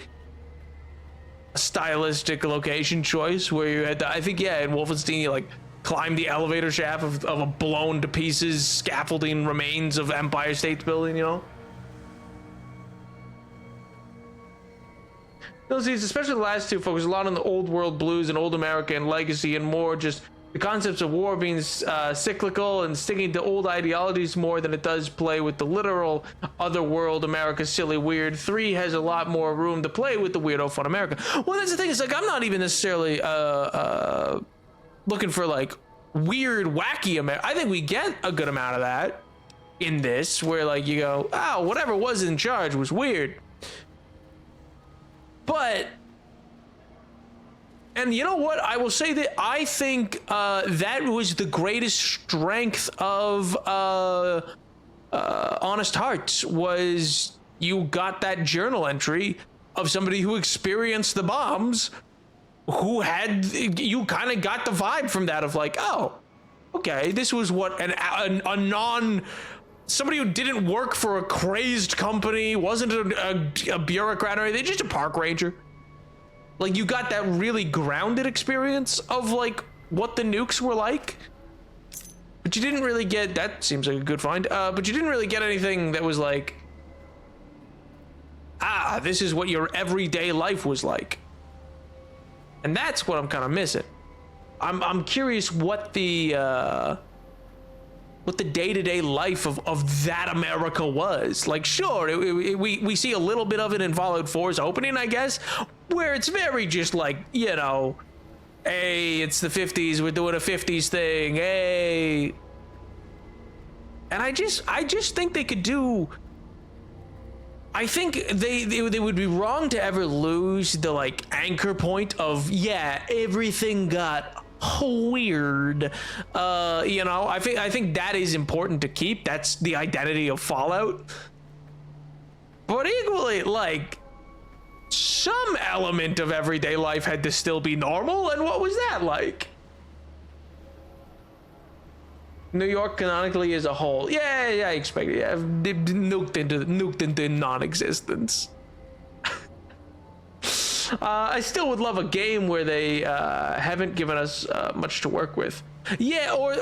stylistic location choice where you had to, I think, yeah, in Wolfenstein you like climb the elevator shaft of a blown to pieces scaffolding remains of Empire State Building, you know? Those, especially the last two, focus a lot on the old world blues and old America and legacy, and more just the concepts of war being cyclical and sticking to old ideologies more than it does play with the literal other world America silly weird. 3 has a lot more room to play with the weirdo fun America. Well, that's the thing. It's like, I'm not even necessarily looking for like weird wacky America. I think we get a good amount of that in this, where like you go, oh, whatever was in charge was weird. But And you know what? I will say that I think that was the greatest strength of Honest Hearts, was you got that journal entry of somebody who experienced the bombs, who had, you kind of got the vibe from that of like, oh, okay, this was what somebody who didn't work for a crazed company, wasn't a bureaucrat or anything, just a park ranger. Like, you got that really grounded experience of like what the nukes were like, but you didn't really get, that seems like a good find, but you didn't really get anything that was like, this is what your everyday life was like. And that's what I'm kind of missing. I'm curious what the day-to-day life of that America was. Like, sure, we see a little bit of it in Fallout 4's opening, I guess, where it's very just like, you know, hey, it's the 50s, we're doing a 50s thing, hey. And I just think they could do, I think they would be wrong to ever lose the like anchor point of, yeah, everything got weird. You know, I think that is important to keep. That's the identity of Fallout. But equally, like, some element of everyday life had to still be normal, and what was that like? New York canonically as a whole, yeah, I expect it. Yeah, nuked into non-existence. I still would love a game where they haven't given us much to work with. Yeah, or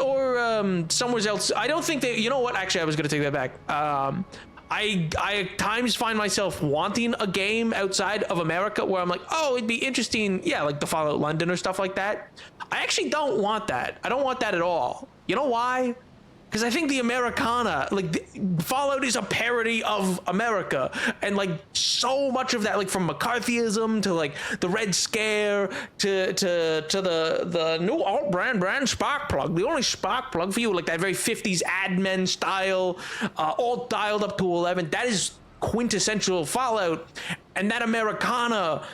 somewhere else. I don't think they, you know what? Actually, I was gonna take that back. I at times find myself wanting a game outside of America where I'm like, oh, it'd be interesting. Yeah, like the Fallout London or stuff like that. I actually don't want that. I don't want that at all. You know why? Because I think the Americana, like, Fallout is a parody of America, and like so much of that, like from McCarthyism to like the Red Scare to the new alt brand spark plug, the only spark plug for you, like that very 50s ad men style, all dialed up to 11. That is quintessential Fallout, and that Americana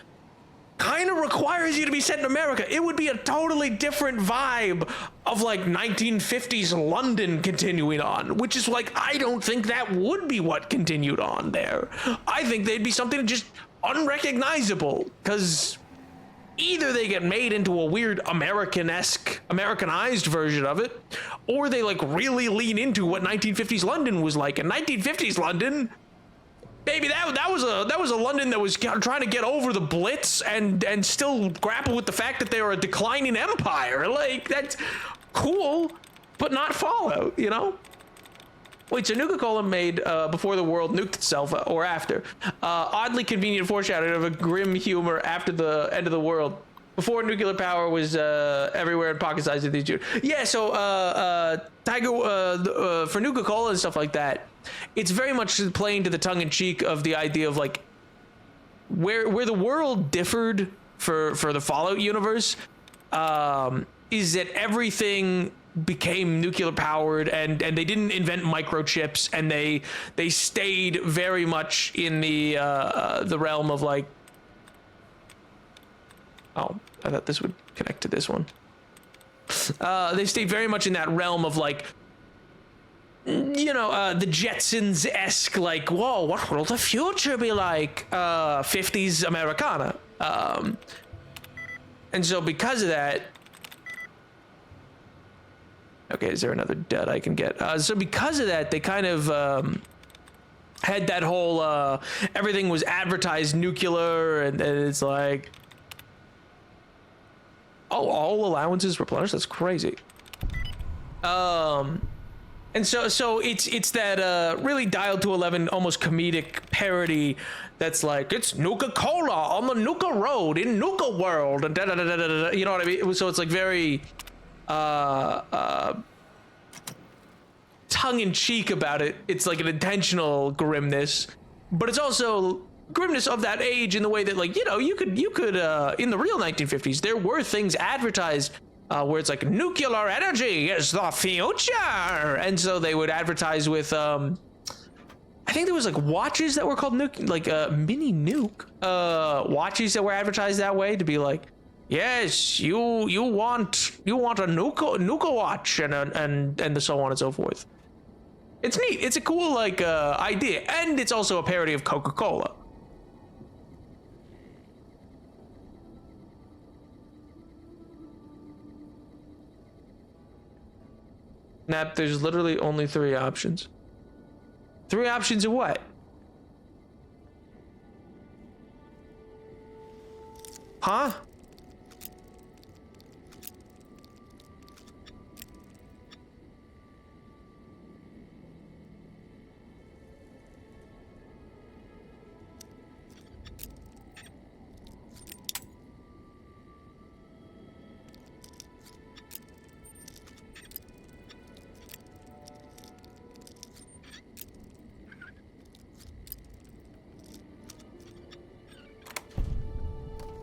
kind of requires you to be set in America. It would be a totally different vibe of like 1950s London continuing on, which is like, I don't think that would be what continued on there. I think they'd be something just unrecognizable, because either they get made into a weird Americanized version of it, or they like really lean into what 1950s London was like. And 1950s London, baby, that was a London that was trying to get over the Blitz and still grapple with the fact that they were a declining empire. Like, that's cool, but not Fallout, you know? Wait, so Nuka-Cola made before the world nuked itself, or after? Oddly convenient foreshadowing of a grim humor after the end of the world. Before nuclear power was everywhere and pocket-sized in these June. Yeah, so Tiger, for Nuka-Cola and stuff like that, it's very much playing to the tongue-in-cheek of the idea of like where the world differed for the Fallout universe, is that everything became nuclear powered, and they didn't invent microchips, and they stayed very much in the realm of like, oh, I thought this would connect to this one. They stayed very much in that realm of like, you know, the Jetsons-esque, like, whoa, what will the future be like? 50s Americana. And so because of that, okay, is there another dud I can get? So because of that, they kind of had that whole, everything was advertised nuclear, and it's like, oh, all allowances replenished? That's crazy. And so it's that really dialed to 11, almost comedic parody that's like, it's Nuka-Cola on the Nuka Road in Nuka World, and da da da da da da. You know what I mean? So it's like very tongue-in-cheek about it. It's like an intentional grimness, but it's also grimness of that age in the way that, like, you know, you could in the real 1950s, there were things advertised where it's like, nuclear energy is the future, and so they would advertise with I think there was like watches that were called mini nuke watches that were advertised that way, to be like, Yes, you want a Nuka watch and the so on and so forth. It's neat. It's a cool like idea, and it's also a parody of Coca-Cola. Nap, there's literally only 3 options. 3 options of what? Huh?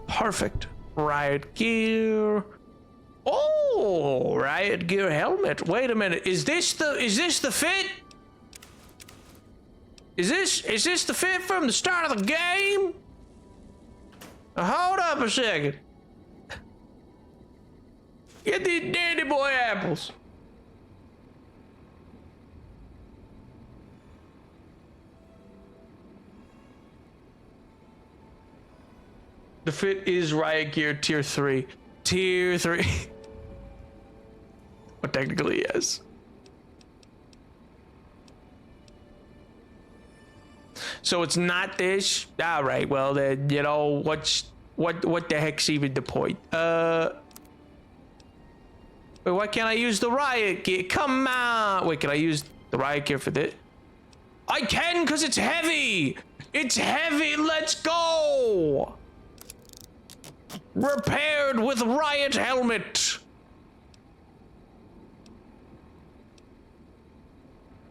Perfect. Riot gear. Oh, riot gear helmet. Wait a minute. Is this the fit? Is this the fit from the start of the game? Hold up a second. Get these dandy boy apples. The fit is riot gear tier 3. Tier 3. But technically, yes. So it's not this? Alright, well then, you know, what the heck's even the point? Wait, why can't I use the riot gear? Come on! Wait, can I use the riot gear for this? I can, because it's heavy! It's heavy, let's go! Repaired with riot helmet.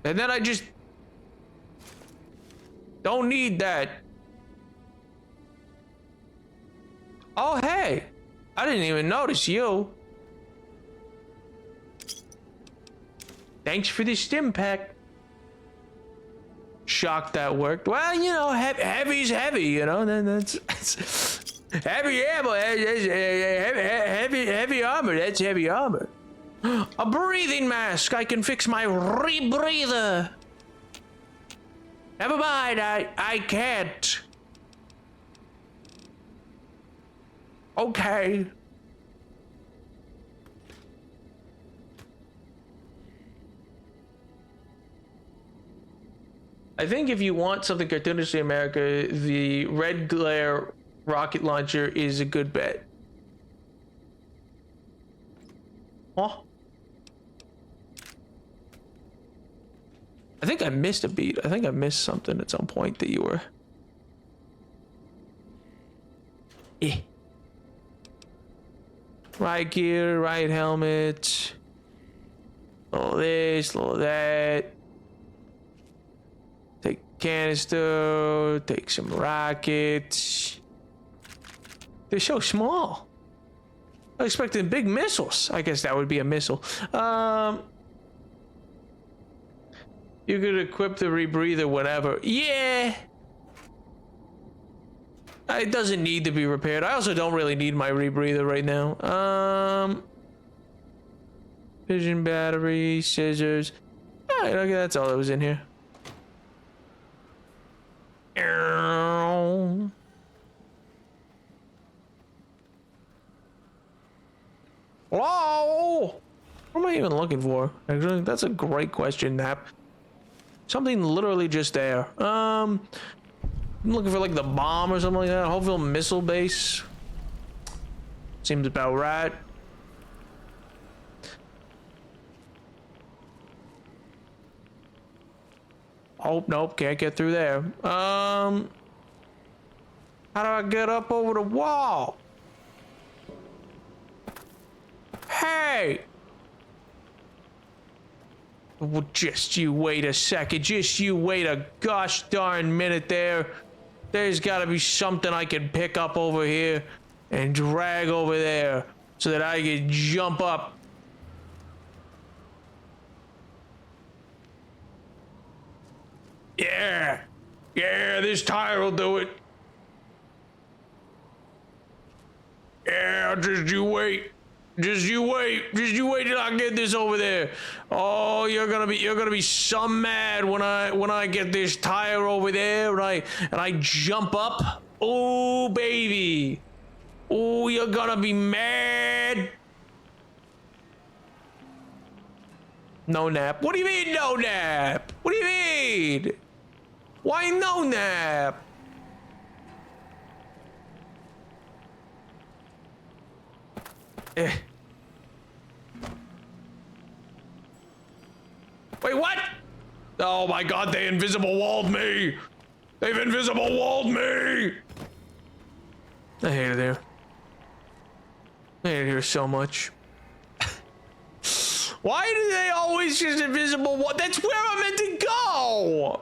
And then I just don't need that. Oh, hey. I didn't even notice you. Thanks for the stim pack. Shocked that worked. Well, you know, heavy's heavy, you know. Then that's heavy ammo, heavy armor, that's heavy armor. A breathing mask, I can fix my rebreather. Never mind, I can't. Okay. I think if you want something cartoonishly America, the red glare rocket launcher is a good bet. Oh. I think I missed a beat. I think I missed something at some point that you were... Riot gear, riot helmet. Little this, little that. Take canister, take some rockets. They're so small. I expected big missiles. I guess that would be a missile. You could equip the rebreather whenever. Yeah. It doesn't need to be repaired. I also don't really need my rebreather right now. Vision battery, scissors. Alright, okay, that's all that was in here. Hello? What am I even looking for? Actually, that's a great question, Nap. Something literally just there. I'm looking for like the bomb or something like that. Hopefully missile base. Seems about right. Oh, nope, can't get through there. How do I get up over the wall? Hey! Well, just you wait a second. Just you wait a gosh darn minute there. There's gotta be something I can pick up over here and drag over there so that I can jump up. Yeah. Yeah, this tire will do it. Yeah, now. Just you wait. Just you wait. Just you wait till I get this over there. Oh, you're gonna be so mad when I get this tire over there and I jump up. Oh, baby. Oh, you're gonna be mad. No nap. What do you mean no nap? What do you mean? Why no nap? Eh. Wait, what? Oh my god, they invisible walled me! They've invisible walled me! I hate it here. I hate it here so much. Why do they always just invisible wall? That's where I'm meant to go!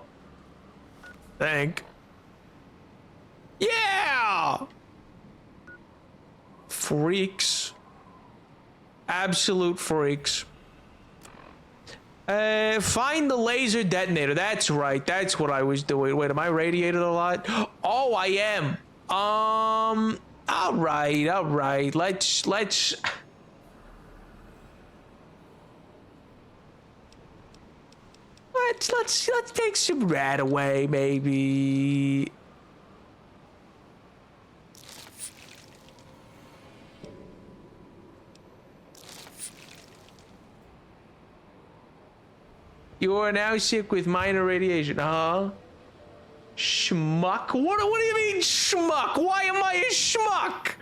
Yeah! Freaks. Absolute freaks. Find the laser detonator. That's right. That's what I was doing. Wait, am I radiated a lot? Oh, I am. All right. Let's take some rat away, maybe. You are now sick with minor radiation, huh? Schmuck? What do you mean, schmuck? Why am I a schmuck?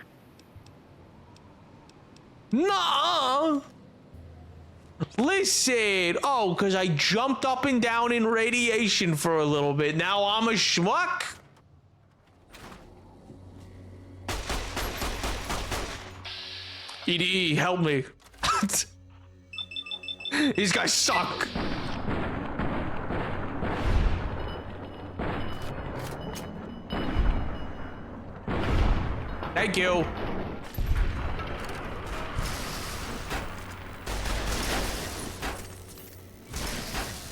Nah. Listen. Oh, because I jumped up and down in radiation for a little bit. Now I'm a schmuck? EDE, help me. These guys suck. Thank you.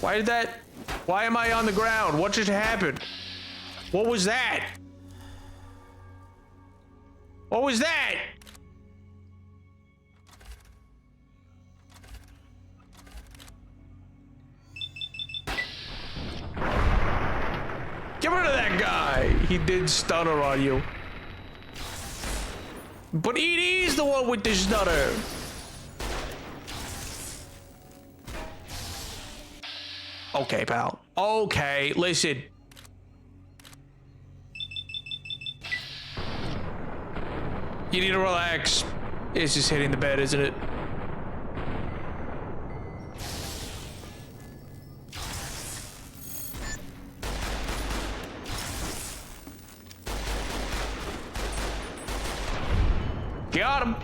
Why am I on the ground? What just happened? What was that? What was that? Get rid of that guy. He did stutter on you. But ED's the one with the stutter. Okay, pal. Okay, listen. You need to relax. It's just hitting the bed, isn't it? Got him.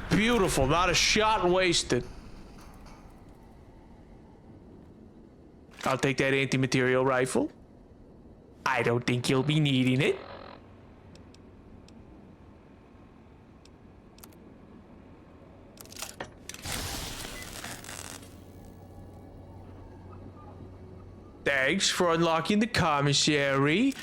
Beautiful. Not a shot wasted. I'll take that anti-material rifle. I don't think you'll be needing it. Thanks for unlocking the commissary.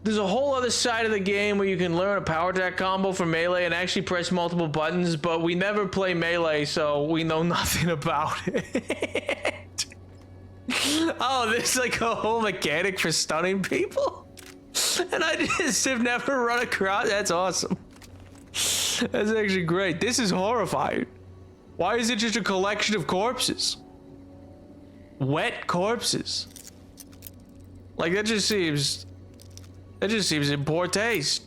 There's a whole other side of the game where you can learn a power attack combo for melee and actually press multiple buttons, but we never play melee, so we know nothing about it. Oh, there's like a whole mechanic for stunning people? And I just have never run across. That's awesome. That's actually great. This is horrifying. Why is it just a collection of corpses? Wet corpses. Like, that just seems in poor taste.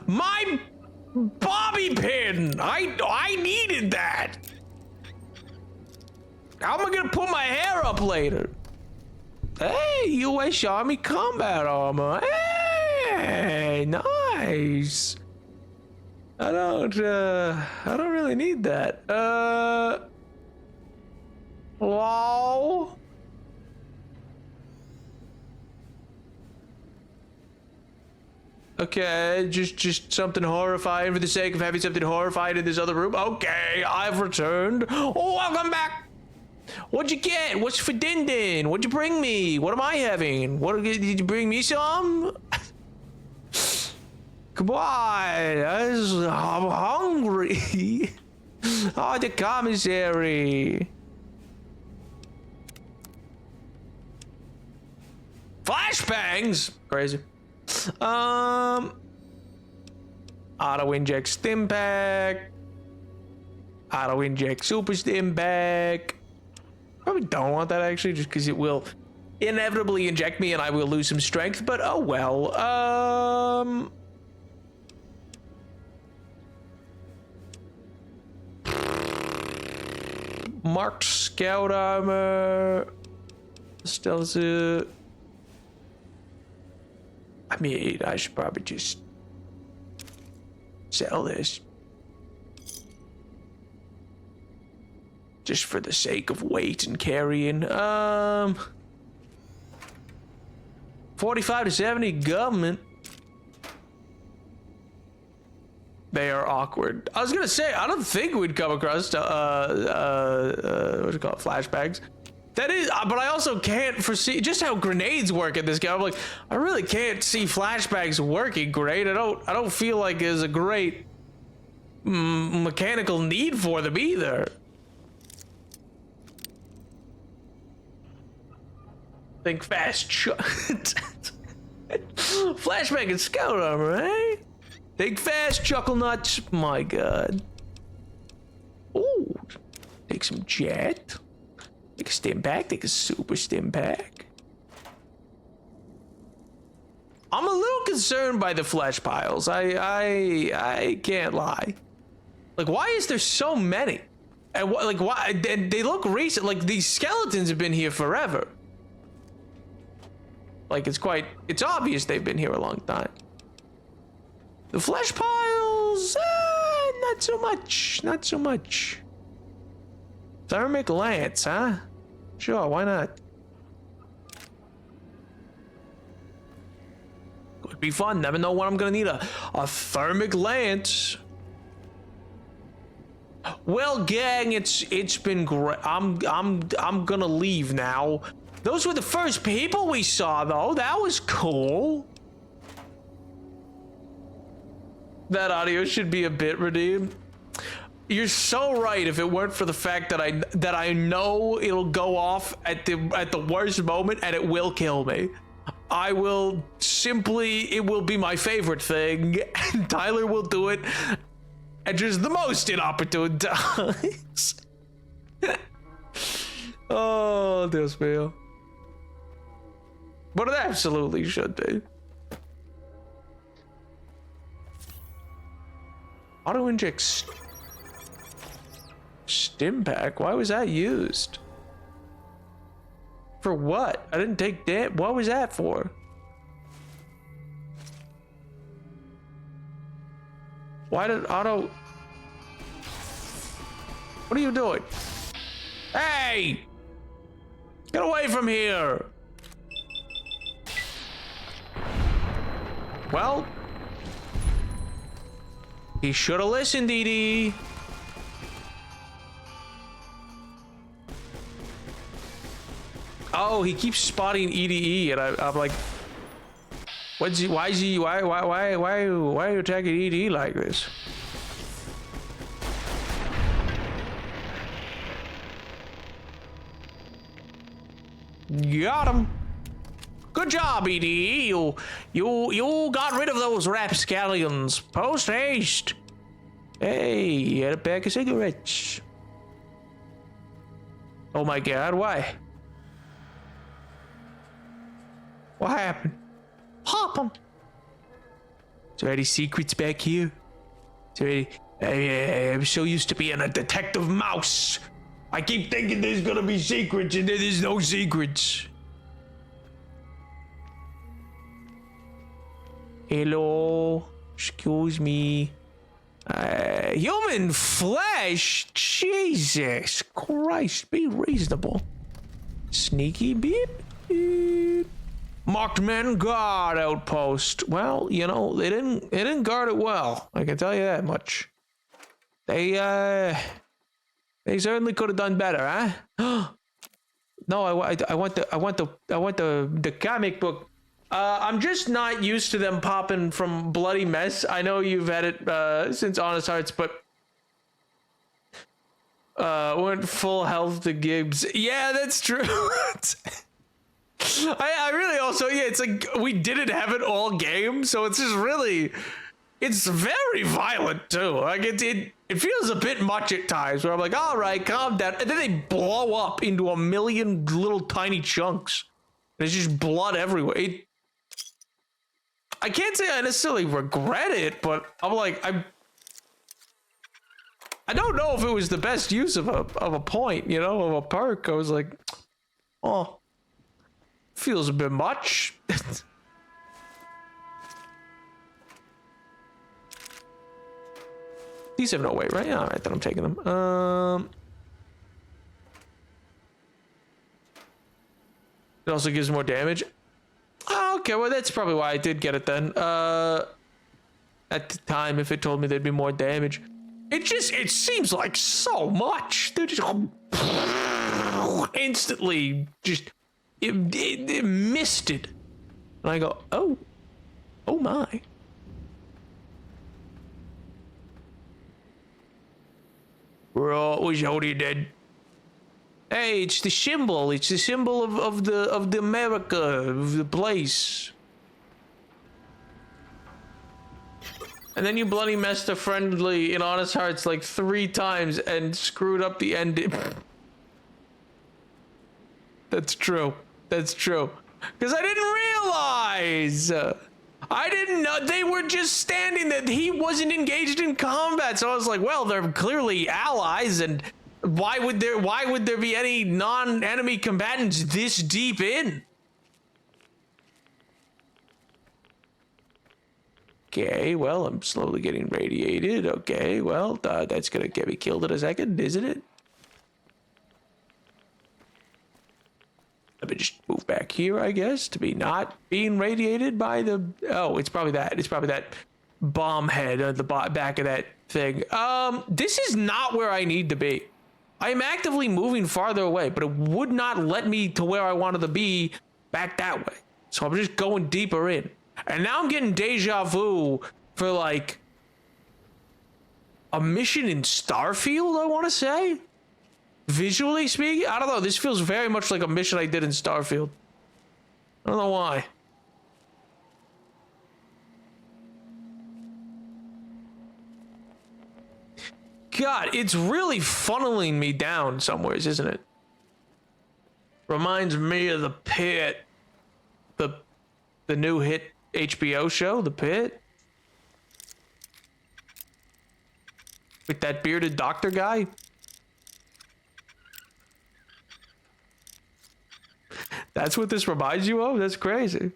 My bobby pin! I needed that! How am I gonna put my hair up later? Hey, US Army combat armor. Hey, nice. I don't really need that. Lol. Okay, just something horrifying for the sake of having something horrifying in this other room. Okay, I've returned. Welcome back. What'd you get? What's for din din? What'd you bring me? What am I having? What did you bring me some? Come on, I'm hungry. Oh, the commissary. Flashbangs. Crazy. Auto inject stim pack. Auto inject super stim pack. Probably don't want that actually, just because it will inevitably inject me and I will lose some strength. But oh well. Marked scout armor. Stealth suit. I mean, I should probably just sell this. Just for the sake of weight and carrying. 45 to 70 government. They are awkward. I was gonna say, I don't think we'd come across what do you call it, flashbacks. That is, but I also can't foresee just how grenades work in this game. I'm like, I really can't see flashbacks working great. I don't feel like there's a great mechanical need for them either. Think fast, flashback and scout armor, eh? Think fast, chuckle nuts. My God. Ooh, take some jet. Take a stim pack. Take a super stim pack. I'm a little concerned by the flesh piles. I can't lie. Like, why is there so many? And like, why? They look recent. Like, these skeletons have been here forever. Like, it's obvious they've been here a long time. The flesh piles, not so much. Not so much. Thermic lance, huh? Sure, why not? Could be fun. Never know when I'm gonna need a thermic lance. Well, gang, it's been great. I'm gonna leave now. Those were the first people we saw, though. That was cool. That audio should be a bit redeemed. You're so right. If it weren't for the fact that I know it'll go off at the worst moment and it will kill me. I will simply, it will be my favorite thing, and Tyler will do it at just the most inopportune times. Oh, Dios mío. But it absolutely should be. Auto inject stim pack. Why was that used? For what? I didn't take that. What was that for? Why did auto? What are you doing? Hey! Get away from here! Well, he should have listened, Edie. Oh, he keeps spotting EDE, and I'm like, why are you attacking EDE like this? Got him. Good job, EDE. You got rid of those rapscallions. Post haste. Hey, you had a pack of cigarettes. Oh my God, why? What happened? Pop 'em. Is there any secrets back here? Is there any... I'm so used to being a detective mouse. I keep thinking there's gonna be secrets and there is no secrets. Hello, excuse me. Human flesh? Jesus Christ, be reasonable. Sneaky beep, beep. Marked men guard outpost. Well, you know, they didn't guard it well. I can tell you that much. They They certainly could have done better, huh? No, I want the comic book. I'm just not used to them popping from Bloody Mess. I know you've had it since Honest Hearts, but went full health to Gibbs. Yeah, that's true. I really also, yeah, it's like we didn't have it all game, so it's just really, it's very violent too. Like it feels a bit much at times where I'm like, all right, calm down. And then they blow up into a million little tiny chunks. There's just blood everywhere. I can't say I necessarily regret it, but I'm like, I don't know if it was the best use of a point, you know, of a perk. I was like, oh, feels a bit much. These have no weight, right? All right, then I'm taking them. It also gives more damage. Oh, okay, well, that's probably why I did get it then. At the time, if it told me there'd be more damage. It seems like so much. They're just instantly just it misted. And I go, oh my. We're already dead. Hey, it's the symbol. It's the symbol of the America, of the place. And then you bloody messed a friendly in Honest Hearts like 3 times and screwed up the ending. That's true. That's true. Because I didn't realize. I didn't know. They were just standing there. He wasn't engaged in combat. So I was like, well, they're clearly allies. And why would there be any non-enemy combatants this deep in? Okay, well, I'm slowly getting radiated. Okay, well, that's gonna get me killed in a second, isn't it? Let me just move back here, I guess, to be not being radiated by the... Oh, it's probably that. It's probably that bomb head at the back of that thing. This is not where I need to be. I'm actively moving farther away, but it would not let me to where I wanted to be back that way. So I'm just going deeper in. And now I'm getting deja vu for like a mission in Starfield, I want to say. Visually speaking, I don't know. This feels very much like a mission I did in Starfield. I don't know why. God, it's really funneling me down somewheres, isn't it? Reminds me of The Pit. The new hit HBO show, The Pit. With that bearded doctor guy. That's what this reminds you of? That's crazy.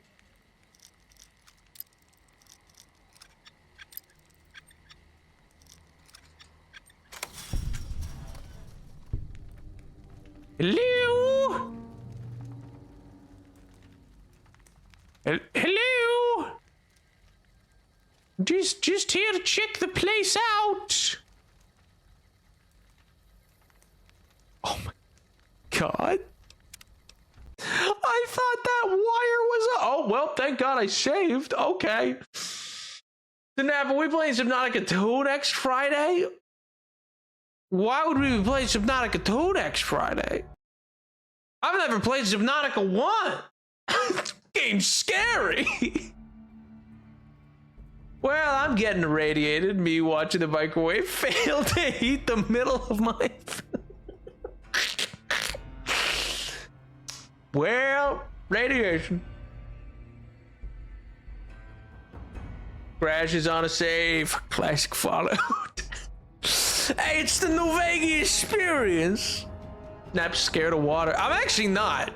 Hello? Hello? Just here to check the place out. Oh my God. I thought that wire was oh well, thank God I saved. Okay. So now, are we playing Subnautica 2 next Friday? Why would we be playing Subnautica 2 next Friday? I've never played Subnautica 1. This game's scary. Well, I'm getting irradiated. Me watching the microwave fail to heat the middle of my... Well, radiation. Crashes on a save. Classic Fallout. Hey, it's the New Vegas experience. Not scared of water. I'm actually not.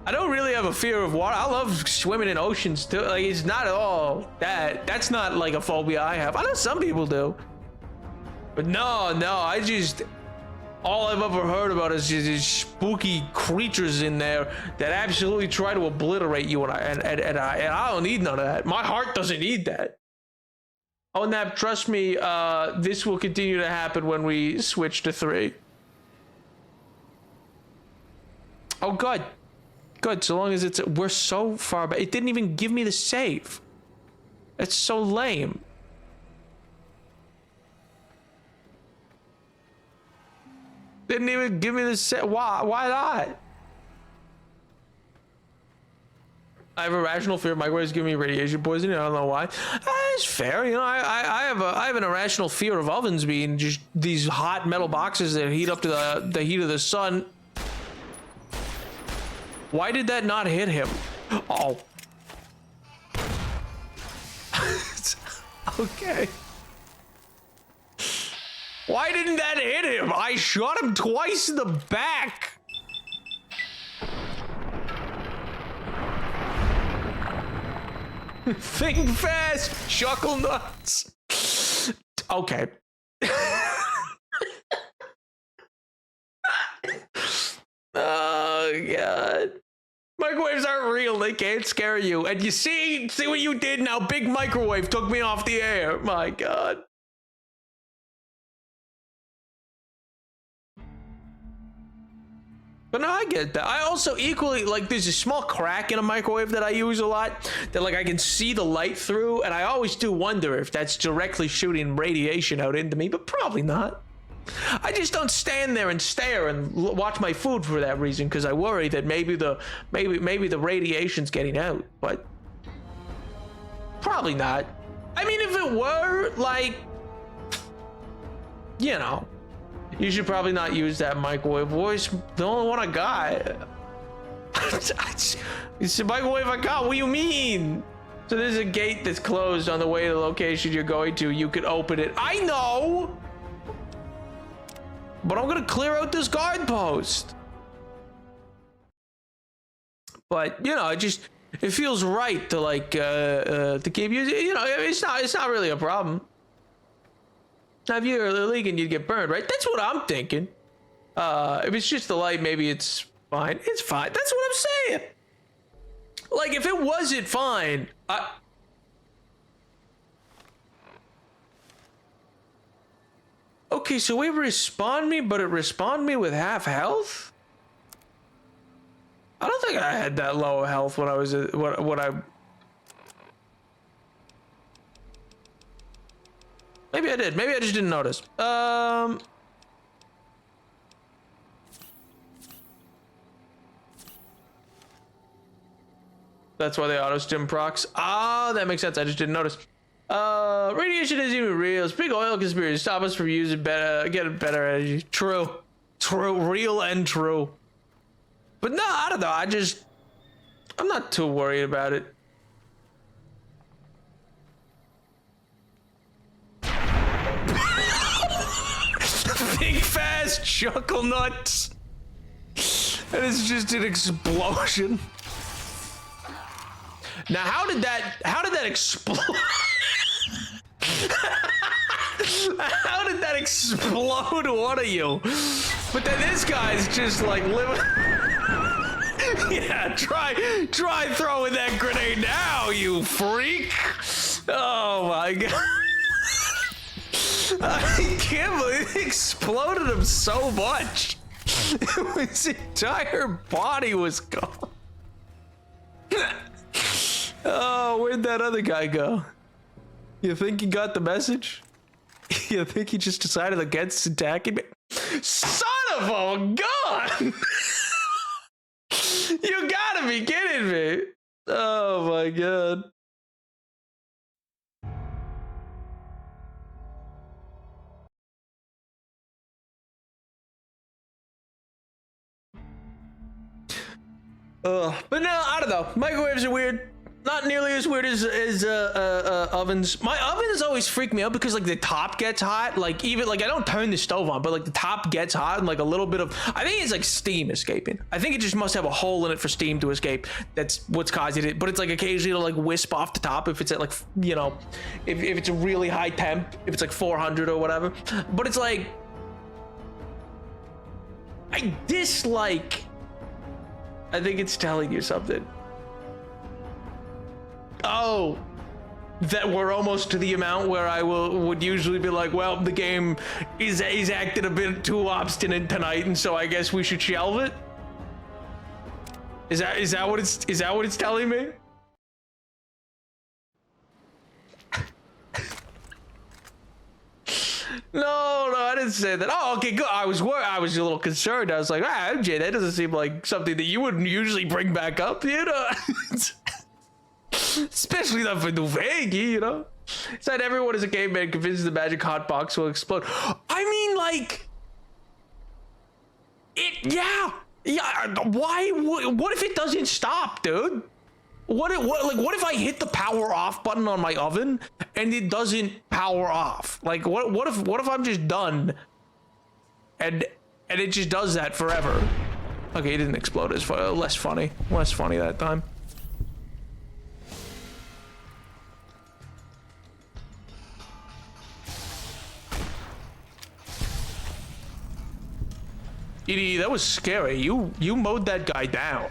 I don't really have a fear of water. I love swimming in oceans too. Like, it's not at all that. That's not like a phobia I have. I know some people do. But no, I just... All I've ever heard about is just these spooky creatures in there that absolutely try to obliterate you, and I don't need none of that. My heart doesn't need that. Oh, Nap, trust me, this will continue to happen when we switch to 3. Oh, good. Good, so long as it's... We're so far back. It didn't even give me the save. It's so lame. Didn't even give me the save. Why not? I have a rational fear of microwaves giving me radiation poisoning. I don't know why. It's fair, you know. I have an irrational fear of ovens being just these hot metal boxes that heat up to the heat of the sun. Why did that not hit him? Oh. Okay. Why didn't that hit him? I shot him twice in the back. Think fast, chuckle nuts. Okay. Oh god. Microwaves aren't real, they can't scare you. And you see what you did now? Big microwave took me off the air. My god. But no, I get that. I also equally, like, there's a small crack in a microwave that I use a lot that, like, I can see the light through, and I always do wonder if that's directly shooting radiation out into me, but probably not. I just don't stand there and stare and watch my food for that reason, because I worry that maybe the radiation's getting out, but probably not. I mean, if it were, like, you know, you should probably not use that microwave voice. The only one I got. It's the microwave I got. What do you mean? So there's a gate that's closed on the way to the location you're going to. You could open it. I know. But I'm gonna clear out this guard post. But you know, it feels right to like to keep using. You know, it's not really a problem. Now, if you're leaking, you'd get burned, right? That's what I'm thinking. If it's just the light, maybe it's fine. It's fine. That's what I'm saying. Like, if it wasn't fine, okay, so it respawned me, but it respawned me with half health? I don't think I had that low health when I was Maybe I did. Maybe I just didn't notice. That's why they auto-stim procs. Ah, that makes sense. I just didn't notice. Radiation isn't even real. It's big oil conspiracy. Stop us from using getting better energy. True. Real and true. But no, I don't know. I'm not too worried about it. Think fast, chuckle nuts. And it's just an explosion. Now, how did that explode? How did that explode one of you? But then this guy's just like living. Yeah, try throwing that grenade now, you freak. Oh my god. I can't believe it exploded him so much. His entire body was gone. Oh, where'd that other guy go? You think he got the message? You think he just decided against attacking me? Son of a gun! You gotta be kidding me. Oh my god. But no, I don't know. Microwaves are weird. Not nearly as weird as ovens. My ovens always freak me out because like the top gets hot. Like even like I don't turn the stove on, but like the top gets hot and like a little bit of, I think it's like steam escaping. I think it just must have a hole in it for steam to escape. That's what's causing it. But it's like occasionally it'll like wisp off the top if it's at like, you know, if it's a really high temp, if it's like 400 or whatever. But it's like, I dislike, I think it's telling you something. Oh, that we're almost to the amount where I would usually be like, well, the game is acting a bit too obstinate tonight, and so I guess we should shelve it. Is that what it's telling me? No, I didn't say that. Oh, okay, good. I was a little concerned. I was like, MJ, that doesn't seem like something that you wouldn't usually bring back up, you know? Especially not for Nuvegi, you know? Said everyone is a caveman convinced the magic hotbox will explode. I mean, like, yeah. Why? What if it doesn't stop, dude? What if I hit the power off button on my oven and it doesn't power off? Like, what if I'm just done and it just does that forever? Okay, it didn't explode. It's less funny that time. Edie, that was scary. You mowed that guy down.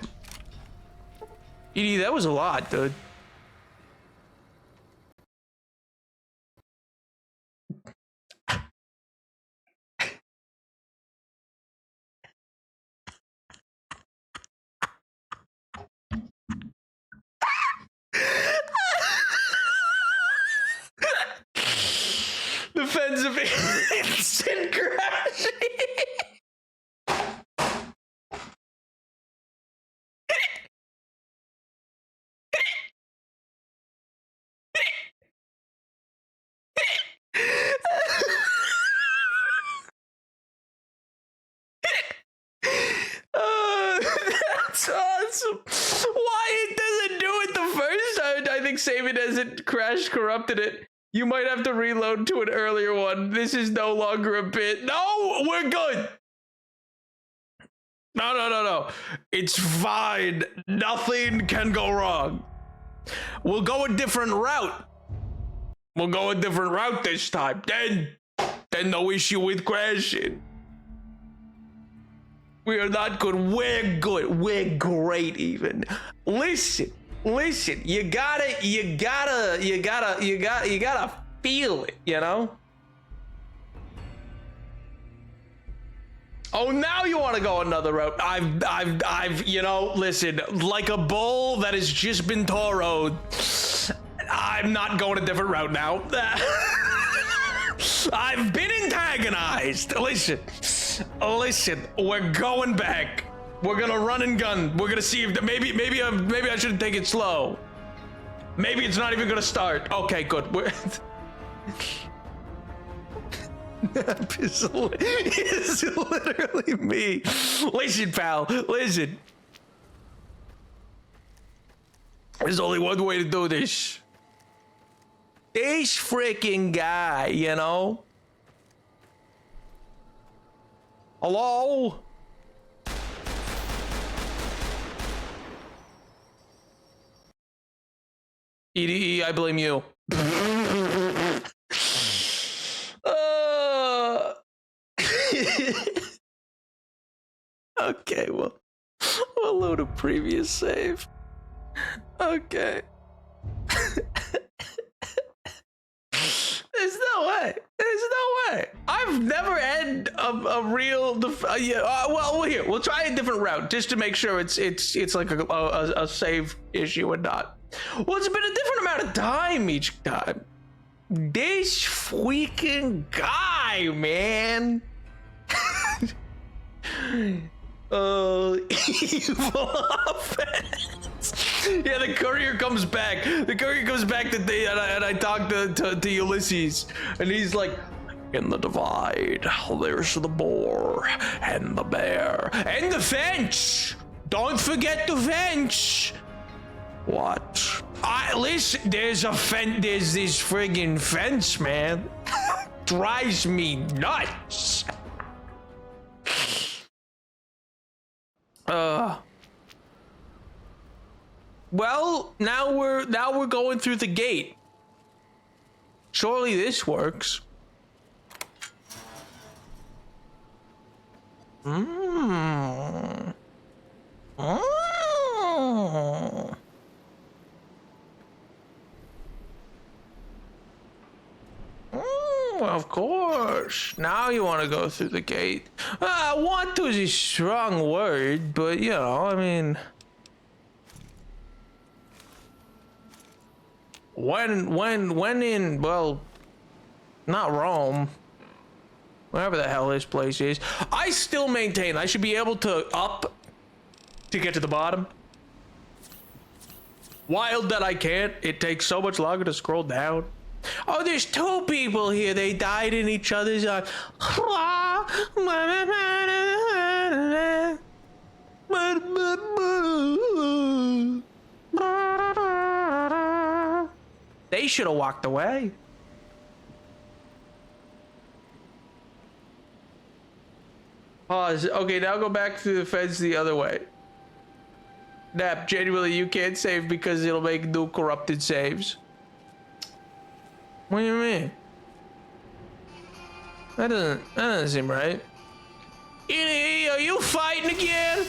Edie, that was a lot, dude. The fence of instant crashing. That's awesome. Why it doesn't do it the first time? I think saving as it crashed corrupted it. You might have to reload to an earlier one. This is no longer a bit. No, we're good. No. It's fine. Nothing can go wrong. We'll go a different route. We'll go a different route this time. Then no issue with crashing. We are not good. We're good. We're great even. Listen. You gotta feel it, you know? Oh, now you want to go another route. I've, you know, listen, like a bull that has just been toroed. I'm not going a different route now. I've been antagonized. Listen, we're going back. We're gonna run and gun. We're gonna see if maybe I should take it slow. Maybe it's not even gonna start. Okay, good. It's literally me. Listen, pal. Listen. There's only one way to do this. This freaking guy, you know? Hello? EDE, I blame you. Okay, well, we'll load a previous save. Okay. There's no way. I've never had a real well, here we'll try a different route just to make sure it's like a save issue and not. Well, it's been a different amount of time each time. This freaking guy, man. Evil offense. Yeah, the courier comes back. The courier comes back today, and I talked to Ulysses, and he's like, in the divide, there's the boar and the bear and the fence. Don't forget the fence. What? Listen, there's this friggin' fence, man. Drives me nuts. Well, now we're going through the gate. Surely this works. Of course. Now you want to go through the gate. Want to is a strong word, but you know, I mean, when in, well, not Rome, wherever the hell this place is, I still maintain I should be able to up to get to the bottom. Wild that I can't. It takes so much longer to scroll down. Oh, there's two people here. They died in each other's arms. They should have walked away. Pause. Okay, now go back through the fence the other way. Nap, genuinely, you can't save because it'll make new corrupted saves. What do you mean? That doesn't seem right. Edie, are you fighting again?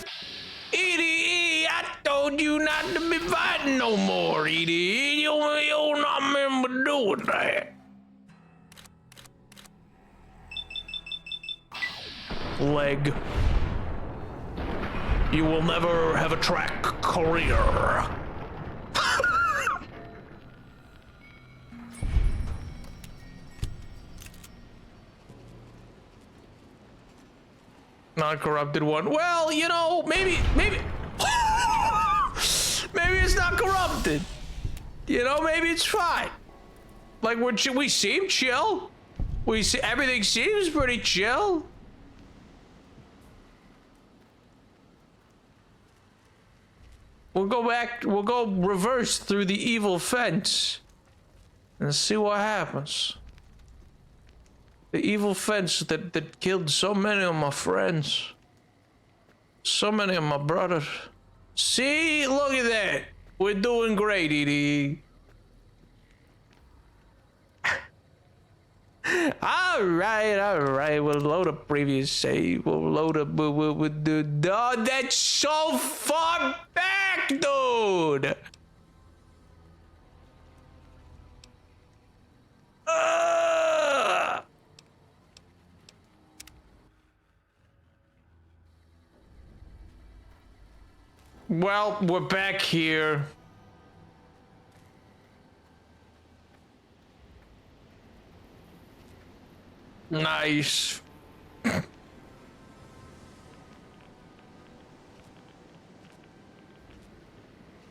Edie, I told you not to be fighting no more, Edie. You not remember doing that. Leg. You will never have a track career. Non-corrupted one. Well, you know, maybe maybe it's not corrupted. You know, maybe it's fine. Like we seem chill. Everything seems pretty chill. We'll go back, we'll go reverse through the evil fence and see what happens. The evil fence that killed so many of my friends. So many of my brothers. See, look at that. We're doing great, Edie. All right. We'll load a previous save. We'll load up. We'll do. Oh, that's so far back, dude. Well, we're back here. Nice.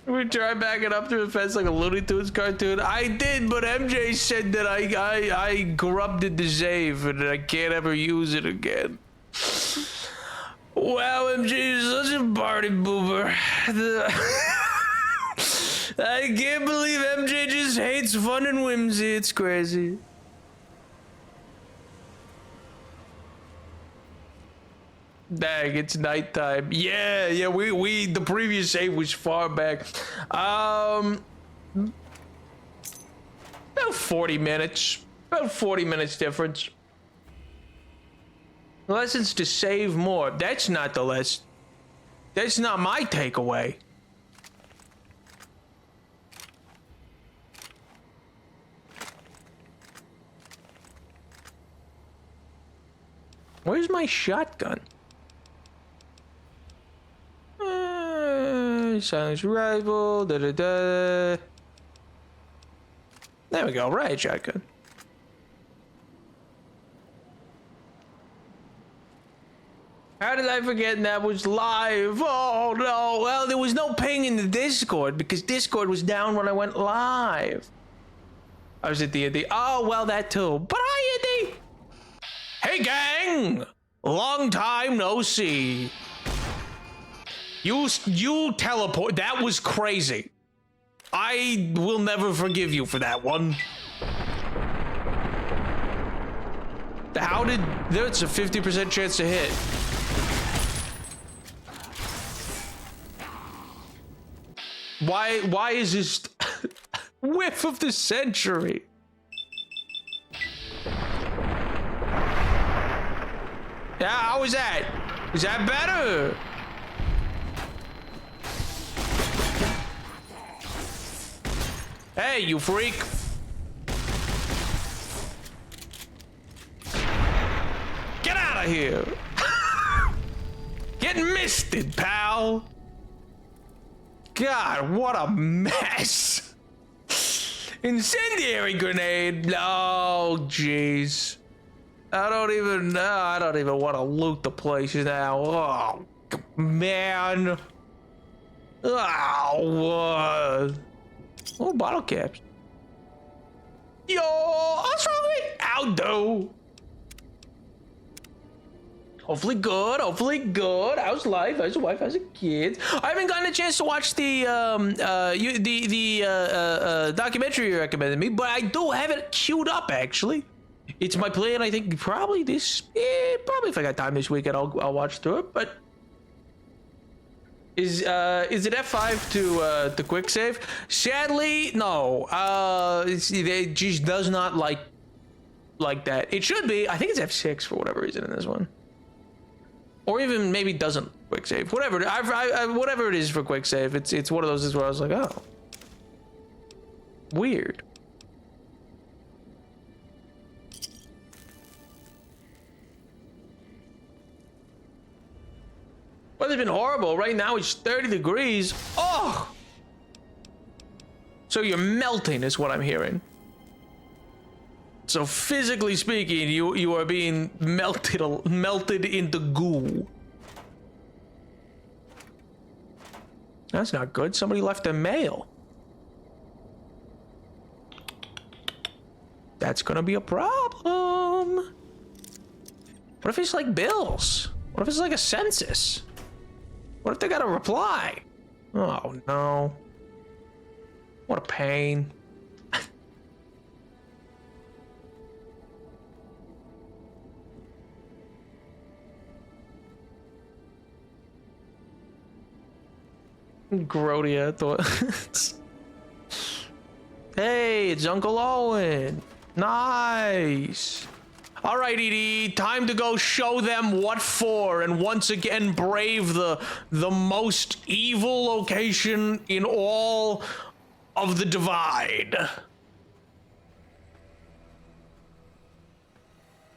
We tried backing up through the fence like a Looney Tunes cartoon. I did, but MJ said that I corrupted the save and I can't ever use it again. Wow, MJ is such a party boomer. I can't believe MJ just hates fun and whimsy. It's crazy. Dang, it's nighttime. Yeah, we the previous save was far back. About 40 minutes. About 40 minutes difference. Lessons to save more. That's not the list. That's not my takeaway. Where's my shotgun? Silence rifle. There we go. Right, shotgun. How did I forget that was live? Oh no. Well, there was no ping in the Discord because Discord was down when I went live. I was at the oh well, that too. But hi, Andy. Hey gang, long time no see. You teleport. That was crazy. I will never forgive you for that one. How did there's a 50% chance to hit? Why is this whiff of the century? Yeah, how was that? Is that better? Hey, you freak. Get out of here. Get misted, pal. God, what a mess. Incendiary grenade. Oh, jeez. I don't even want to loot the place now. Oh, man. Oh, bottle caps. Yo, what's wrong with me? I'll do. Hopefully good. Hopefully good. How's life? How's the wife? How's the kids? I haven't gotten a chance to watch the documentary you recommended me, but I do have it queued up. Actually, it's my plan. I think probably probably if I got time this weekend, I'll watch through it. But is it F5 to quick save? Sadly, no. It just does not like that. It should be. I think it's F6 for whatever reason in this one. Or even maybe doesn't quick save. Whatever. Whatever it is for quick save. It's one of those where I was like, oh, weird. Weather's been horrible. Right now it's 30 degrees. Oh! So you're melting is what I'm hearing. So physically speaking, you are being melted into goo. That's not good. Somebody left a mail. That's gonna be a problem. What if it's like bills? What if it's like a census? What if they got a reply? Oh no. What a pain. Grodia thought. Hey, it's Uncle Owen. Nice. All right, Edie, time to go show them what for, and once again brave the most evil location in all of the Divide.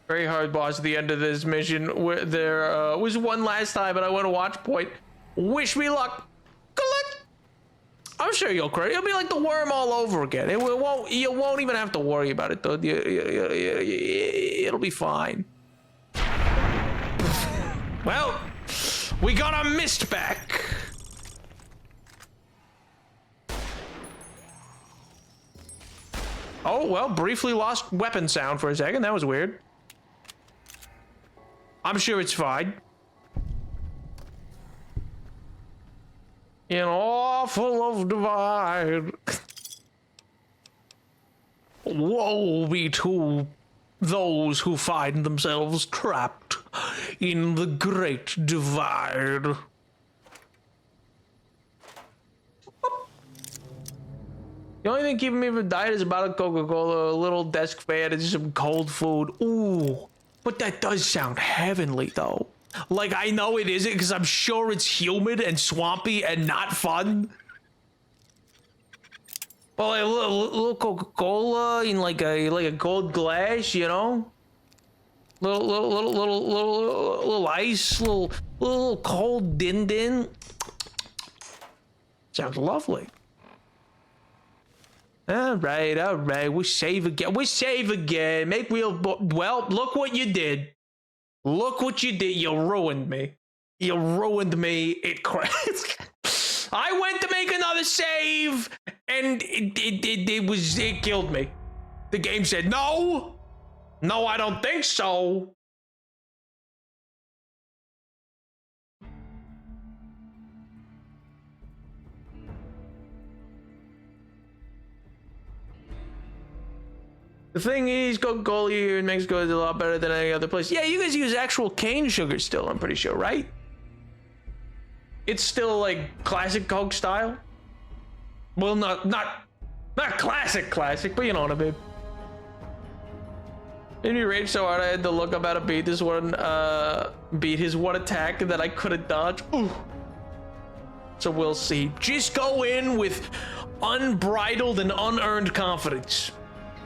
Very hard boss at the end of this mission. Where there was one last time, and I went to watch point. Wish me luck. Good luck. I'm sure you'll cry. It'll be like the worm all over again. You won't even have to worry about it, though. It'll be fine. Well, we got a mist back. Oh, well, briefly lost weapon sound for a second. That was weird. I'm sure it's fine. In awful of Divide. Woe be to those who find themselves trapped in the Great Divide. The only thing keeping me from dying is a bottle of Coca-Cola, a little desk fan, and some cold food. Ooh, but that does sound heavenly, though. Like, I know it isn't, because I'm sure it's humid and swampy and not fun. Well, like a little Coca-Cola in like a gold glass, you know? Little ice, little cold din. Sounds lovely. All right. We save again. Make real. Well, look what you did. Look what you did. You ruined me. It crashed. I went to make another save, and it killed me. The game said no. No, I don't think so. The thing is, Coca-Cola here in Mexico is a lot better than any other place. Yeah, you guys use actual cane sugar still, I'm pretty sure, right? It's still like classic Coke style. Well, not classic, but you know what I mean. Made me rage so hard I had to look up how to beat his one attack that I couldn't dodge. Ooh. So we'll see. Just go in with unbridled and unearned confidence.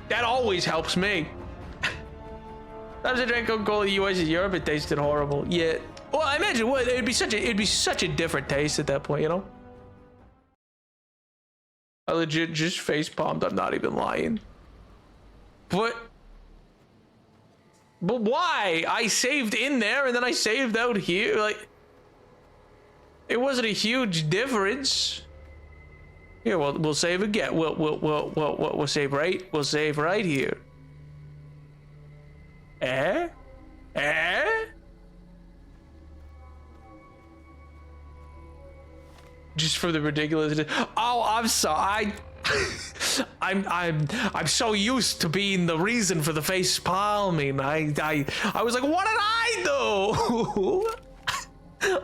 That always helps me. That was a drink Coca-Cola US in Europe. It tasted horrible. Yeah. Well, I imagine it'd be such a different taste at that point, you know. I legit just face palmed. I'm not even lying. But why? I saved in there and then I saved out here. Like, it wasn't a huge difference. Here, we'll save again. We'll save right. We'll save right here. Eh? Just for the ridiculous. Oh, I'm sorry. I'm so used to being the reason for the face palming. I was like, what did I do?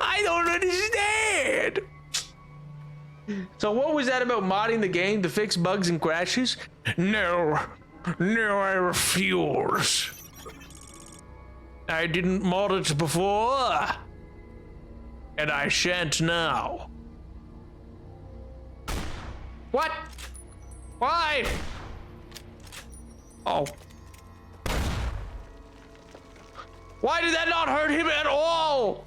I don't understand. So what was that about modding the game to fix bugs and crashes? No, I refuse. I didn't mod it before, and I shan't now. What? Why? Oh. Why did that not hurt him at all?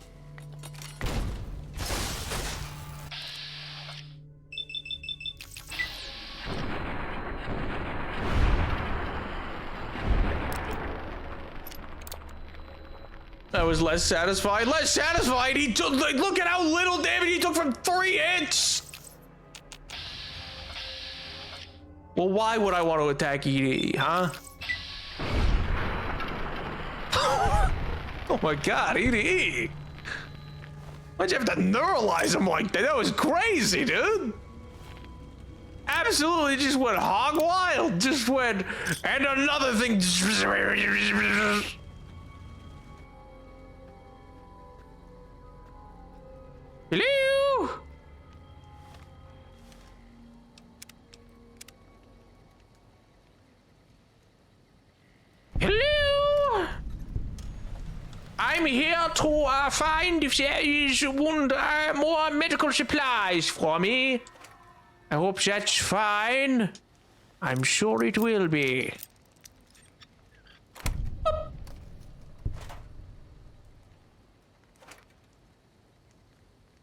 That was less satisfying. Less satisfying. He took. Look at how little damage he took from 3 hits. Well, why would I want to attack ED, huh? Oh my God, ED. Why'd you have to neuralize him like that? That was crazy, dude. Absolutely just went hog wild. Just went, and another thing. Hello? Hello? I'm here to find if there is more medical supplies for me. I hope that's fine. I'm sure it will be.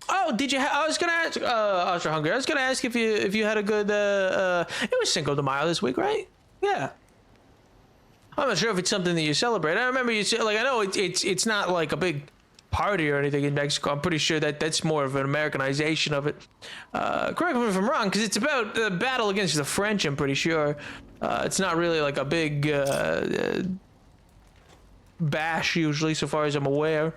Oh, did you? I was gonna ask. Ultra Hungry. I was gonna ask if you had a good. It was Cinco de Mayo this week, right? Yeah. I'm not sure if it's something that you celebrate. I remember you said, like, I know it's not like a big party or anything in Mexico. I'm pretty sure that's more of an Americanization of it. Correct me if I'm wrong, because it's about the battle against the French. I'm pretty sure. It's not really like a big bash usually, so far as I'm aware.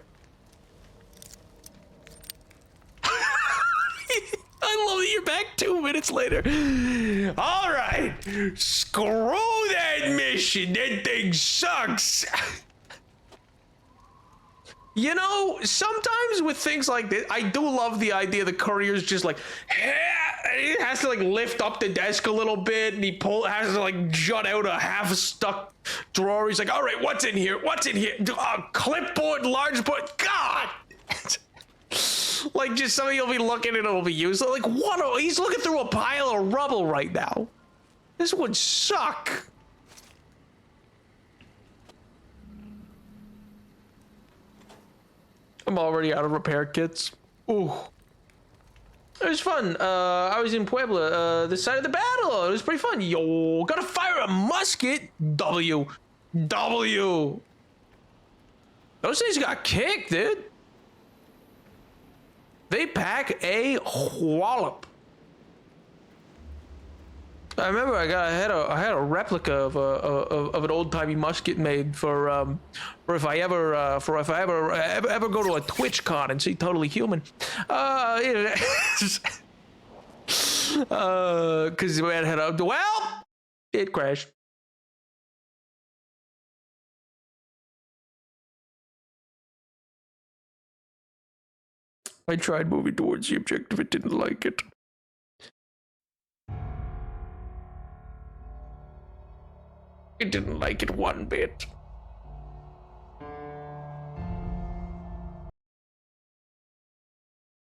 I love that you're back 2 minutes later. All right, screw that mission. That thing sucks. You know, sometimes with things like this, I do love the idea the courier's just like, he has to like lift up the desk a little bit, and he has to like jut out a half stuck drawer. He's like, all right, what's in here? What's in here? Clipboard, large board. God. Like, just somebody will be looking and it'll be used. Like, what? He's looking through a pile of rubble right now. This would suck. I'm already out of repair kits. Ooh. It was fun. I was in Puebla, this side of the battle. It was pretty fun. Yo, gotta fire a musket. W. Those things got kicked, dude. They pack a wallop. I remember I had a replica of an old timey musket made for if I ever go to a Twitch con and see Totally Human, because we had it crashed. I tried moving towards the objective, it didn't like it. It didn't like it one bit.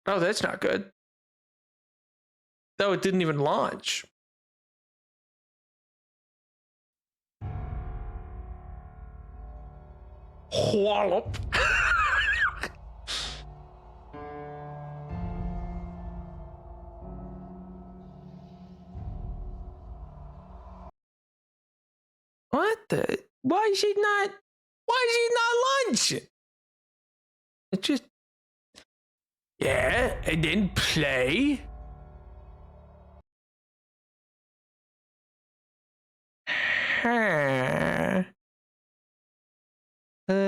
Oh, that's not good. No, it didn't even launch. Wallop. the? Why is it not? Why is it not lunch? It's just. Yeah, and then play. Huh. Leave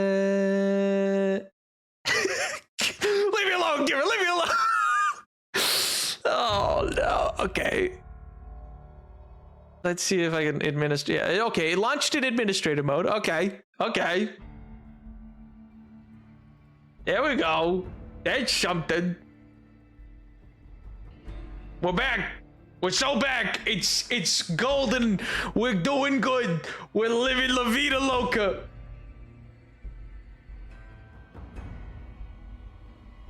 me alone, Giver. Leave me alone. Oh no. Okay. Let's see if I can administer. Yeah. Okay. It launched in administrator mode. Okay. Okay. There we go. That's something. We're back. We're so back. It's golden. We're doing good. We're living La Vida Loca.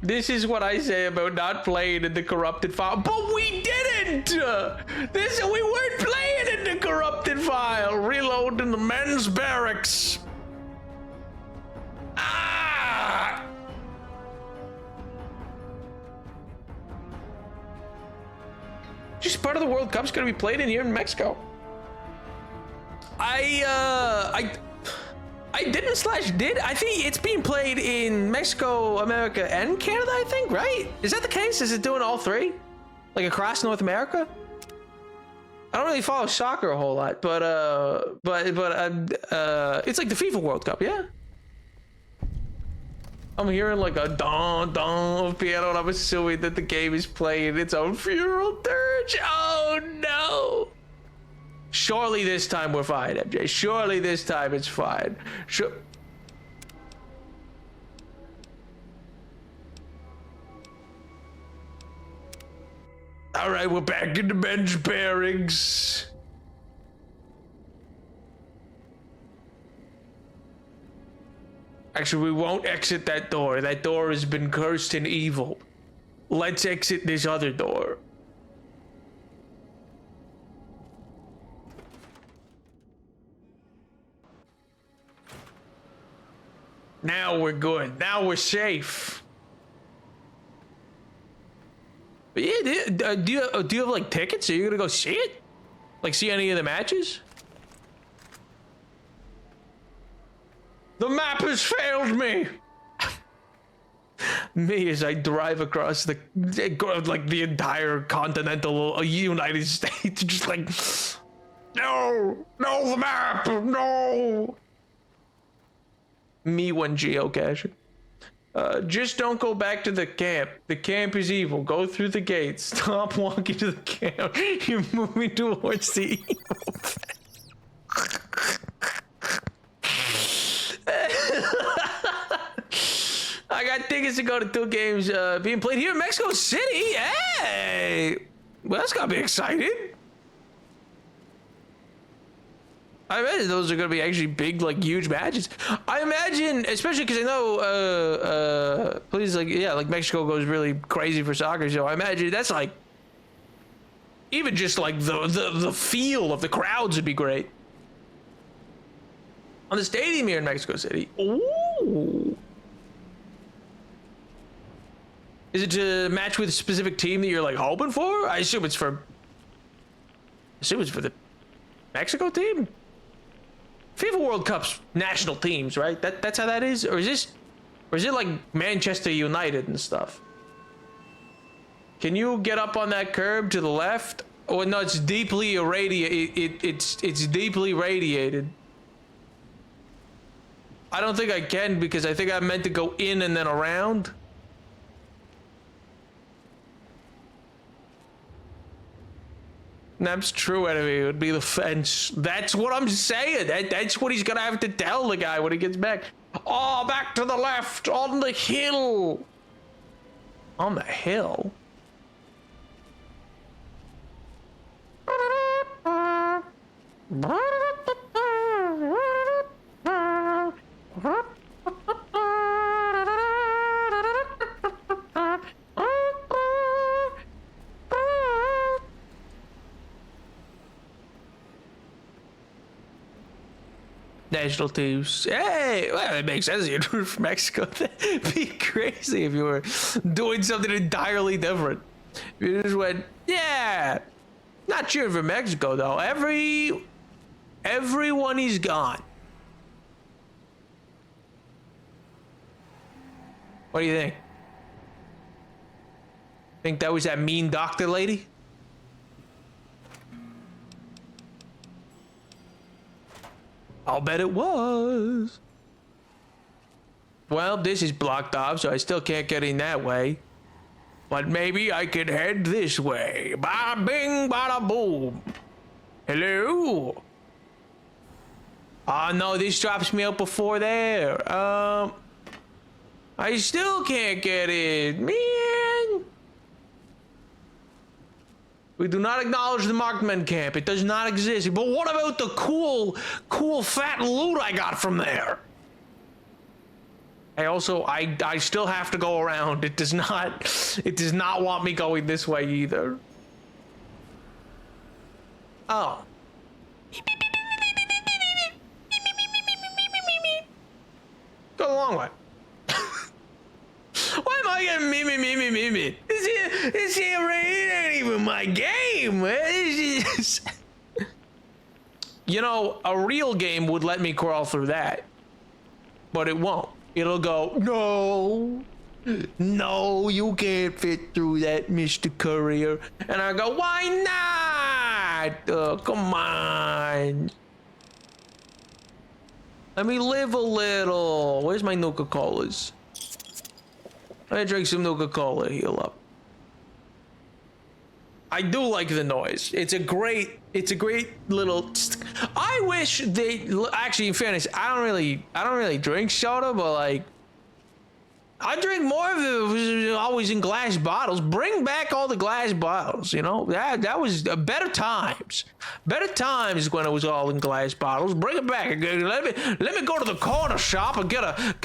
This is what I say about not playing in the corrupted file. But we didn't! We weren't playing in the corrupted file. Reloading the men's barracks. Ah! Just part of the World Cup's gonna be played in here in Mexico. I did. I think it's being played in Mexico, America, and Canada, I think, right? Is that the case? Is it doing all three? Like across North America? I don't really follow soccer a whole lot, but it's like the FIFA World Cup, yeah? I'm hearing like a don of piano, and I'm assuming that the game is playing its own funeral dirge. Oh no! Surely this time we're fine, MJ. Surely this time it's fine. Sure. All right, we're back in the men's bearings. Actually, we won't exit that door. That door has been cursed and evil. Let's exit this other door. Now we're good. Now we're safe. But yeah, do you have like tickets? Are you gonna go see it? Like see any of the matches? The map has failed me. Me as I drive across the entire continental United States, just like no, the map, no. Me when geocaching. Just don't go back to the camp. The camp is evil. Go through the gates. Stop walking to the camp. You're moving towards the evil. I got tickets to go to 2 games being played here in Mexico City. Hey! Well, that's gotta be exciting. I imagine those are going to be actually big, like, huge matches. I imagine, especially because I know, like Mexico goes really crazy for soccer, so I imagine that's, like, even just, like, the feel of the crowds would be great. On the stadium here in Mexico City. Ooh. Is it to match with a specific team that you're, like, hoping for? I assume it's for the Mexico team? FIFA World Cup's national teams, right? That's how that is? Or is it like Manchester United and stuff? Can you get up on that curb to the left? Oh no, it's deeply irradiated. It's deeply radiated. I don't think I can because I think I meant to go in and then around. That's true enemy. It would be the fence. That's what I'm saying. That's what he's gonna have to tell the guy when he gets back. Oh, back to the left on the hill. On the hill? National teams. Hey, well, it makes sense. You're doing it for Mexico. That'd be crazy if you were doing something entirely different. You just went, yeah. Not cheering for Mexico though. Everyone is gone. What do you think? Think that was that mean doctor lady? I'll bet it was. Well, this is blocked off, so I still can't get in that way. But maybe I could head this way. Bada bing, bada boom. Hello? Oh no, this drops me out before there. I still can't get in. Man. We do not acknowledge the Markman camp. It does not exist. But what about the cool fat loot I got from there? I still have to go around. It does not want me going this way either. Oh. Go the long way. Why am I getting me? This here ain't even my game. It's just... You know, a real game would let me crawl through that. But it won't. It'll go, no, you can't fit through that, Mr. Courier. And I go, why not? Come on. Let me live a little. Where's my Nuka-Colas? Let me drink some Nuka-Cola, heal up. I do like the noise. It's a great little. I wish they actually, in fairness, I don't really drink soda, but like, I drink more of it always in glass bottles. Bring back all the glass bottles. You know that was better times. Better times when it was all in glass bottles. Bring it back. Let me go to the corner shop and get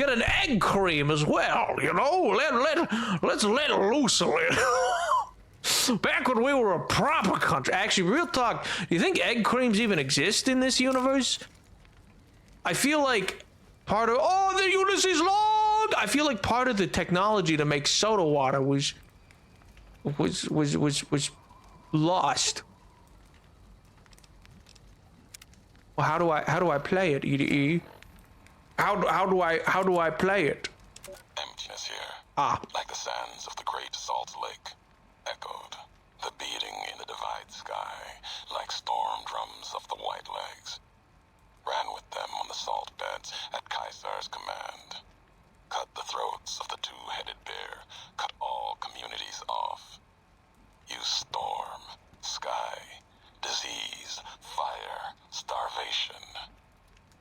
an egg cream as well. You know, let's let loose a little. Back when we were a proper country. Actually, real talk, do you think egg creams even exist in this universe? I feel like part of... Oh, the Ulysses log! I feel like part of the technology to make soda water was lost. Well, how do I play it, EDE? How do I play it? Emptiness here. Ah. Like the sands of the great salt lake. Echoed, the beating in the divide sky, like storm drums of the white legs. Ran with them on the salt beds at Caesar's command. Cut the throats of the two-headed bear, cut all communities off. Use storm, sky, disease, fire, starvation,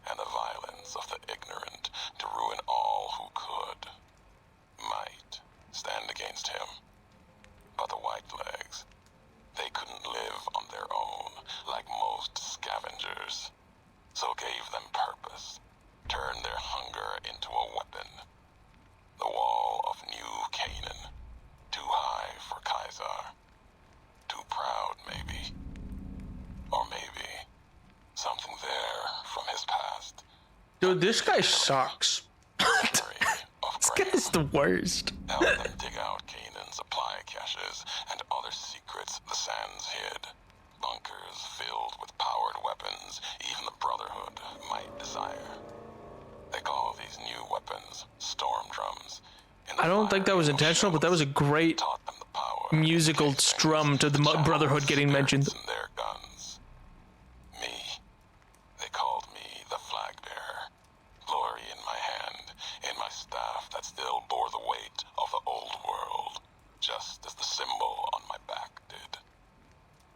and the violence of the ignorant to ruin all who could. Might stand against him. But the whitelegs, they couldn't live on their own like most scavengers, so gave them purpose, turned their hunger into a weapon. The wall of New Canaan, too high for Caesar, too proud maybe, or maybe something there from his past. Dude, this guy sucks. This guy's the worst. Help them dig out Canaan's supply caches and other secrets the sands hid. Bunkers filled with powered weapons even the Brotherhood might desire. They call these new weapons storm drums. I don't think that was intentional, but that was a great musical strum to the Brotherhood getting mentioned. Their guns. Me. They called me the flag bearer. Glory in my hand, in my staff that still bore the weight of the old world, just as the symbol on my back did.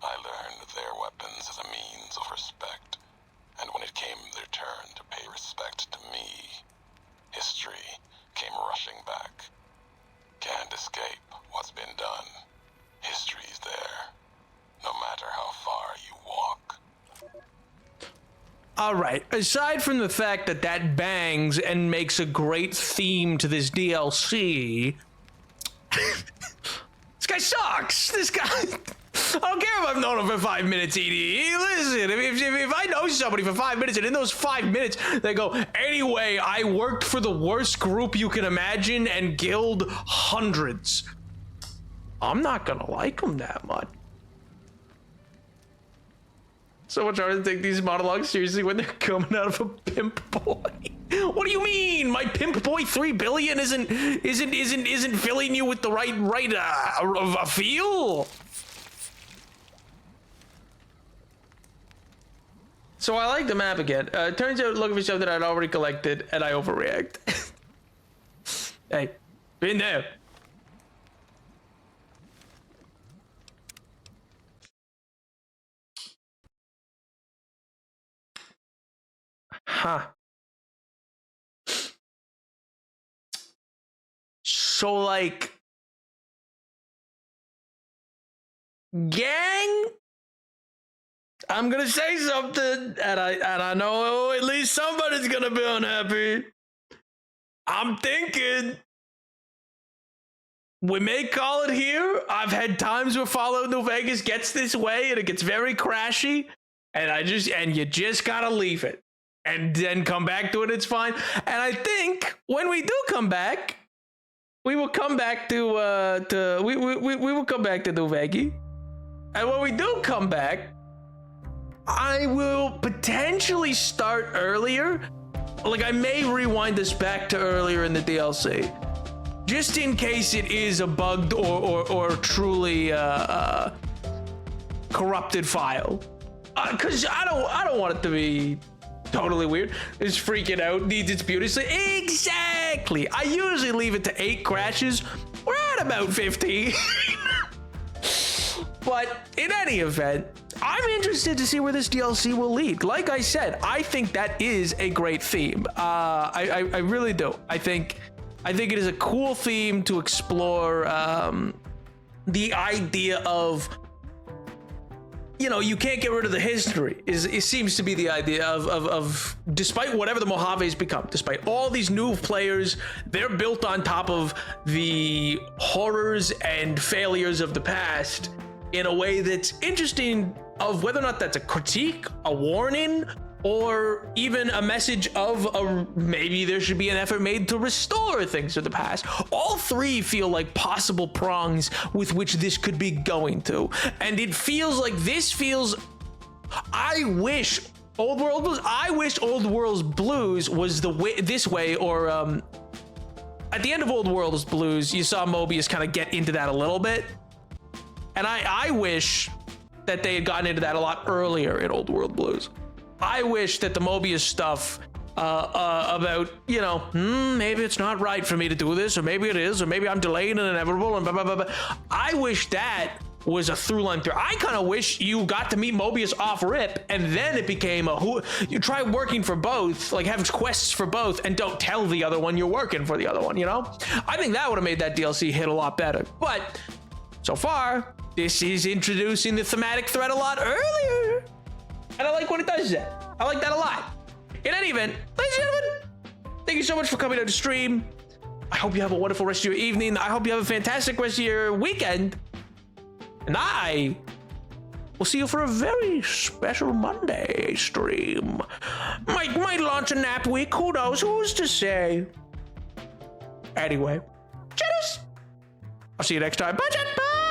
I learned their weapons as a means of respect, and when it came their turn to pay respect to me, history came rushing back. Can't escape what's been done. History's there, no matter how far you walk. All right, aside from the fact that that bangs and makes a great theme to this DLC, this guy sucks. This guy, I don't care if I've known him for 5 minutes, EDE. Listen, if I know somebody for 5 minutes and in those 5 minutes they go, anyway, I worked for the worst group you can imagine and killed hundreds, I'm not gonna like him that much. So much harder to take these monologues seriously when they're coming out of a pimp boy. What do you mean? My pimp boy 3 billion isn't filling you with the right feel? So I like the map again. Turns out looking for stuff that I'd already collected and I overreact. Hey, been there. Huh. So like gang, I'm gonna say something and I know at least somebody's gonna be unhappy. I'm thinking we may call it here. I've had times where Fallout New Vegas gets this way and it gets very crashy, and you just gotta leave it and then come back to it. It's fine. And I think when we do come back, we will come back to we will come back to New Vegas. And when we do come back, I will potentially start earlier. Like, I may rewind this back to earlier in the DLC, just in case it is a bugged or truly corrupted file. Because I don't want it to be totally weird. It's freaking out, needs its beauty. So exactly. I usually leave it to 8 crashes. We're at about 15. But in any event, I'm interested to see where this DLC will lead. Like I said, I think that is a great theme. I really do. I think it is a cool theme to explore. The idea of, you know, you can't get rid of the history. It seems to be the idea of despite whatever the Mojave's become, despite all these new players, they're built on top of the horrors and failures of the past in a way that's interesting, of whether or not that's a critique, a warning, or even a message of maybe there should be an effort made to restore things of the past. All three feel like possible prongs with which this could be going to. And it feels like I wish Old World Blues was this way, or at the end of Old World Blues, you saw Mobius kind of get into that a little bit. And I wish that they had gotten into that a lot earlier in Old World Blues. I wish that the Mobius stuff about, you know, maybe it's not right for me to do this, or maybe it is, or maybe I'm delaying and inevitable, and blah, blah, blah, blah. I wish that was a through line through. I kind of wish you got to meet Mobius off rip, and then it became you try working for both, like have quests for both, and don't tell the other one you're working for the other one, you know? I think that would have made that DLC hit a lot better. But so far, this is introducing the thematic thread a lot earlier. And I like when it does that. I like that a lot. In any event, ladies and gentlemen, thank you so much for coming out to stream. I hope you have a wonderful rest of your evening. I hope you have a fantastic rest of your weekend. And I will see you for a very special Monday stream. Might launch a nap week. Who knows? Who's to say? Anyway, cheers. I'll see you next time. Bye, chat. Bye.